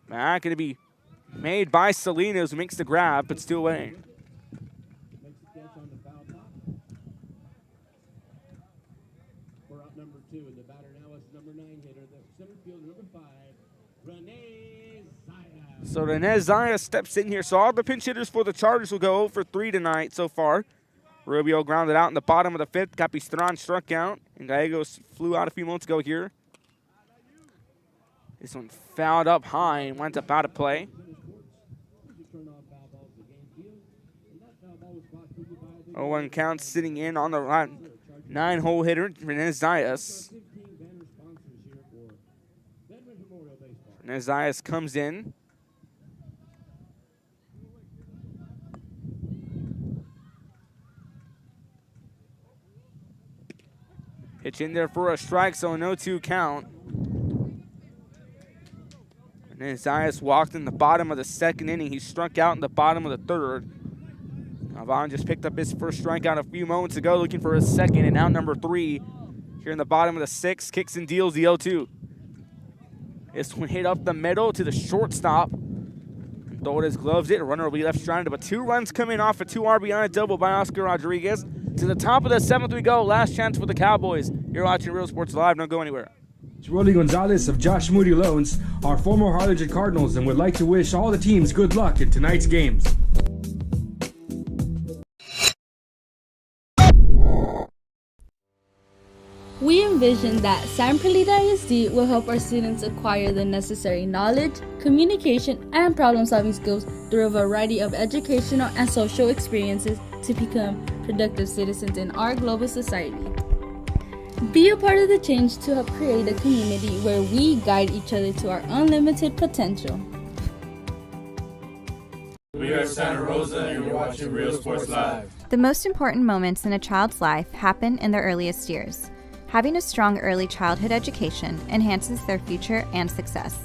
Not going to be made by Salinas, who makes the grab, but still away. So Rene Zaya steps in here. So all the pinch hitters for the Chargers will go 0-for-3 tonight so far. Rubio grounded out in the bottom of the 5th. Capistran struck out. And Gallegos flew out a few moments ago here. This one fouled up high and went up out of play. 0-1 count sitting in on the 9-hole hitter, Renez Zayas. Renez Zayas comes in. Pitch in there for a strike, so a 0-2 count. And then Zayas walked in the bottom of the second inning. He struck out in the bottom of the third. Vaughn just picked up his first strikeout a few moments ago, looking for his second, and out number 3 here in the bottom of the 6th. Kicks and deals the 0-2. This one hit up the middle to the shortstop. And Torres gloves it. A runner will be left stranded, but 2 runs coming off a 2 RBI double by Oscar Rodriguez. To the top of the 7th we go. Last chance for the Cowboys. You're watching Real Sports Live. Don't go anywhere. Rolly Gonzalez of Josh Moody Loans are former Harlingen Cardinals and would like to wish all the teams good luck in tonight's games. We envision that San Perlita ISD will help our students acquire the necessary knowledge, communication, and problem-solving skills through a variety of educational and social experiences to become productive citizens in our global society. Be a part of the change to help create a community where we guide each other to our unlimited potential. We are Santa Rosa and you're watching Real Sports Live. The most important moments in a child's life happen in their earliest years. Having a strong early childhood education enhances their future and success.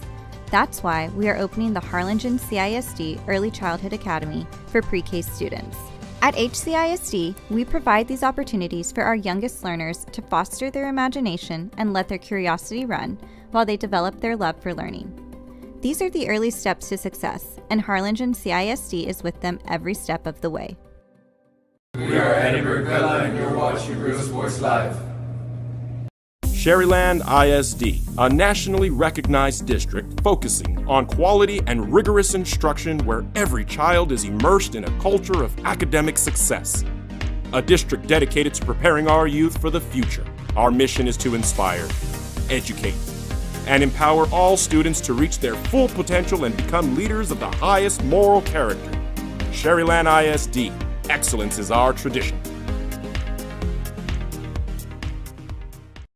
That's why we are opening the Harlingen CISD Early Childhood Academy for pre-K students. At HCISD, we provide these opportunities for our youngest learners to foster their imagination and let their curiosity run while they develop their love for learning. These are the early steps to success, and Harlingen CISD is with them every step of the way. We are Edinburgh Bella and you're watching Real Sports Live. Sherryland ISD, a nationally recognized district focusing on quality and rigorous instruction where every child is immersed in a culture of academic success. A district dedicated to preparing our youth for the future. Our mission is to inspire, educate, and empower all students to reach their full potential and become leaders of the highest moral character. Sherryland ISD, excellence is our tradition.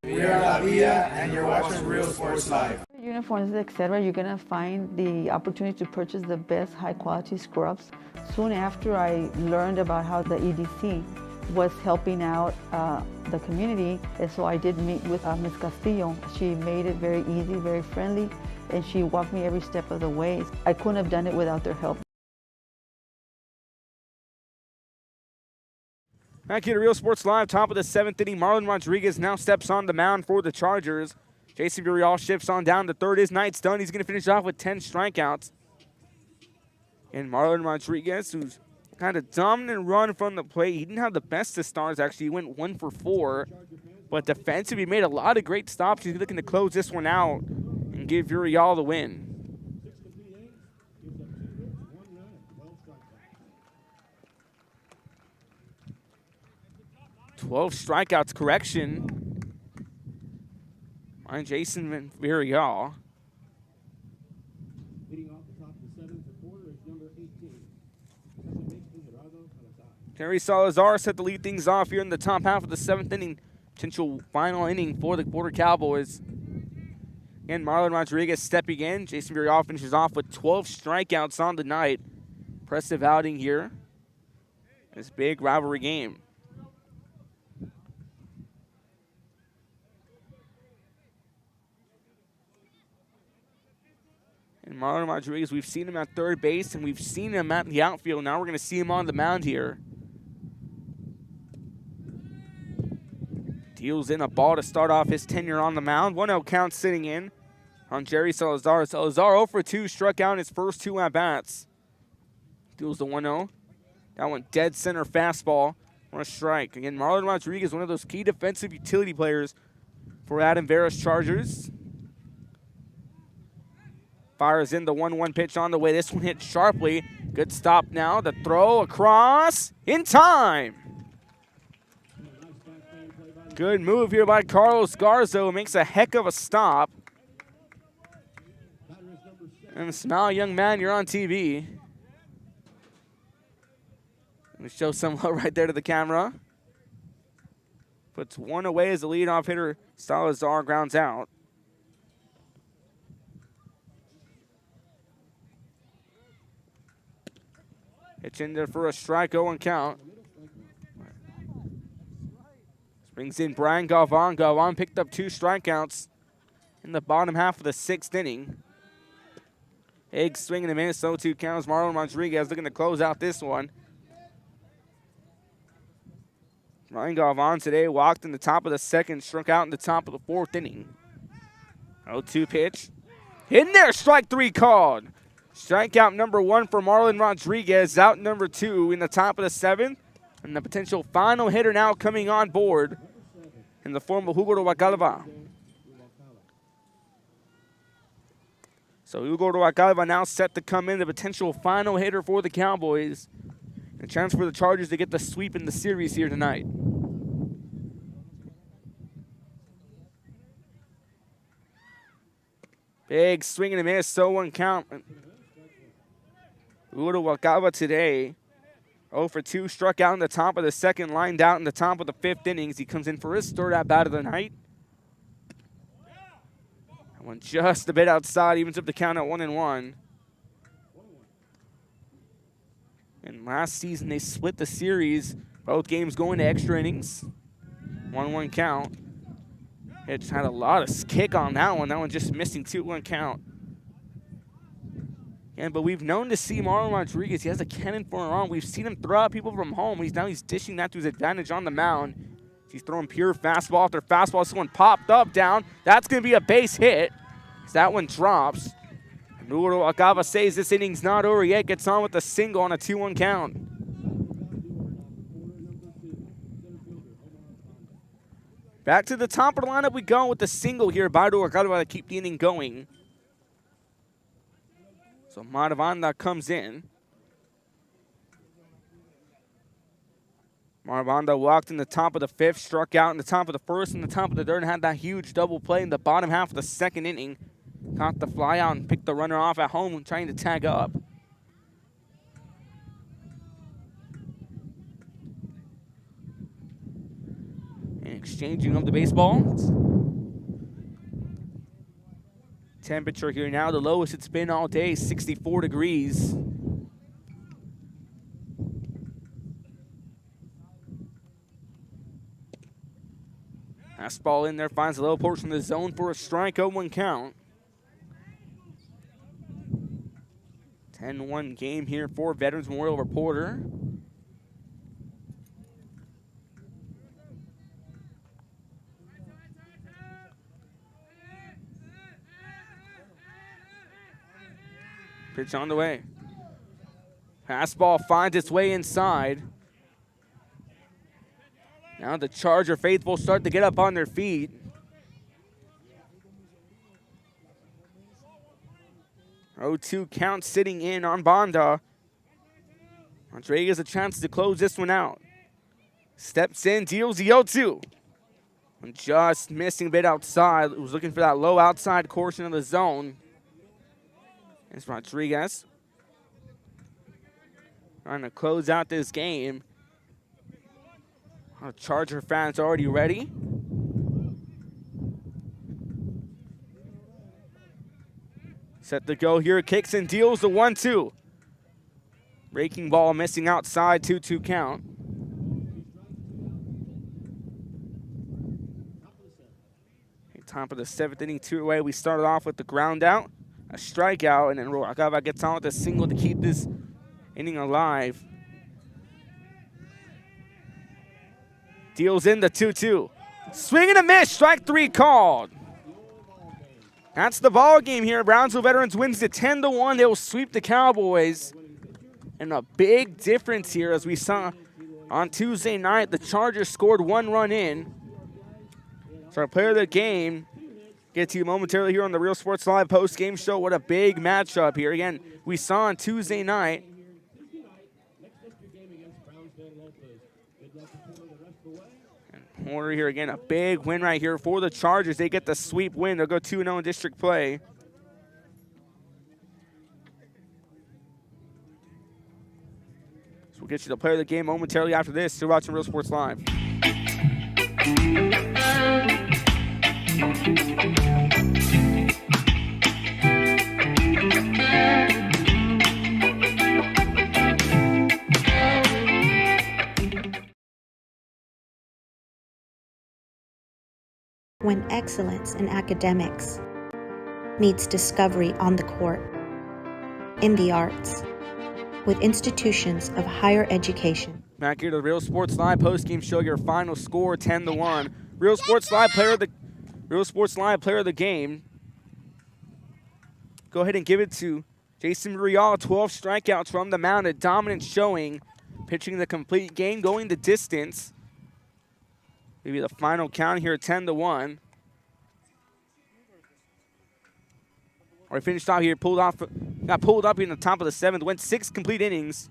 We are La Villa and you're watching Real Sports Live. Uniforms, etc., you're gonna find the opportunity to purchase the best high-quality scrubs. Soon after I learned about how the EDC was helping out the community, and so I did meet with Ms. Castillo. She made it very easy, very friendly, and she walked me every step of the way. I couldn't have done it without their help. Back here to Real Sports Live, top of the 7th inning. Marlon Rodriguez now steps on the mound for the Chargers. Jason Villarreal shifts on down to third. His night's done. He's going to finish off with 10 strikeouts. And Marlon Rodriguez, who's kind of dominant run from the plate. He didn't have the best of starts, actually. He went 1 for 4. But defensively, he made a lot of great stops. He's looking to close this one out and give Villarreal the win. 12 strikeouts, correction. On Jason Villarreal. Terry Salazar set to lead things off here in the top half of the 7th inning. Potential final inning for the Border Cowboys. Again, Marlon Rodriguez stepping in. Jason Villarreal finishes off with 12 strikeouts on the night. Impressive outing here. This big rivalry game. And Marlon Rodriguez, we've seen him at third base and we've seen him at the outfield. Now we're going to see him on the mound here. Deals in a ball to start off his tenure on the mound. 1-0 count sitting in on Jerry Salazar. Salazar 0 for 2, struck out in his first 2 at-bats. Deals the 1-0. That one dead center fastball on a strike. Again, Marlon Rodriguez, one of those key defensive utility players for Adam Vera's Chargers. Fires in the 1-1 pitch on the way. This one hit sharply. Good stop now. The throw across in time. Good move here by Carlos Garzo. Makes a heck of a stop. And smile, young man, you're on TV. Let me show some love right there to the camera. Puts one away as the leadoff hitter, Salazar, grounds out. Pitch in there for a strike, 0-1 count. Brings in Brian Galvan. Galvan picked up 2 strikeouts in the bottom half of the 6th inning. Big swing and a miss, 0-2 counts. Marlon Rodriguez looking to close out this one. Brian Galvan today walked in the top of the 2nd, struck out in the top of the 4th inning. 0-2 pitch. In there, strike 3 called. Strikeout number 1 for Marlon Rodriguez, out number 2 in the top of the 7th. And the potential final hitter now coming on board in the form of Hugo Rubalcaba. So Hugo Rubalcaba now set to come in, the potential final hitter for the Cowboys. A chance for the Chargers to get the sweep in the series here tonight. Big swing and a miss, 0-1 count. Hugo Rubalcaba today, 0 for 2, struck out in the top of the 2nd, lined out in the top of the 5th innings. He comes in for his 3rd at-bat of the night. That one just a bit outside, evens up the count at 1-1. And last season, they split the series, both games going to extra innings. 1-1 count. It just had a lot of kick on that one. That one just missing 2-1 count. Yeah, but we've known to see Marlon Rodriguez. He has a cannon for an arm. We've seen him throw out people from home. He's dishing that to his advantage on the mound. He's throwing pure fastball after fastball. This one popped up, down. That's going to be a base hit. That one drops. Hugo Rubalcaba says this inning's not over yet. Gets on with a single on a 2-1 count. Back to the top of the lineup we go with the single here by Rubalcaba to keep the inning going. So Maravanda comes in. Maravanda walked in the top of the 5th, struck out in the top of the 1st, and the top of the 3rd, and had that huge double play in the bottom half of the 2nd inning. Caught the fly out and picked the runner off at home, trying to tag up. And exchanging of the baseballs. Temperature here now, the lowest it's been all day, 64 degrees. Fastball in there, finds a low portion of the zone for a strike, 0-1 count. 10-1 game here for Veterans Memorial Reporter. Pitch on the way. Fastball finds its way inside. Now the Charger faithful start to get up on their feet. Oh, 2 count sitting in on Banda. Rodriguez a chance to close this one out. Steps in, deals the 0-2. Just missing a bit outside. Was looking for that low outside portion of the zone. It's Rodriguez trying to close out this game. Our Charger fans already ready. Set to go here, kicks and deals the 1-2. Breaking ball missing outside, 2-2 count. Top of the 7th inning, 2 away. We started off with the ground out, a strikeout, and then Rubalcaba gets on with a single to keep this inning alive. Deals in the 2-2. Swing and a miss, strike 3 called. That's the ball game here. Brownsville Veterans wins it 10-1. They will sweep the Cowboys. And a big difference here, as we saw on Tuesday night. The Chargers scored 1 run in. So our player of the game, get to you momentarily here on the Real Sports Live post-game show. What a big matchup here. Again, we saw on Tuesday night. And Porter here again, a big win right here for the Chargers. They get the sweep win. They'll go 2-0 in district play. So we'll get you the player of the game momentarily after this. You're watching Real Sports Live. When excellence in academics meets discovery on the court, in the arts, with institutions of higher education. Back here to the Real Sports Live postgame show. Your final score 10-1. Real Sports Live player of the game. Go ahead and give it to Jason Real. 12 strikeouts from the mound, a dominant showing, pitching the complete game, going the distance. Maybe the final count here, 10-1. Or he finished off here, got pulled up in the top of the 7th, went 6 complete innings.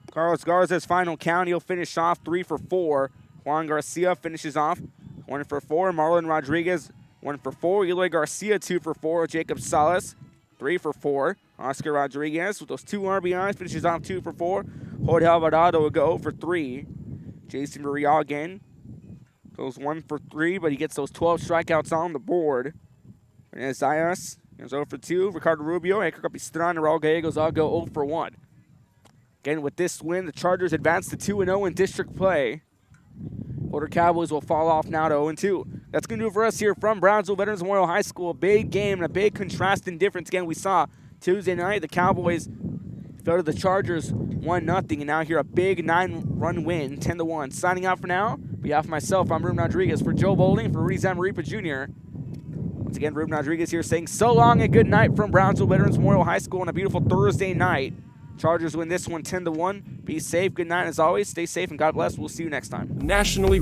Carlos Garza's final count, he'll finish off 3 for 4. Juan Garcia finishes off 1 for 4. Marlon Rodriguez 1 for 4. Eloy Garcia 2 for 4. Jacob Salas 3 for 4. Oscar Rodriguez with those 2 RBIs finishes off 2 for 4. Jorge Alvarado will go for 3. Jason Real again goes 1 for 3, but he gets those 12 strikeouts on the board. And Zayas goes 0 for 2. Ricardo Rubio, Hector Capistrán, and Raul Gallegos all go 0 for 1. Again, with this win, the Chargers advance to 2-0 in district play. Boulder Cowboys will fall off now to 0-2. That's going to do it for us here from Brownsville Veterans Memorial High School. A big game and a big contrasting difference. Again, we saw Tuesday night the Cowboys fell to the Chargers 1-0, and now here a big 9-run win, 10-1. Signing out for now. On behalf of myself, I'm Ruben Rodriguez. For Joe Bowling, for Rudy Zamaripa Jr. Once again, Ruben Rodriguez here saying so long and good night from Brownsville Veterans Memorial High School on a beautiful Thursday night. Chargers win this one 10-1. Be safe. Good night as always. Stay safe and God bless. We'll see you next time. Nationally